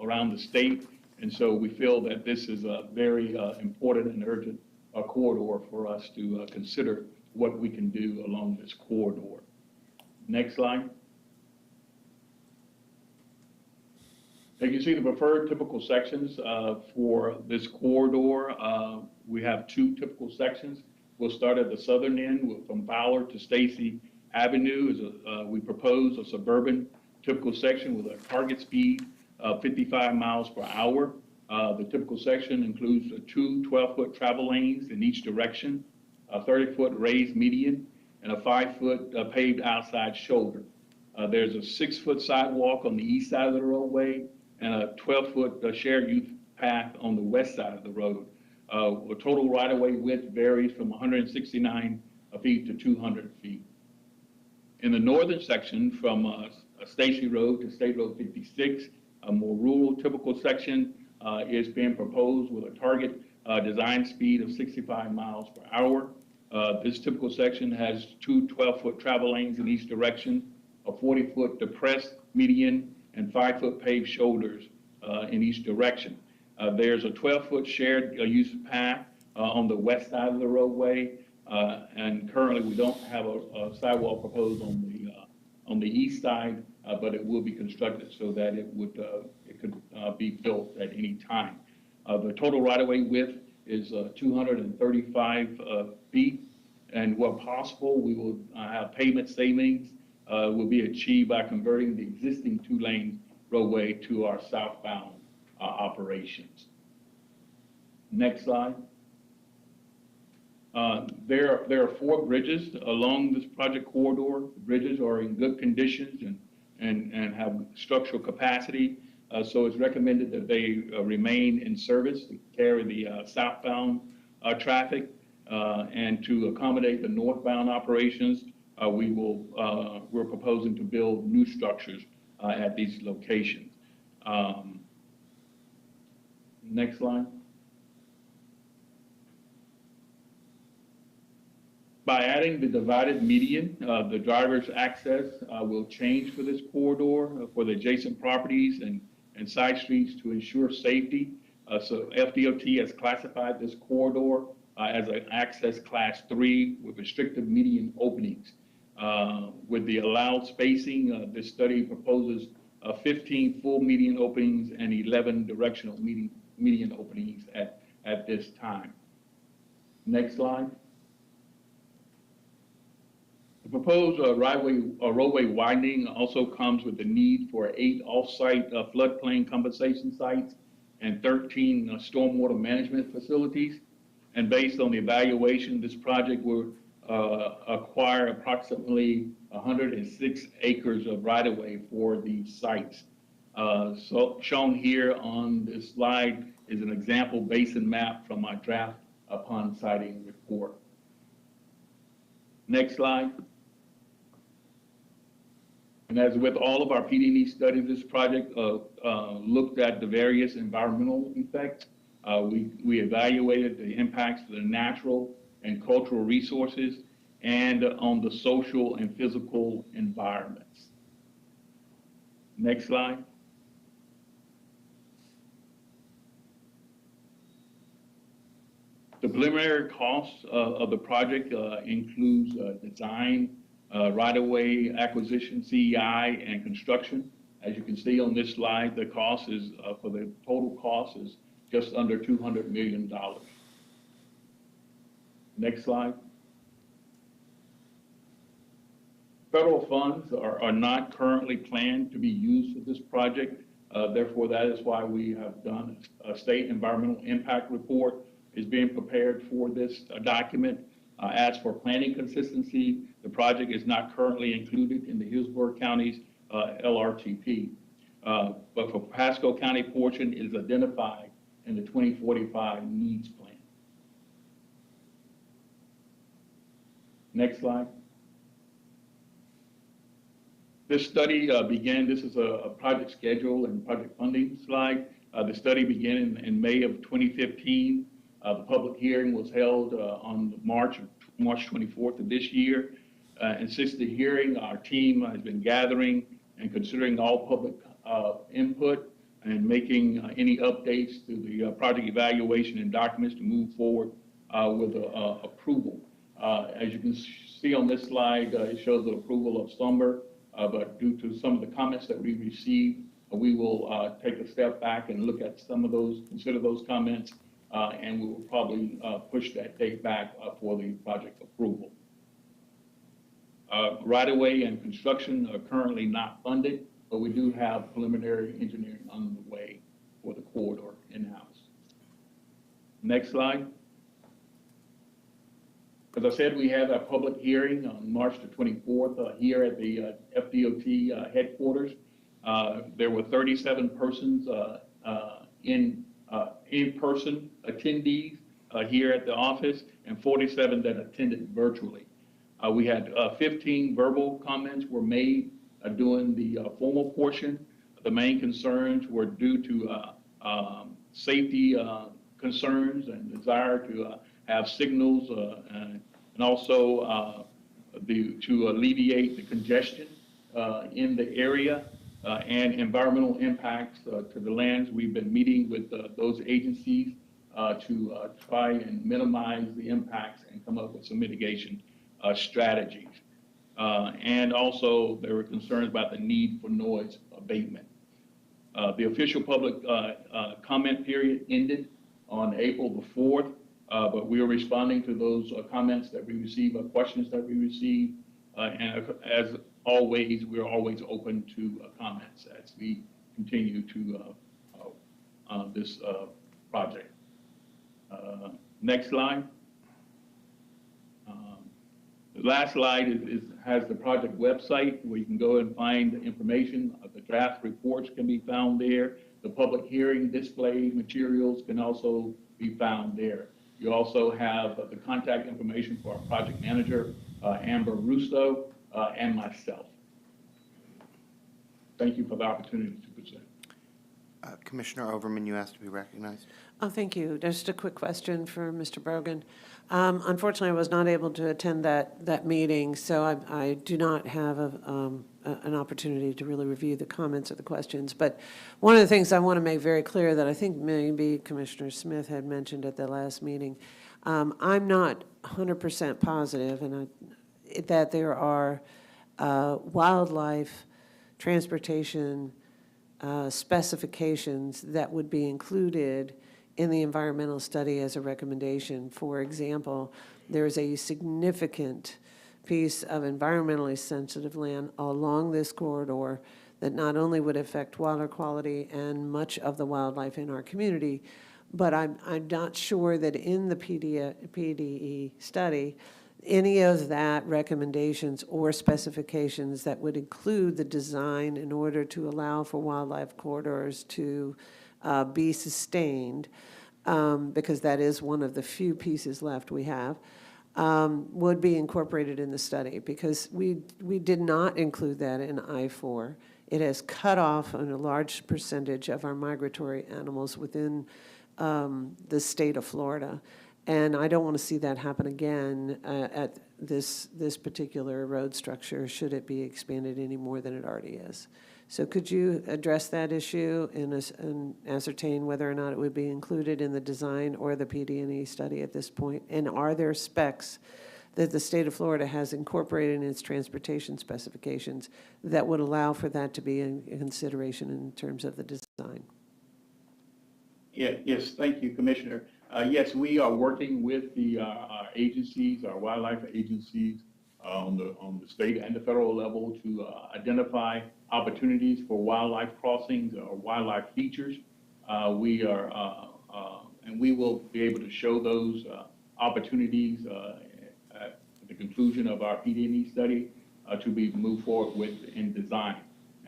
around the state. And so we feel that this is a very important and urgent corridor for us to consider what we can do along this corridor. Next slide. As you can see the preferred typical sections for this corridor. We have 2 typical sections. We'll start at the southern end from Fowler to Stacy Avenue. We propose a suburban typical section with a target speed of 55 miles per hour. The typical section includes 2 12-foot travel lanes in each direction, a 30-foot raised median, and a 5-foot paved outside shoulder. There's a 6-foot sidewalk on the east side of the roadway and a 12-foot shared use path on the west side of the road. The total right-of-way width varies from 169 feet to 200 feet. In the northern section, from Stacy Road to State Road 56, a more rural typical section is being proposed with a target design speed of 65 miles per hour. This typical section has 2 12-foot travel lanes in each direction, a 40-foot depressed median, and 5-foot paved shoulders in each direction. There's a 12-foot shared use path on the west side of the roadway, and currently we don't have a sidewalk proposed on the east side, but it will be constructed so that it could be built at any time. The total right-of-way width is 235 feet, and where possible, we will have pavement savings will be achieved by converting the existing 2-lane roadway to our southbound operations. Next slide. There are 4 bridges along this project corridor. The bridges are in good conditions and have structural capacity. So it's recommended that they remain in service to carry the southbound traffic and to accommodate the northbound operations. We're proposing to build new structures at these locations. Next slide. By adding the divided median, the driver's access will change for this corridor for the adjacent properties and side streets to ensure safety. So FDOT has classified this corridor as an access class 3 with restrictive median openings. With the allowed spacing, this study proposes 15 full median openings and 11 directional median openings at this time. Next slide. The proposed roadway widening also comes with the need for 8 off-site floodplain compensation sites and 13 stormwater management facilities. And based on the evaluation, this project will acquire approximately 106 acres of right-of-way for these sites. So shown here on this slide is an example basin map from my draft upon siting report. Next slide. And as with all of our PD&E studies, this project looked at the various environmental effects. We evaluated the impacts to the natural and cultural resources and on the social and physical environments. Next slide. The preliminary costs of the project includes design, right-of-way acquisition, CEI, and construction. As you can see on this slide, the cost is, for the total cost is just under $200 million. Next slide. Federal funds are not currently planned to be used for this project. Therefore, that is why we have done a state environmental impact report is being prepared for this document. As for planning consistency, the project is not currently included in the Hillsborough County's LRTP. But for Pasco County portion, it is identified in the 2045 needs plan. Next slide. This study began, this is a project schedule and project funding slide. The study began in May of 2015. The public hearing was held on March 24th of this year. And since the hearing, our team has been gathering and considering all public input and making any updates to the project evaluation and documents to move forward with approval. As you can see on this slide, it shows the approval of Slumber, but due to some of the comments that we received, we will take a step back and look at some of those, consider those comments, and we will probably push that date back for the project approval. Right-of-way and construction are currently not funded, but we do have preliminary engineering on the way for the corridor in-house. Next slide. As I said, we had a public hearing on March the 24th here at the FDOT headquarters. There were 37 persons in-person attendees here at the office and 47 that attended virtually. We had 15 verbal comments were made during the formal portion. The main concerns were due to safety concerns and desire to have signals and also to alleviate the congestion in the area and environmental impacts to the lands. We've been meeting with those agencies to try and minimize the impacts and come up with some mitigation strategies. And also there were concerns about the need for noise abatement. The official public comment period ended on April the 4th, but we are responding to those comments that we receive, questions that we receive, and as always, we are always open to comments as we continue to this project. Next slide. The last slide has the project website where you can go and find information. The draft reports can be found there. The public hearing display materials can also be found there. You also have the contact information for our project manager, Amber Russo, and myself. Thank you for the opportunity to present. Commissioner Overman, you asked to be recognized. Oh, thank you. Just a quick question for Mr. Brogan. Unfortunately, I was not able to attend that meeting, so I do not have an opportunity to really review the comments or the questions. But one of the things I want to make very clear that I think maybe Commissioner Smith had mentioned at the last meeting, I'm not 100% positive that there are wildlife transportation specifications that would be included in the environmental study as a recommendation. For example, there is a significant piece of environmentally sensitive land along this corridor that not only would affect water quality and much of the wildlife in our community, but I'm not sure that in the PDE study, any of that recommendations or specifications that would include the design in order to allow for wildlife corridors to be sustained, because that is one of the few pieces left we have, would be incorporated in the study, because we did not include that in I-4. It has cut off on a large percentage of our migratory animals within the state of Florida. And I don't want to see that happen again at this particular road structure, should it be expanded any more than it already is. So could you address that issue and ascertain whether or not it would be included in the design or the PD&E study at this point? And are there specs that the state of Florida has incorporated in its transportation specifications that would allow for that to be in consideration in terms of the design? Yeah, yes, thank you, Commissioner. Yes, we are working with our agencies, our wildlife agencies on the state and the federal level to identify opportunities for wildlife crossings or wildlife features. We are, and we will be able to show those opportunities at the conclusion of our PD&E study to be moved forward with in design.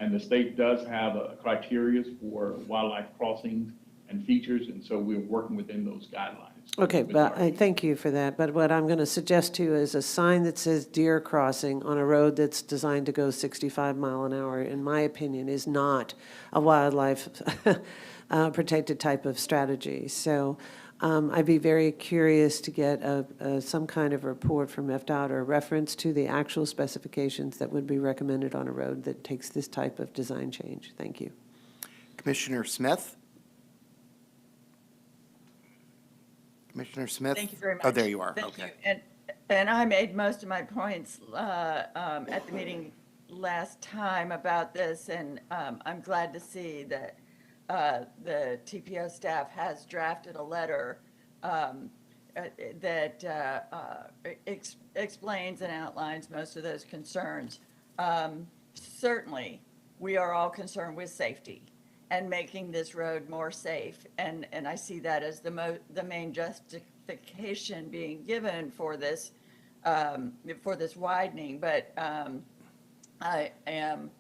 And the state does have criteria for wildlife crossings and features, and so we're working within those guidelines. Okay, but I thank you for that. But what I'm going to suggest to you is a sign that says deer crossing on a road that's designed to go 65 mile an hour, in my opinion, is not a wildlife protected type of strategy. So I'd be very curious to get some kind of report from FDOT or a reference to the actual specifications that would be recommended on a road that takes this type of design change. Thank you. Commissioner Smith? Commissioner Smith? Thank you very much. Oh, there you are. Thank Okay. you. And I made most of my points at the meeting last time about this, and I'm glad to see that the TPO staff has drafted a letter that explains and outlines most of those concerns. Certainly, we are all concerned with safety and making this road more safe. And I see that as the main justification being given for this for this widening, but I am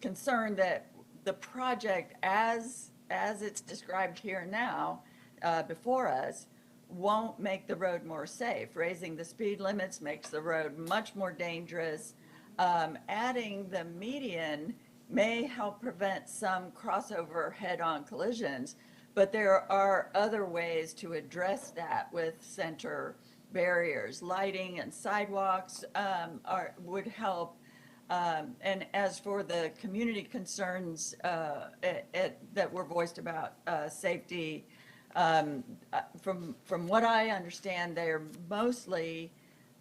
concerned that the project as it's described here now before us won't make the road more safe. Raising the speed limits makes the road much more dangerous. Adding the median may help prevent some crossover head-on collisions, but there are other ways to address that with center barriers. Lighting and sidewalks would help. And as for the community concerns that were voiced about safety, from what I understand, they're mostly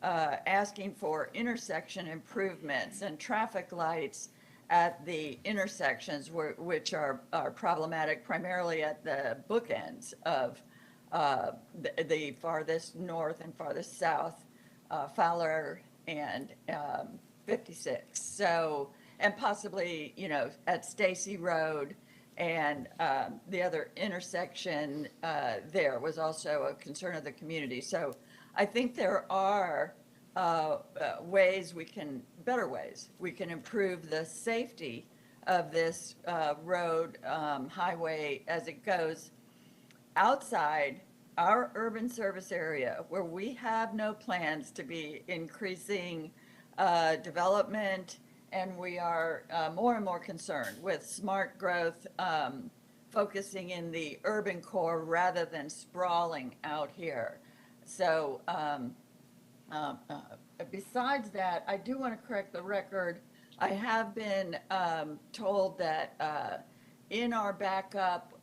asking for intersection improvements and traffic lights at the intersections which are problematic primarily at the bookends of the farthest north and farthest south, Fowler and 56. So, and possibly, at Stacy Road and the other intersection there was also a concern of the community. So I think there are better ways we can improve the safety of this road, highway as it goes outside our urban service area, where we have no plans to be increasing development, and we are more and more concerned with smart growth, focusing in the urban core rather than sprawling out here. So besides that, I do want to correct the record. I have been told that in our backup,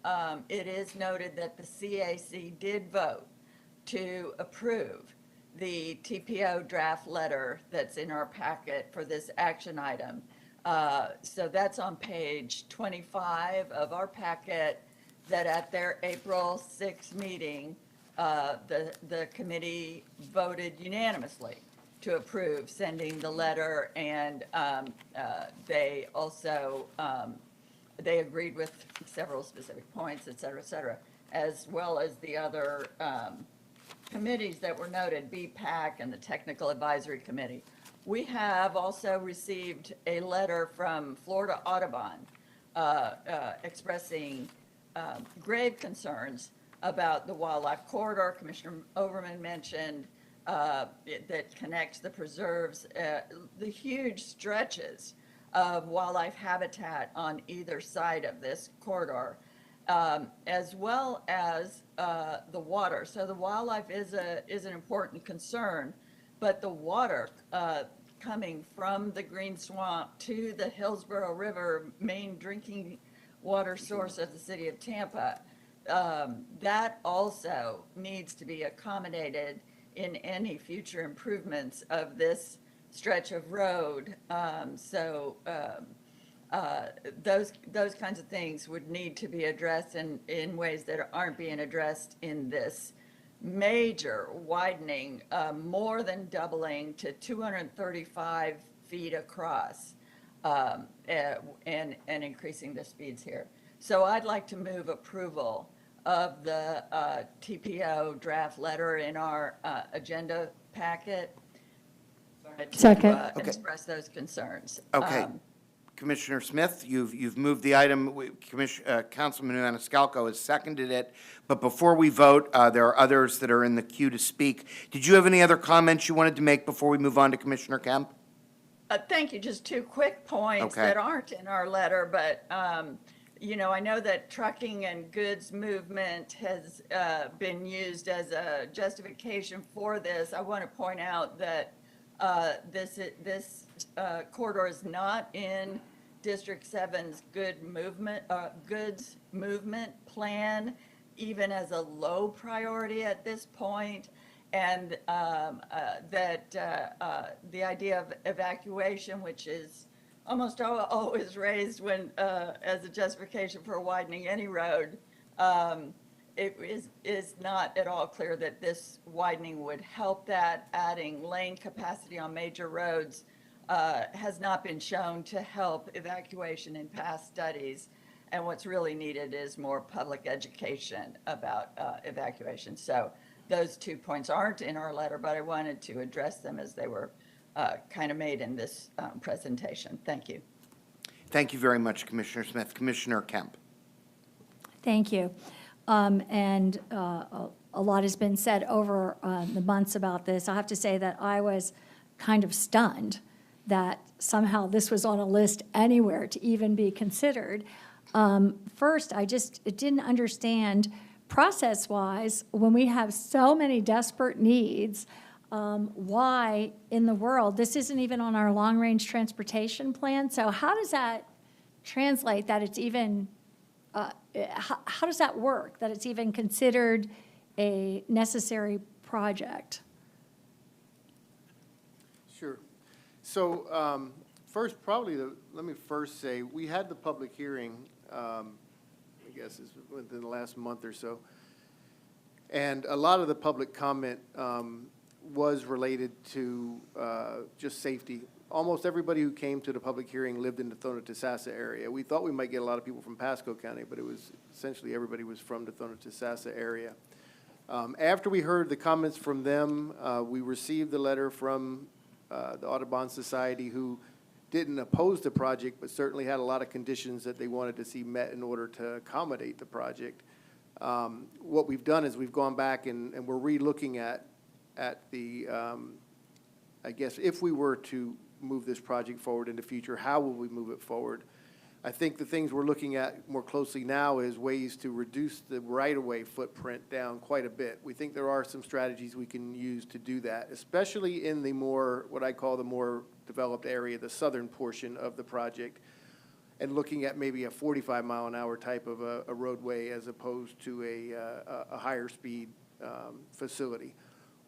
it is noted that the CAC did vote to approve the TPO draft letter that's in our packet for this action item. So that's on page 25 of our packet, that at their April 6th meeting, the committee voted unanimously to approve sending the letter, and they also they agreed with several specific points, et cetera, as well as the other committees that were noted, BPAC and the Technical Advisory Committee. We have also received a letter from Florida Audubon expressing grave concerns about the wildlife corridor Commissioner Overman mentioned, that connects the preserves, the huge stretches of wildlife habitat on either side of this corridor, as well as the water. So the wildlife is an important concern, but the water coming from the Green Swamp to the Hillsborough River, main drinking water source of the city of Tampa, that also needs to be accommodated in any future improvements of this stretch of road. Those kinds of things would need to be addressed in ways that aren't being addressed in this major widening, more than doubling to 235 feet across, and increasing the speeds here. So I'd like to move approval of the TPO draft letter in our agenda packet. Second. Express those concerns. Okay. Commissioner Smith, you've moved the item. Councilman Maniscalco has seconded it. But before we vote, there are others that are in the queue to speak. Did you have any other comments you wanted to make before we move on to Commissioner Kemp? Thank you. Just two quick points that aren't in our letter, but I know that trucking and goods movement has been used as a justification for this. I want to point out that this corridor is not in District 7's goods movement plan, even as a low priority at this point, and that the idea of evacuation, which is almost always raised when as a justification for widening any road, it is not at all clear that this widening would help that. Adding lane capacity on major roads has not been shown to help evacuation in past studies, and what's really needed is more public education about evacuation. So those 2 points aren't in our letter, but I wanted to address them as they were kind of made in this presentation. Thank you. Thank you very much, Commissioner Smith. Commissioner Kemp. Thank you. A lot has been said over the months about this. I have to say that I was kind of stunned that somehow this was on a list anywhere to even be considered. First, I just didn't understand process-wise, when we have so many desperate needs, why in the world, this isn't even on our long-range transportation plan. So how does that translate that it's even, how does that work, that it's even considered a necessary project? Sure. So first, probably, let me first say, we had the public hearing, I guess it's within the last month or so, and a lot of the public comment was related to just safety. Almost everybody who came to the public hearing lived in the Tono-Tisassa area. We thought we might get a lot of people from Pasco County, but it was essentially everybody was from the Tono-Tisassa area. After we heard the comments from them, we received the letter from the Audubon Society, who didn't oppose the project, but certainly had a lot of conditions that they wanted to see met in order to accommodate the project. What we've done is we've gone back and we're re-looking at the, I guess, if we were to move this project forward in the future, how will we move it forward? I think the things we're looking at more closely now is ways to reduce the right-of-way footprint down quite a bit. We think there are some strategies we can use to do that, especially in the more, what I call the more developed area, the southern portion of the project, and looking at maybe a 45-mile-an-hour type of a roadway as opposed to a higher speed facility.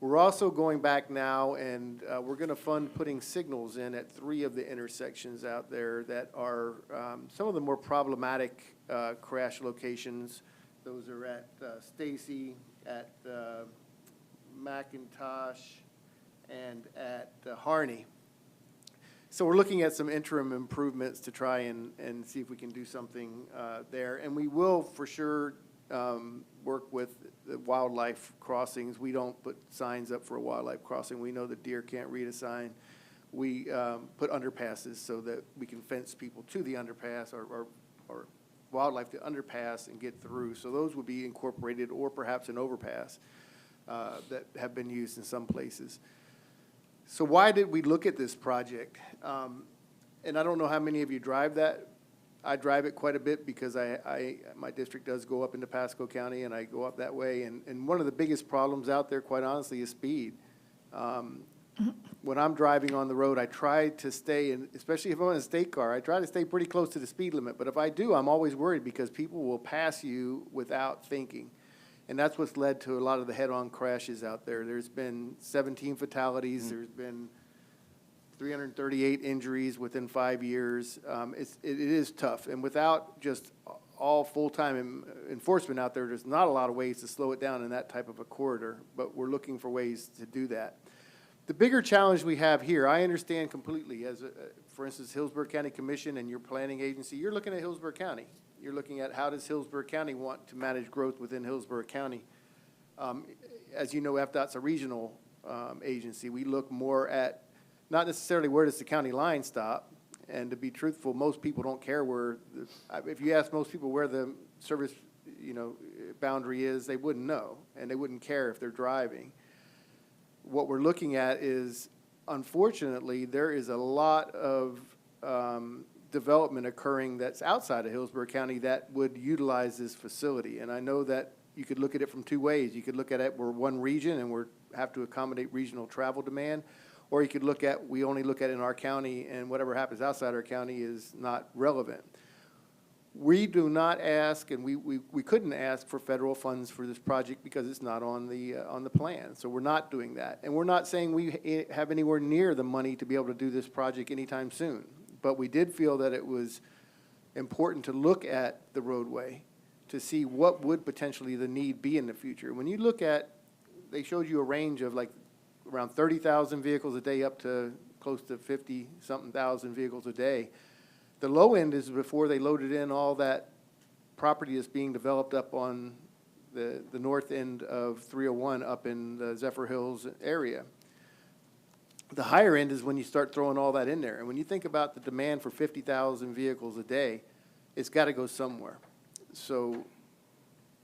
We're also going back now, and we're going to fund putting signals in at 3 of the intersections out there that are some of the more problematic crash locations. Those are at Stacy, at McIntosh, and at Harney. So we're looking at some interim improvements to try and see if we can do something there. And we will for sure work with the wildlife crossings. We don't put signs up for a wildlife crossing. We know that deer can't read a sign. We put underpasses so that we can fence people to the underpass or wildlife to underpass and get through. So those would be incorporated, or perhaps an overpass that have been used in some places. So why did we look at this project? And I don't know how many of you drive that. I drive it quite a bit because my district does go up into Pasco County, and I go up that way. And one of the biggest problems out there, quite honestly, is speed. When I'm driving on the road, I try to stay, and especially if I'm in a state car, I try to stay pretty close to the speed limit. But if I do, I'm always worried because people will pass you without thinking. And that's what's led to a lot of the head-on crashes out there. There's been 17 fatalities. There's been 338 injuries within 5 years. It is tough. And without just all full-time enforcement out there, there's not a lot of ways to slow it down in that type of a corridor, but we're looking for ways to do that. The bigger challenge we have here, I understand completely, as for instance, Hillsborough County Commission and your planning agency, you're looking at Hillsborough County. You're looking at how does Hillsborough County want to manage growth within Hillsborough County. As you know, FDOT's a regional agency. We look more at not necessarily where does the county line stop, and to be truthful, most people don't care where, if you ask most people where the service, boundary is, they wouldn't know, and they wouldn't care if they're driving. What we're looking at is, unfortunately, there is a lot of development occurring that's outside of Hillsborough County that would utilize this facility, and I know that you could look at it from 2 ways. You could look at it, we're one region and we have to accommodate regional travel demand, or you could look at, we only look at it in our county, and whatever happens outside our county is not relevant. We do not ask, and we couldn't ask for federal funds for this project because it's not on the plan. So we're not doing that. And we're not saying we have anywhere near the money to be able to do this project anytime soon. But we did feel that it was important to look at the roadway to see what would potentially the need be in the future. When you look at, they showed you a range of like around 30,000 vehicles a day up to close to 50-something thousand vehicles a day. The low end is before they loaded in all that property that's being developed up on the north end of 301 up in the Zephyr Hills area. The higher end is when you start throwing all that in there. And when you think about the demand for 50,000 vehicles a day, it's got to go somewhere. So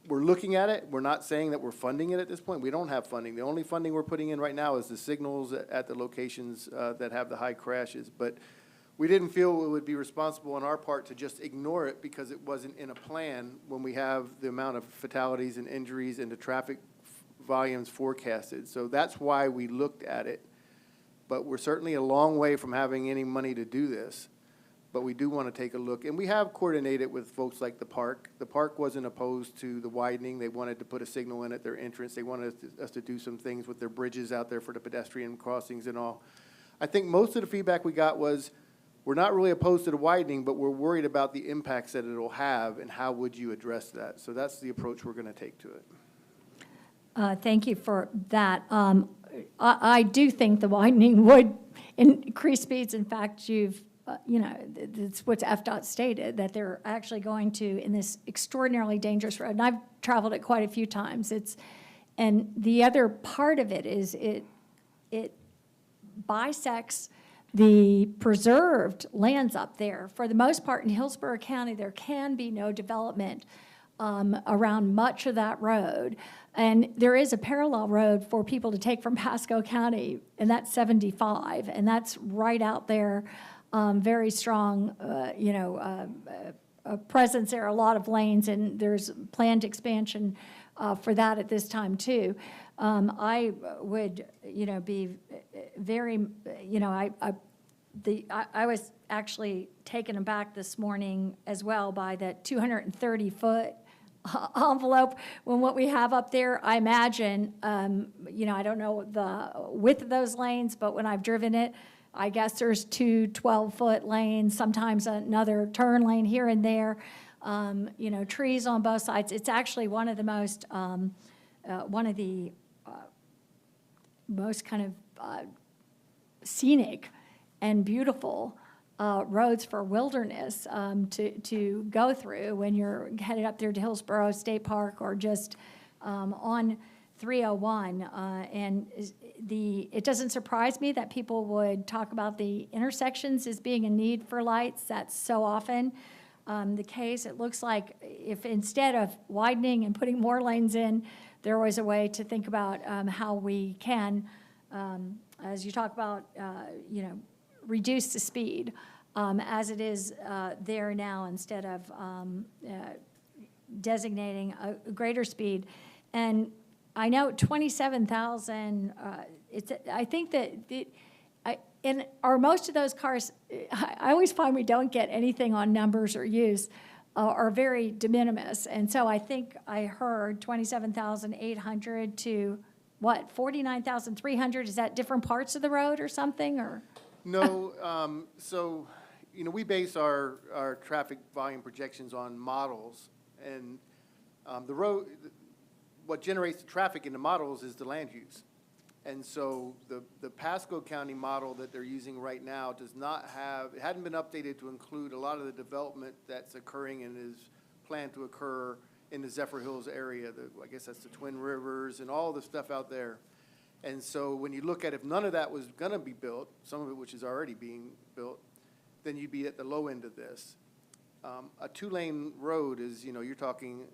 we're looking at it. We're not saying that we're funding it at this point. We don't have funding. The only funding we're putting in right now is the signals at the locations that have the high crashes. But we didn't feel it would be responsible on our part to just ignore it because it wasn't in a plan when we have the amount of fatalities and injuries and the traffic volumes forecasted. So that's why we looked at it. But we're certainly a long way from having any money to do this. But we do want to take a look. And we have coordinated with folks like the park. The park wasn't opposed to the widening. They wanted to put a signal in at their entrance. They wanted us to do some things with their bridges out there for the pedestrian crossings and all. I think most of the feedback we got was, we're not really opposed to the widening, but we're worried about the impacts that it'll have and how would you address that. So that's the approach we're going to take to it. Thank you for that. I do think the widening would increase speeds. In fact, it's what FDOT stated, that they're actually going to, in this extraordinarily dangerous road, and I've traveled it quite a few times. And the other part of it is it bisects the preserved lands up there. For the most part, in Hillsborough County, there can be no development around much of that road. And there is a parallel road for people to take from Pasco County, and that's 75, and that's right out there, very strong, presence there, a lot of lanes, and there's planned expansion for that at this time too. I would, be very, I was actually taken aback this morning as well by that 230-foot envelope when what we have up there. I imagine, I don't know the width of those lanes, but when I've driven it, I guess there's 2 12-foot lanes, sometimes another turn lane here and there, trees on both sides. It's actually one of the most, most kind of scenic and beautiful roads for wilderness to go through when you're headed up there to Hillsborough State Park or just on 301. And it doesn't surprise me that people would talk about the intersections as being a need for lights. That's so often the case. It looks like if instead of widening and putting more lanes in, there was a way to think about how we can, as you talk about, reduce the speed as it is there now instead of designating a greater speed. And I know 27,000, I think that, are most of those cars, I always find we don't get anything on numbers or use, are very de minimis. And so I think I heard 27,800 to what, 49,300? Is that different parts of the road or something, or? No, so, we base our traffic volume projections on models, and the road, what generates the traffic in the models is the land use. And so the Pasco County model that they're using right now does not have, it hadn't been updated to include a lot of the development that's occurring and is planned to occur in the Zephyr Hills area. I guess that's the Twin Rivers and all the stuff out there. And so when you look at if none of that was going to be built, some of it which is already being built, then you'd be at the low end of this. A 2-lane road is, you're talking,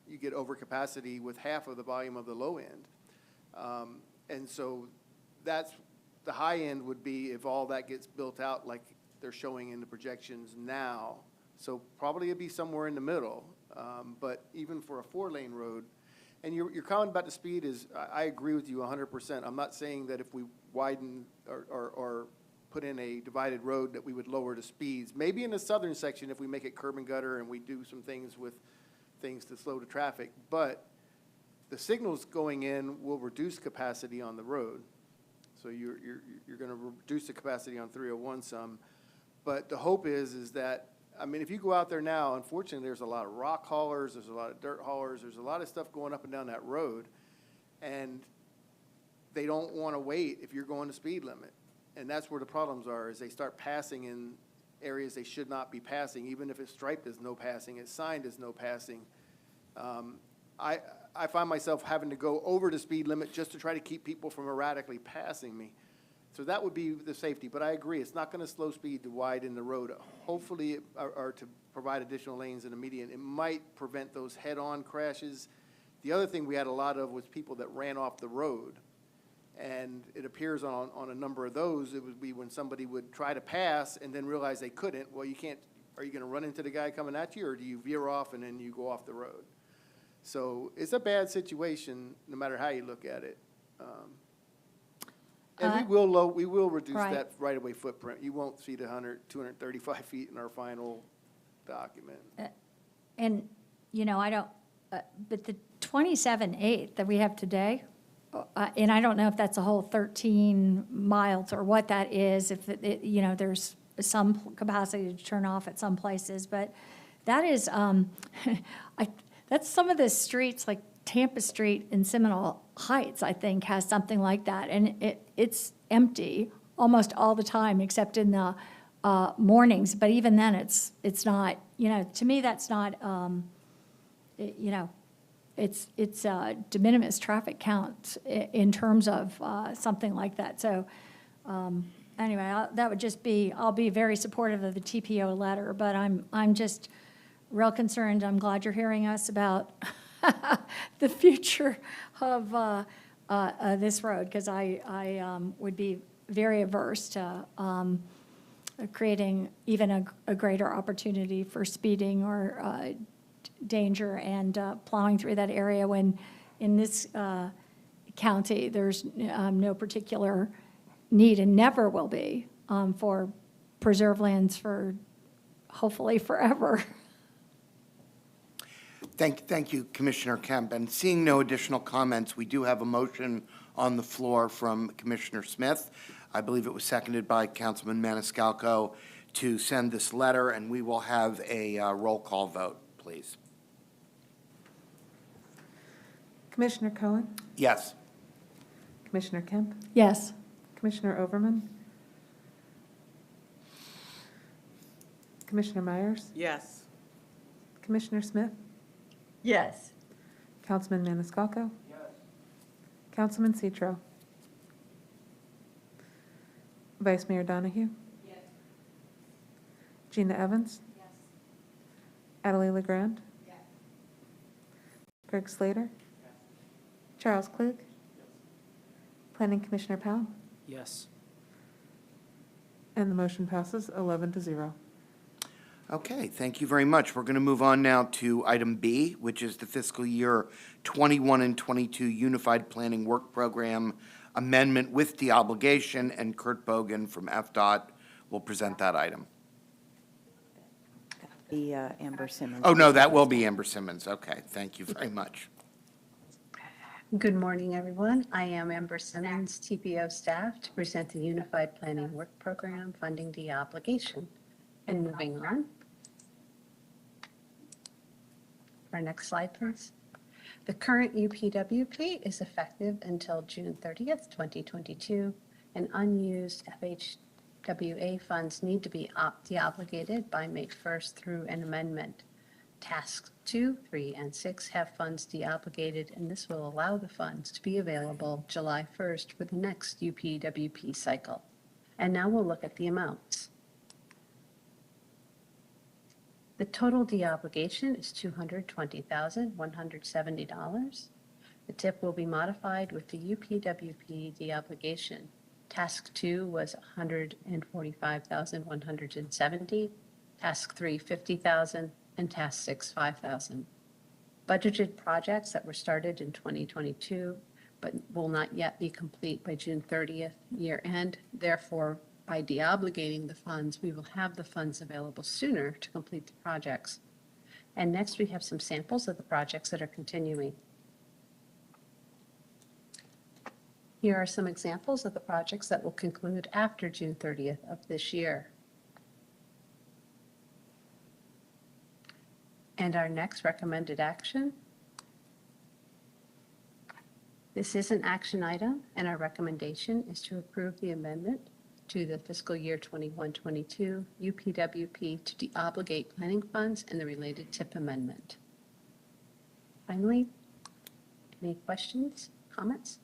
you get overcapacity with half of the volume of the low end. And so that's, the high end would be if all that gets built out like they're showing in the projections now. So probably it'd be somewhere in the middle. But even for a 4-lane road, and your comment about the speed is, I agree with you 100%. I'm not saying that if we widen or put in a divided road that we would lower the speeds. Maybe in the southern section if we make it curb and gutter and we do some things with things to slow the traffic. But the signals going in will reduce capacity on the road. So you're going to reduce the capacity on 301 some. But the hope is that, I mean, if you go out there now, unfortunately, there's a lot of rock haulers, there's a lot of dirt haulers, there's a lot of stuff going up and down that road, and they don't want to wait if you're going the speed limit. And that's where the problems are, is they start passing in areas they should not be passing, even if it's striped as no passing, it's signed as no passing. I find myself having to go over the speed limit just to try to keep people from erratically passing me. So that would be the safety, but I agree, it's not gonna slow speed to widen the road. Hopefully, or to provide additional lanes in the median, it might prevent those head-on crashes. The other thing we had a lot of was people that ran off the road. And it appears on a number of those, it would be when somebody would try to pass and then realize they couldn't. Well, you can't, are you gonna run into the guy coming at you, or do you veer off and then you go off the road? So it's a bad situation, no matter how you look at it. And we will reduce Right. that right-of-way footprint. You won't see the 235 feet in our final document. And, you know, I don't, but the 27.8 that we have today, and I don't know if that's a whole 13 miles or what that is, if it, you know, there's some capacity to turn off at some places, but that is, that's some of the streets, like Tampa Street in Seminole Heights, I think, has something like that, and it's empty almost all the time, except in the mornings, but even then, it's not, you know, to me, that's not, you know, it's de minimis traffic count in terms of something like that. So anyway, that would just be, I'll be very supportive of the TPO letter, but I'm just real concerned. I'm glad you're hearing us about the future of this road, because I would be very averse to creating even a greater opportunity for speeding or danger and plowing through that area when in this county there's no particular need and never will be for preserved lands for hopefully forever. Thank you, Commissioner Kemp. And seeing no additional comments, we do have a motion on the floor from Commissioner Smith. I believe it was seconded by Councilman Maniscalco to send this letter, and we will have a roll call vote, please. Commissioner Cohen? Yes. Commissioner Kemp? Yes. Commissioner Overman? Commissioner Myers? Yes. Commissioner Smith? Yes. Councilman Maniscalco? Yes. Councilman Citro? Vice Mayor Donahue? Yes. Gina Evans? Yes. Adelie LeGrand? Yes. Greg Slater? Yes. Charles Klug? Yes. Planning Commissioner Powell? Yes. And the motion passes 11-0. Okay, thank you very much. We're going to move on now to item B, which is the fiscal year 21 and 22 Unified Planning Work Program Amendment with de-obligation, and Kurt Bogan from FDOT will present that item. The Amber Simmons. Oh, no, that will be Amber Simmons. Okay, thank you very much. Good morning, everyone. I am Amber Simmons, TPO staff, to present the Unified Planning Work Program Funding De-Obligation. And moving on. Our next slide, please. The current UPWP is effective until June 30th, 2022, and unused FHWA funds need to be de-obligated by May 1st through an amendment. Tasks 2, 3, and 6 have funds de-obligated, and this will allow the funds to be available July 1st for the next UPWP cycle. And now we'll look at the amounts. The total de-obligation is $220,170. The tip will be modified with the UPWP de-obligation. Task 2 was $145,170, Task 3 $50,000, and Task 6 $5,000. Budgeted projects that were started in 2022 but will not yet be complete by June 30th year end. Therefore, by de-obligating the funds, we will have the funds available sooner to complete the projects. And next, we have some samples of the projects that are continuing. Here are some examples of the projects that will conclude after June 30th of this year. And our next recommended action. This is an action item, and our recommendation is to approve the amendment to the fiscal year 21-22 UPWP to de-obligate planning funds and the related TIP amendment. Finally, Any questions, comments?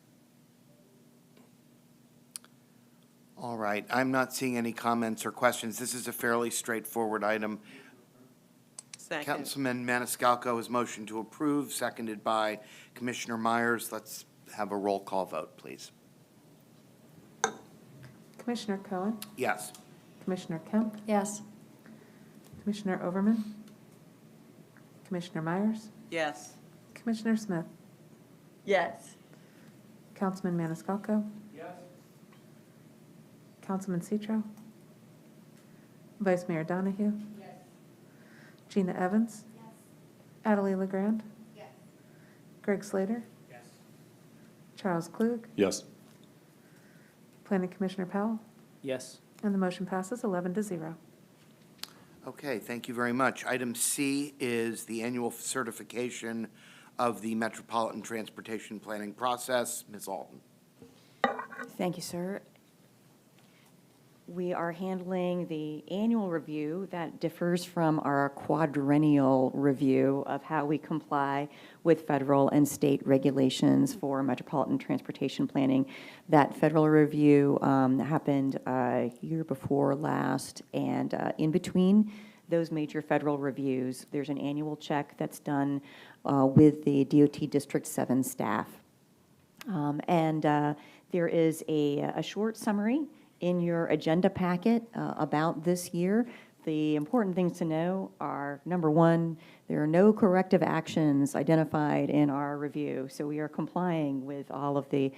All right, I'm not seeing any comments or questions. This is a fairly straightforward item. Second. Councilman Maniscalco has motioned to approve, seconded by Commissioner Myers. Let's have a roll call vote, please. Commissioner Cohen, Yes. Commissioner Kemp, Yes. Commissioner Overman, Commissioner Myers, Yes. Commissioner Smith, Yes. Councilman Maniscalco, Yes. Councilman Citro, Vice Mayor Donahue, Gina Evans, Adelie LeGrand, Greg Slater, Charles Klug, Yes. Planning Commissioner Powell, Yes. and the motion passes 11-0. Okay, thank you very much. Item C is the annual certification of the Metropolitan Transportation Planning Process. Ms. Alton. Thank you, sir. We are handling the annual review that differs from our quadrennial review of how we comply with federal and state regulations for metropolitan transportation planning. That federal review happened year before last, and in between those major federal reviews, there's an annual check that's done with the DOT District 7 staff. There is a short summary in your agenda packet about this year. The important things to know are, number one, there are no corrective actions identified in our review, so we are complying with all of the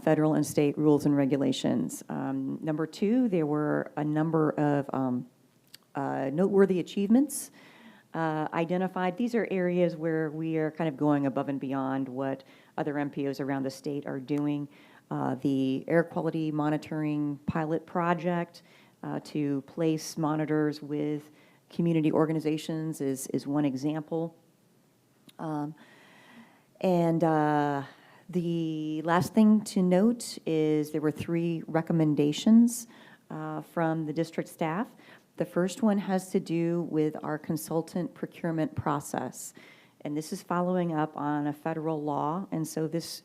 federal and state rules and regulations. Number two, there were a number of noteworthy achievements identified. These are areas where we are kind of going above and beyond what other MPOs around the state are doing. The air quality monitoring pilot project to place monitors with community organizations is one example. The last thing to note is there were 3 recommendations from the district staff. The first one has to do with our consultant procurement process, and this is following up on a federal law, and so this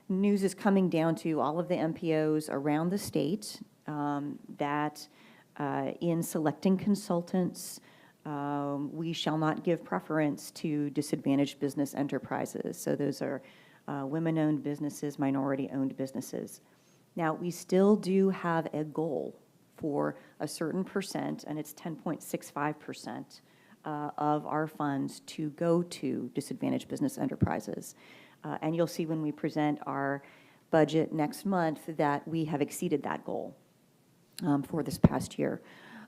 news is coming down to all of the MPOs around the state that in selecting consultants, we shall not give preference to disadvantaged business enterprises. So those are women-owned businesses, minority-owned businesses. Now, we still do have a goal for a certain percent, and it's 10.65% of our funds to go to disadvantaged business enterprises. And you'll see when we present our budget next month that we have exceeded that goal for this past year.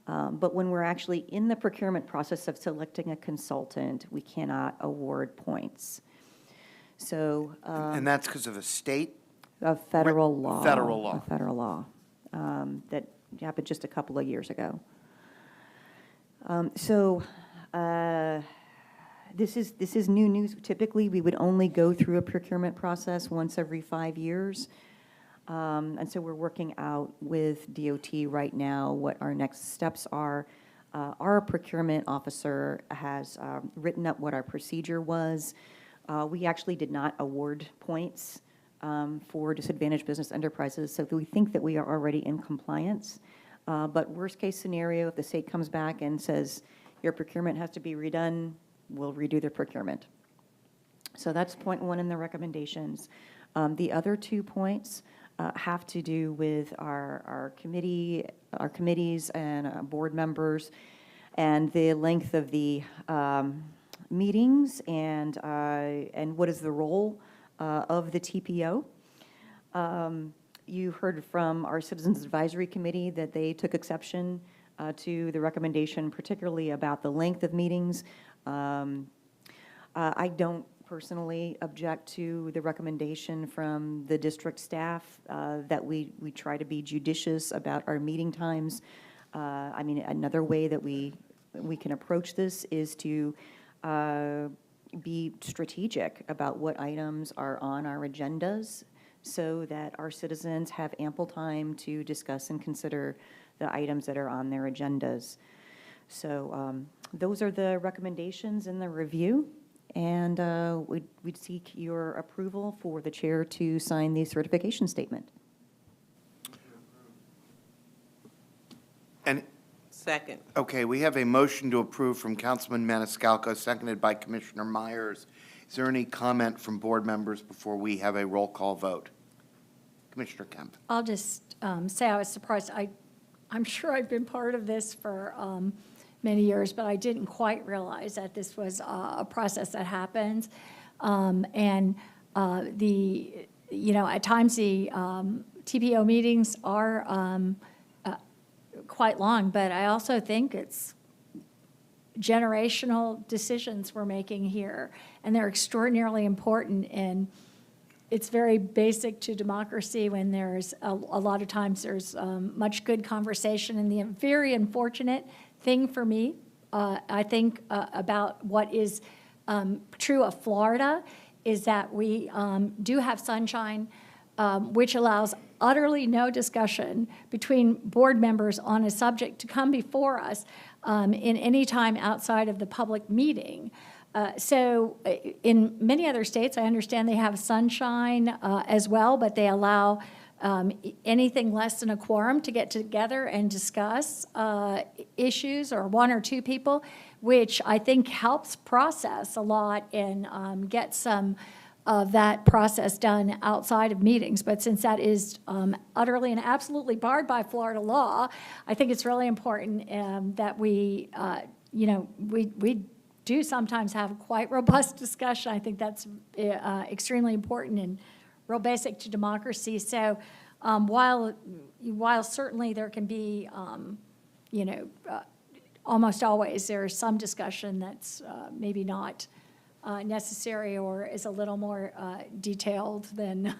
But when we're actually in the procurement process of selecting a consultant, we cannot award points. So. And that's because of a state? A federal law. Federal law. A federal law that happened just a couple of years ago. This is new news. Typically, we would only go through a procurement process once every 5 years. And so we're working out with DOT right now what our next steps are. Our procurement officer has written up what our procedure was. We actually did not award points for disadvantaged business enterprises, so we think that we are already in compliance. But worst case scenario, if the state comes back and says your procurement has to be redone, we'll redo the procurement. So that's point 1 in the recommendations. The other 2 points have to do with our committees and board members and the length of the meetings and what is the role of the TPO. You heard from our Citizens Advisory Committee that they took exception to the recommendation, particularly about the length of meetings. I don't personally object to the recommendation from the district staff that we try to be judicious about our meeting times. I mean, another way that we can approach this is to be strategic about what items are on our agendas so that our citizens have ample time to discuss and consider the items that are on their agendas. So those are the recommendations in the review. And we'd seek your approval for the chair to sign the certification statement. And, Second. okay, we have a motion to approve from Councilman Maniscalco, seconded by Commissioner Myers. Is there any comment from board members before we have a roll call vote? Commissioner Kemp. I'll just say I was surprised. I'm sure I've been part of this for many years, but I didn't quite realize that this was a process that happens. And at times the TPO meetings are quite long, but I also think it's generational decisions we're making here, and they're extraordinarily important, and it's very basic to democracy when there's a lot of times there's much good conversation. And the very unfortunate thing for me, I think, about what is true of Florida is that we do have sunshine, which allows utterly no discussion between board members on a subject to come before us in any time outside of the public meeting. So in many other states, I understand they have sunshine as well, but they allow anything less than a quorum to get together and discuss issues, or one or two people, which I think helps process a lot and get some of that process done outside of meetings. But since that is utterly and absolutely barred by Florida law, I think it's really important that we do sometimes have quite robust discussion. I think that's extremely important and real basic to democracy. So while certainly there can be, almost always there's some discussion that's maybe not necessary or is a little more detailed than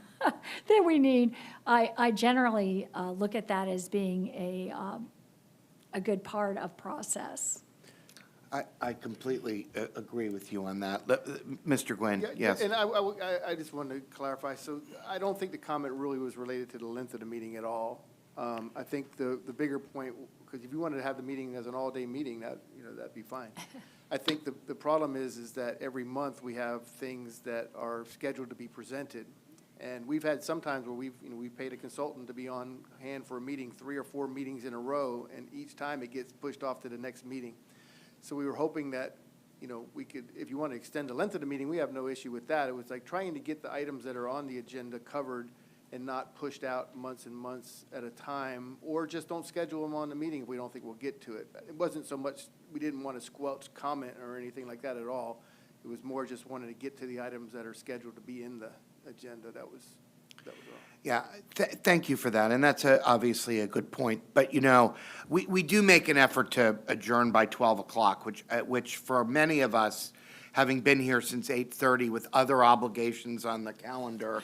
than we need, I generally look at that as being a good part of process. I completely agree with you on that. Mr. Gwynn, yes. And I just wanted to clarify, so I don't think the comment really was related to the length of the meeting at all. I think the bigger point, because if you wanted to have the meeting as an all-day meeting, that'd be fine. I think the problem is that every month we have things that are scheduled to be presented. And we've had some times where we've paid a consultant to be on hand for a meeting, 3 or 4 meetings in a row, and each time it gets pushed off to the next meeting. So we were hoping that, we could, if you want to extend the length of the meeting, we have no issue with that. It was like trying to get the items that are on the agenda covered and not pushed out months and months at a time, or just don't schedule them on the meeting if we don't think we'll get to it. It wasn't so much, we didn't want to squelch comment or anything like that at all. It was more just wanting to get to the items that are scheduled to be in the agenda. That was all. Yeah, thank you for that, and that's obviously a good point. But, we do make an effort to adjourn by 12 o'clock, which for many of us, having been here since 8:30 with other obligations on the calendar,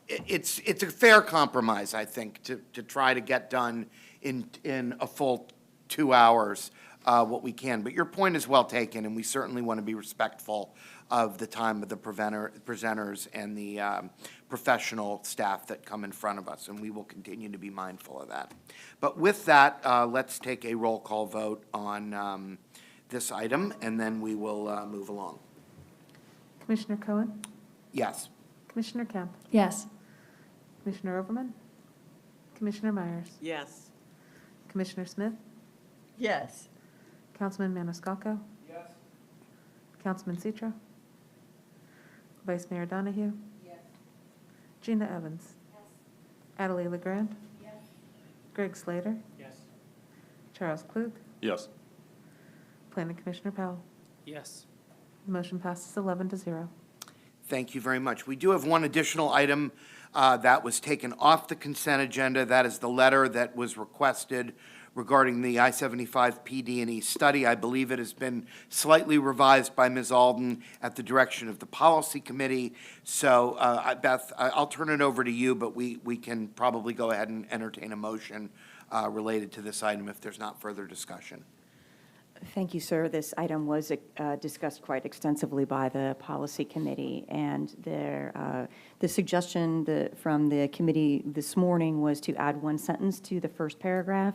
it's a fair compromise, I think, to try to get done in a full 2 hours what we can. But your point is well taken, and we certainly want to be respectful of the time of the presenters and the professional staff that come in front of us, and we will continue to be mindful of that. But with that, let's take a roll call vote on this item, and then we will move along. Commissioner Cohen? Yes. Commissioner Kemp? Yes. Commissioner Overman? Commissioner Myers? Yes. Commissioner Smith? Yes. Councilman Maniscalco? Yes. Councilman Citro? Vice Mayor Donahue? Yes. Gina Evans? Yes. Adelie LeGrand? Yes. Greg Slater? Yes. Charles Klug? Yes. Planning Commissioner Powell? Yes. The motion passes 11-0. Thank you very much. We do have one additional item that was taken off the consent agenda. That is the letter that was requested regarding the I-75 PD&E study. I believe it has been slightly revised by Ms. Alden at the direction of the Policy Committee. So, Beth, I'll turn it over to you, but we can probably go ahead and entertain a motion related to this item if there's not further discussion. Thank you, sir. This item was discussed quite extensively by the Policy Committee, and the suggestion from the committee this morning was to add one sentence to the first paragraph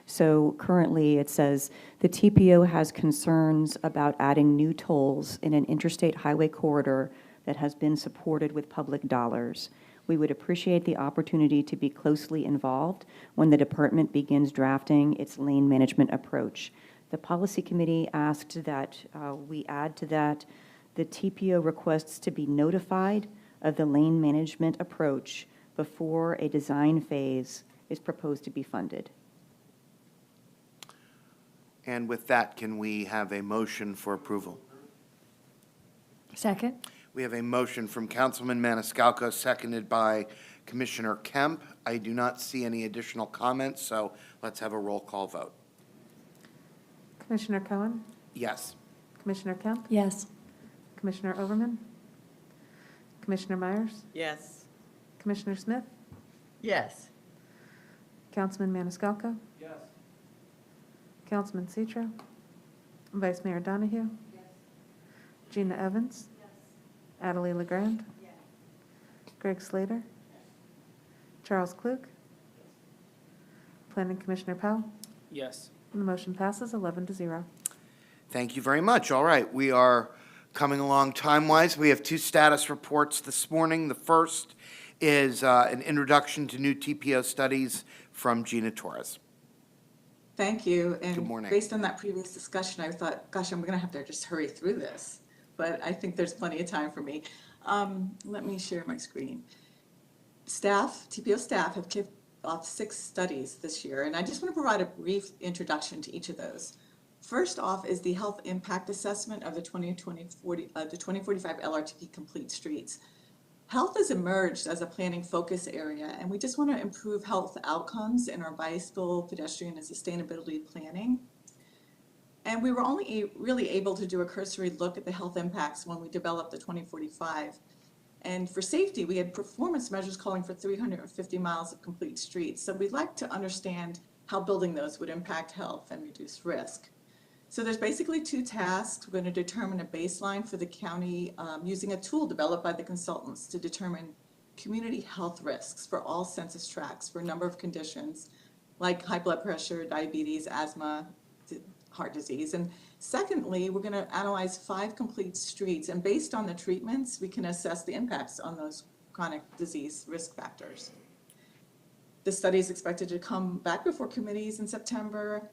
So currently, it says, the TPO has concerns about adding new tolls in an interstate highway corridor that has been supported with public dollars. We would appreciate the opportunity to be closely involved when the department begins drafting its lane management approach. The policy committee asked that we add to that, the TPO requests to be notified of the lane management approach before a design phase is proposed to be funded. And with that, can we have a motion for approval? Second? We have a motion from Councilman Maniscalco, seconded by Commissioner Kemp. I do not see any additional comments, so let's have a roll call vote. Commissioner Cohen? Yes. Commissioner Kemp? Yes. Commissioner Overman? Commissioner Myers? Yes. Commissioner Smith? Yes. Councilman Maniscalco? Yes. Councilman Citro? Vice Mayor Donahue? Yes. Gina Evans? Yes. Adelie LeGrand? Yes. Greg Slater? Charles Klug? Planning Commissioner Powell? Yes. And the motion passes 11-0. Thank you very much. All right, we are coming along time-wise. We have two status reports this morning. The first is an introduction to new TPO studies from Gina Torres. Thank you. And Good morning. based on that previous discussion, I thought, gosh, I'm going to have to just hurry through this. But I think there's plenty of time for me. Let me share my screen. TPO staff have kicked off 6 studies this year, and I just want to provide a brief introduction to each of those. First off is the health impact assessment of the 2045 LRTP complete streets. Health has emerged as a planning focus area, and we just want to improve health outcomes in our bicycle, pedestrian, and sustainability planning. And we were only really able to do a cursory look at the health impacts when we developed the 2045. And for safety, we had performance measures calling for 350 miles of complete streets. So we'd like to understand how building those would impact health and reduce risk. So there's basically 2 tasks. We're going to determine a baseline for the county using a tool developed by the consultants to determine community health risks for all census tracts for a number of conditions like high blood pressure, diabetes, asthma, heart disease. And secondly, we're going to analyze 5 complete streets. And based on the treatments, we can assess the impacts on those chronic disease risk factors. The study is expected to come back before committees in September.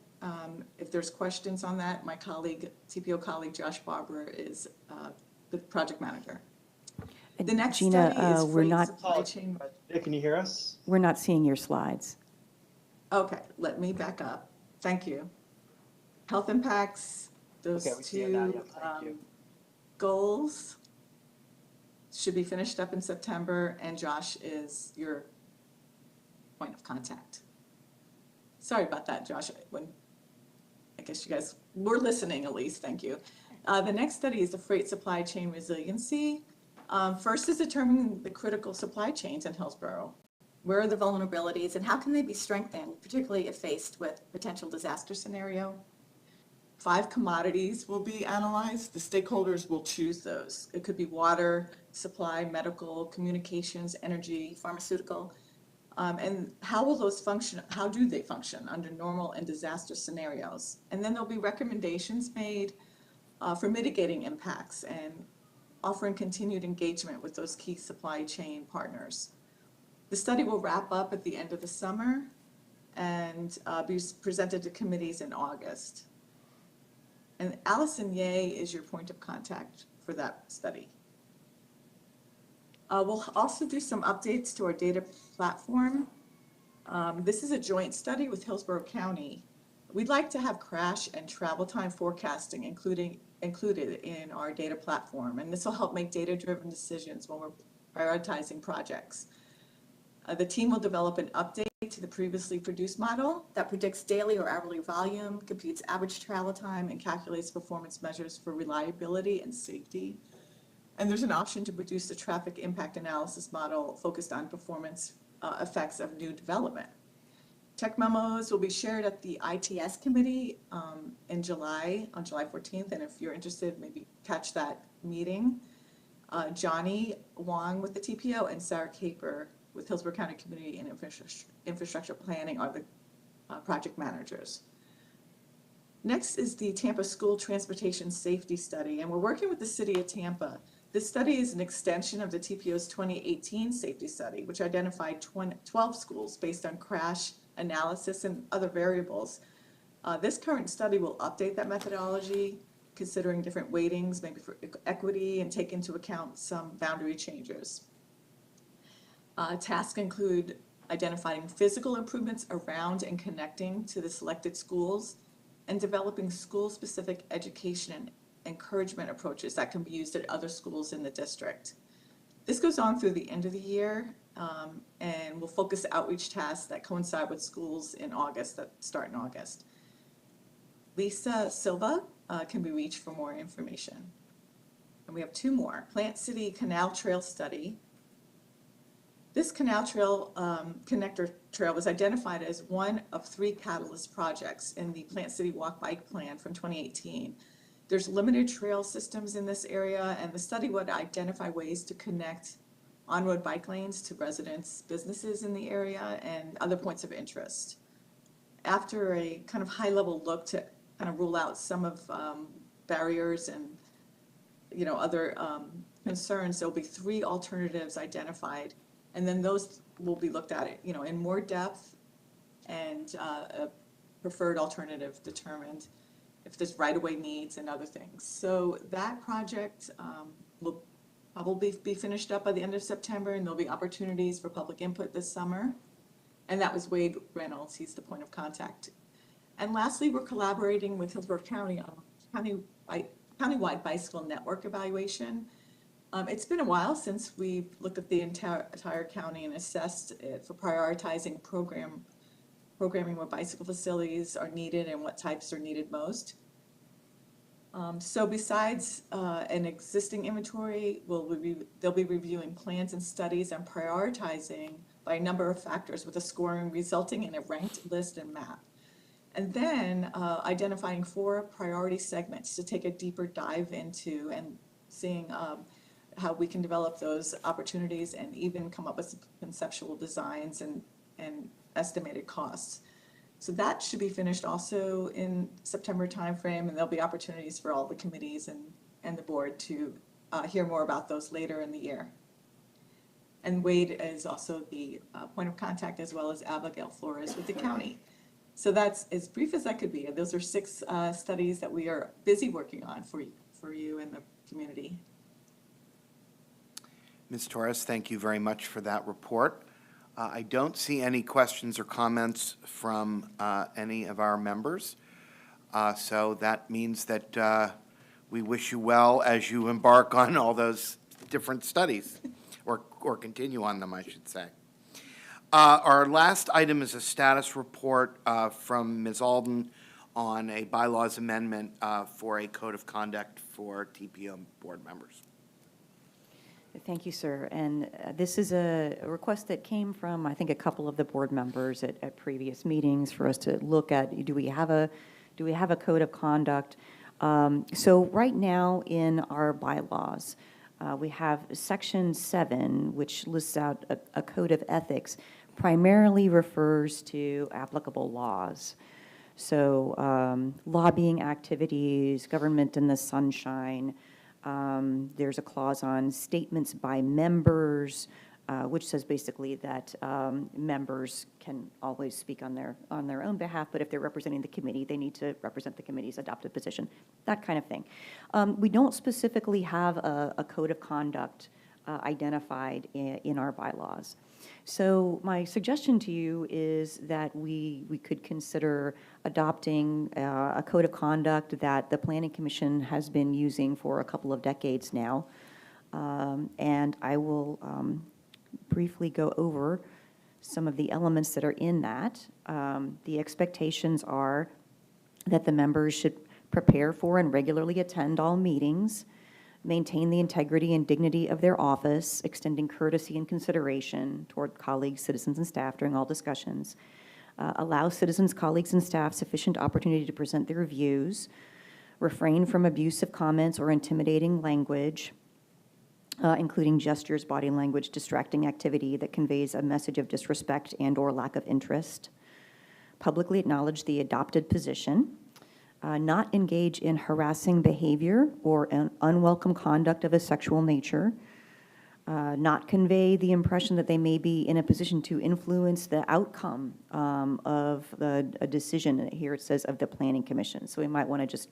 If there's questions on that, my colleague, TPO colleague Josh Barber is the project manager. The next Gina, study is we're freight not- supply chain. Can you hear us? We're not seeing your slides. Okay, let me back up. Thank you. Health impacts, those Okay, we see it now. 2 Yeah, thank you. goals should be finished up in September, and Josh is your point of contact. Sorry about that, Josh. I guess you guys were listening at least, thank you. The next study is the freight supply chain resiliency. First is determining the critical supply chains in Hillsborough. Where are the vulnerabilities and how can they be strengthened, particularly if faced with potential disaster scenario? 5 commodities will be analyzed. The stakeholders will choose those. It could be water, supply, medical, communications, energy, pharmaceutical. And how will those function? How do they function under normal and disaster scenarios? And then there'll be recommendations made for mitigating impacts and offering continued engagement with those key supply chain partners. The study will wrap up at the end of the summer and be presented to committees in August. And Allison Ye is your point of contact for that study. We'll also do some updates to our data platform. This is a joint study with Hillsborough County. We'd like to have crash and travel time forecasting included in our data platform, and this will help make data-driven decisions when we're prioritizing projects. The team will develop an update to the previously produced model that predicts daily or hourly volume, computes average travel time, and calculates performance measures for reliability and safety. And there's an option to produce a traffic impact analysis model focused on performance effects of new development. Tech memos will be shared at the ITS committee in July, on July 14th. And if you're interested, maybe catch that meeting. Johnny Wong with the TPO and Sarah Caper with Hillsborough County Community and Infrastructure Planning are the project managers. Next is the Tampa School Transportation Safety Study, and we're working with the City of Tampa. This study is an extension of the TPO's 2018 safety study, which identified 12 schools based on crash analysis and other variables. This current study will update that methodology, considering different weightings, maybe for equity, and take into account some boundary changes. Tasks include identifying physical improvements around and connecting to the selected schools, and developing school-specific education and encouragement approaches that can be used at other schools in the district. This goes on through the end of the year, and will focus outreach tasks that coincide with schools in August, that start in August. Lisa Silva can be reached for more information. And we have two more. Plant City Canal Trail Study. This canal trail connector trail was identified as one of 3 catalyst projects in the Plant City Walk Bike Plan from 2018. There's limited trail systems in this area, and the study would identify ways to connect on-road bike lanes to residents, businesses in the area, and other points of interest. After a kind of high-level look to kind of rule out some of barriers and other concerns, there'll be 3 alternatives identified. And then those will be looked at, in more depth, and a preferred alternative determined if there's right-of-way needs and other things. So that project will probably be finished up by the end of September, and there'll be opportunities for public input this summer. And that was Wade Reynolds. He's the point of contact. And lastly, we're collaborating with Hillsborough County on countywide bicycle network evaluation. It's been a while since we've looked at the entire county and assessed it for prioritizing programming where bicycle facilities are needed and what types are needed most. So besides an existing inventory, they'll be reviewing plans and studies and prioritizing by a number of factors with a scoring resulting in a ranked list and map. And then identifying 4 priority segments to take a deeper dive into and seeing how we can develop those opportunities and even come up with some conceptual designs and estimated costs. So that should be finished also in September timeframe, and there'll be opportunities for all the committees and the board to hear more about those later in the year. And Wade is also the point of contact, as well as Abigail Flores with the county. So that's as brief as that could be. Those are 6 studies that we are busy working on for you and the community. Ms. Torres, thank you very much for that report. I don't see any questions or comments from any of our members. So that means that we wish you well as you embark on all those different studies, or continue on them, I should say. Our last item is a status report from Ms. Alden on a bylaws amendment for a code of conduct for TPO board members. Thank you, sir. And this is a request that came from, I think, a couple of the board members at previous meetings for us to look at, do we have a code of conduct? So right now in our bylaws, we have Section 7, which lists out a code of ethics, primarily refers to applicable laws. So lobbying activities, government in the sunshine. There's a clause on statements by members, which says basically that members can always speak on their own behalf, but if they're representing the committee, they need to represent the committee's adopted position, that kind of thing. We don't specifically have a code of conduct identified in our bylaws. So my suggestion to you is that we could consider adopting a code of conduct that the Planning Commission has been using for a couple of decades now. And I will briefly go over some of the elements that are in that. The expectations are that the members should prepare for and regularly attend all meetings, maintain the integrity and dignity of their office, extending courtesy and consideration toward colleagues, citizens, and staff during all discussions, allow citizens, colleagues, and staff sufficient opportunity to present their views, refrain from abusive comments or intimidating language, including gestures, body language, distracting activity that conveys a message of disrespect and or lack of interest, publicly acknowledge the adopted position, not engage in harassing behavior or an unwelcome conduct of a sexual nature, not convey the impression that they may be in a position to influence the outcome of a decision. Here it says of the Planning Commission. So we might want to just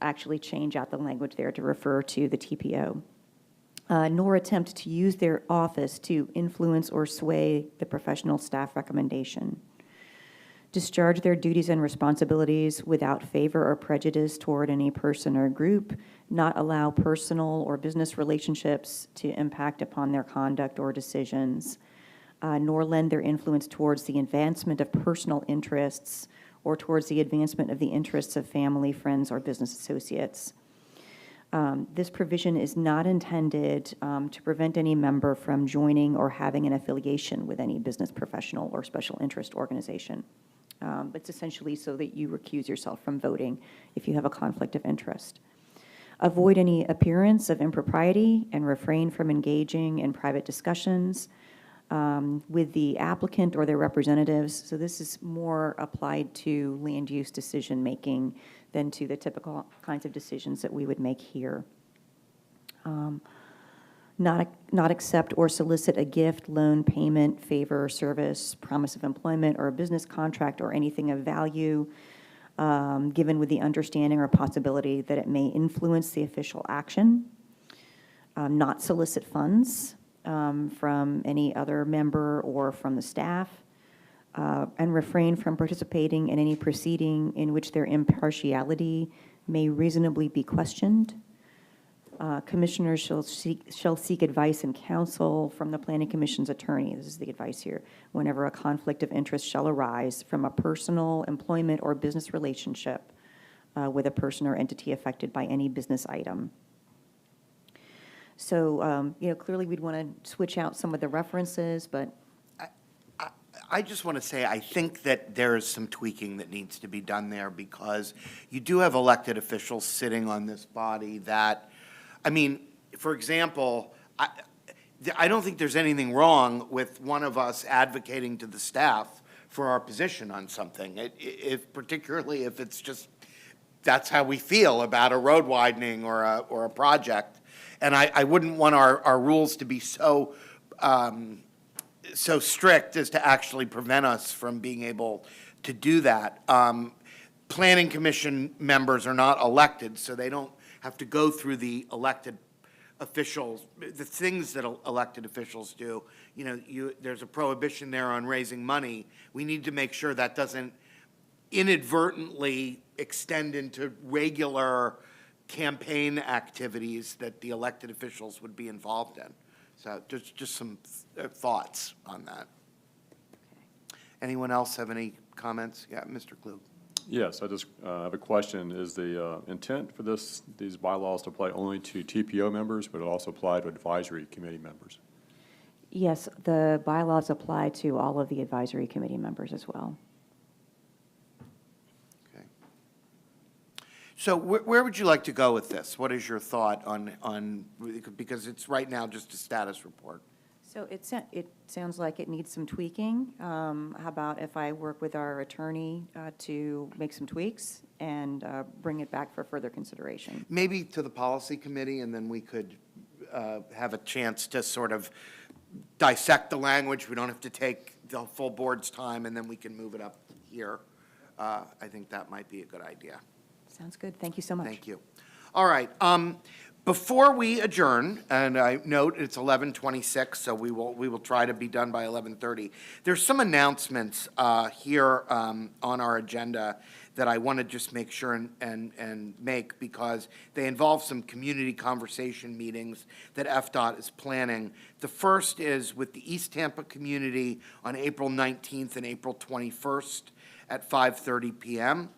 actually change out the language there to refer to the TPO. Nor attempt to use their office to influence or sway the professional staff recommendation. Discharge their duties and responsibilities without favor or prejudice toward any person or group, not allow personal or business relationships to impact upon their conduct or decisions, nor lend their influence towards the advancement of personal interests or towards the advancement of the interests of family, friends, or business associates. This provision is not intended to prevent any member from joining or having an affiliation with any business, professional, or special interest organization. But it's essentially so that you recuse yourself from voting if you have a conflict of interest. Avoid any appearance of impropriety and refrain from engaging in private discussions with the applicant or their representatives. So this is more applied to land use decision-making than to the typical kinds of decisions that we would make here. Not accept or solicit a gift, loan, payment, favor, service, promise of employment, or a business contract or anything of value given with the understanding or possibility that it may influence the official action. Not solicit funds from any other member or from the staff, and refrain from participating in any proceeding in which their impartiality may reasonably be questioned. Commissioners shall seek advice and counsel from the Planning Commission's attorney. This is the advice here. Whenever a conflict of interest shall arise from a personal, employment, or business relationship with a person or entity affected by any business item. So, clearly we'd want to switch out some of the references, but I just want to say, I think that there is some tweaking that needs to be done there, because you do have elected officials sitting on this body that, I mean, for example, I don't think there's anything wrong with one of us advocating to the staff for our position on something, particularly if it's just, that's how we feel about a road widening or a project. And I wouldn't want our rules to be so strict as to actually prevent us from being able to do that. Planning Commission members are not elected, so they don't have to go through the elected officials, the things that elected officials do. There's a prohibition there on raising money. We need to make sure that doesn't inadvertently extend into regular campaign activities that the elected officials would be involved in. So just some thoughts on that. Anyone else have any comments? Yeah, Mr. Klug. Yes, I just have a question. Is the intent for these bylaws to apply only to TPO members, but it also apply to advisory committee members? yes, the bylaws apply to all of the advisory committee members as well. So where would you like to go with this? What is your thought on because it's right now just a status report? So it sounds like it needs some tweaking. How about if I work with our attorney to make some tweaks and bring it back for further consideration? Maybe to the policy committee, and then we could have a chance to sort of dissect the language. We don't have to take the full board's time, and then we can move it up here. I think that might be a good idea. Sounds good. Thank you so much. Thank you. All right. Before we adjourn, and I note it's 11:26, so we will try to be done by 11:30. There's some announcements here on our agenda that I want to just make sure and make, because they involve some community conversation meetings that FDOT is planning. The first is with the East Tampa community on April 19th and April 21st at 5:30 p.m.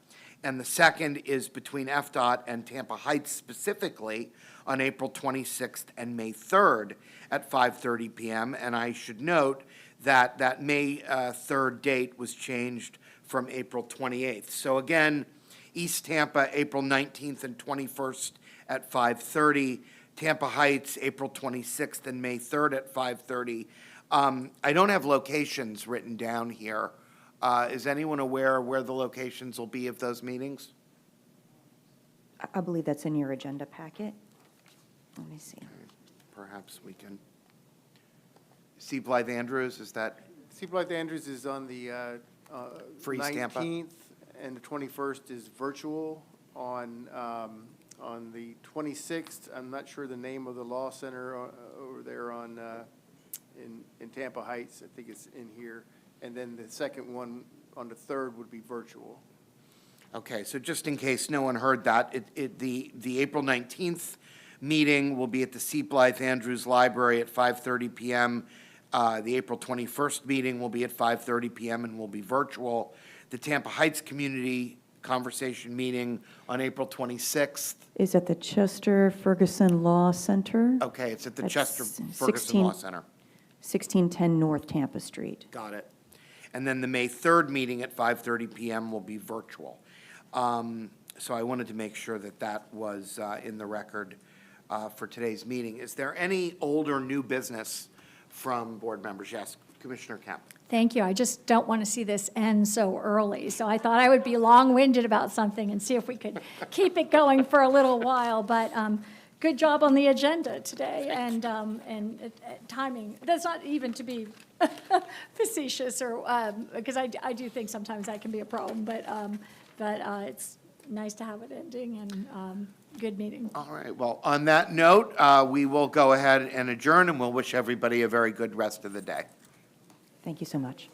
And the second is between FDOT and Tampa Heights specifically on April 26th and May 3rd at 5:30 p.m. And I should note that that May 3rd date was changed from April 28th. So again, East Tampa, April 19th and 21st at 5:30. Tampa Heights, April 26th and May 3rd at 5:30. I don't have locations written down here. Is anyone aware where the locations will be of those meetings? I believe that's in your agenda packet. Let me see. Perhaps we can. C. Blythe Andrews, is that? C. Blythe Andrews is on the For East Tampa? 19th, and the 21st is virtual. On the 26th, I'm not sure the name of the law center over there on, in Tampa Heights. I think it's in here. And then the second one on the 3rd would be virtual. Okay, so just in case no one heard that, the April 19th meeting will be at the C. Blythe Andrews Library at 5:30 PM. The April 21st meeting will be at 5:30 PM and will be virtual. The Tampa Heights Community Conversation meeting on April 26th. Is at the Chester Ferguson Law Center. Okay, it's at the That's Chester Ferguson 16 Law Center. 1610 North Tampa Street. Got it. And then the May 3rd meeting at 5:30 PM will be virtual. So I wanted to make sure that that was in the record for today's meeting. Is there any old or new business from board members? Yes, Commissioner Kemp. Thank you. I just don't want to see this end so early. So I thought I would be long-winded about something and see if we could keep it going for a little while. But good job on the agenda today and timing. That's not even to be facetious or because I do think sometimes that can be a problem. But it's nice to have it ending and good meeting. All right, well, on that note, we will go ahead and adjourn, and we'll wish everybody a very good rest of the day. Thank you so much.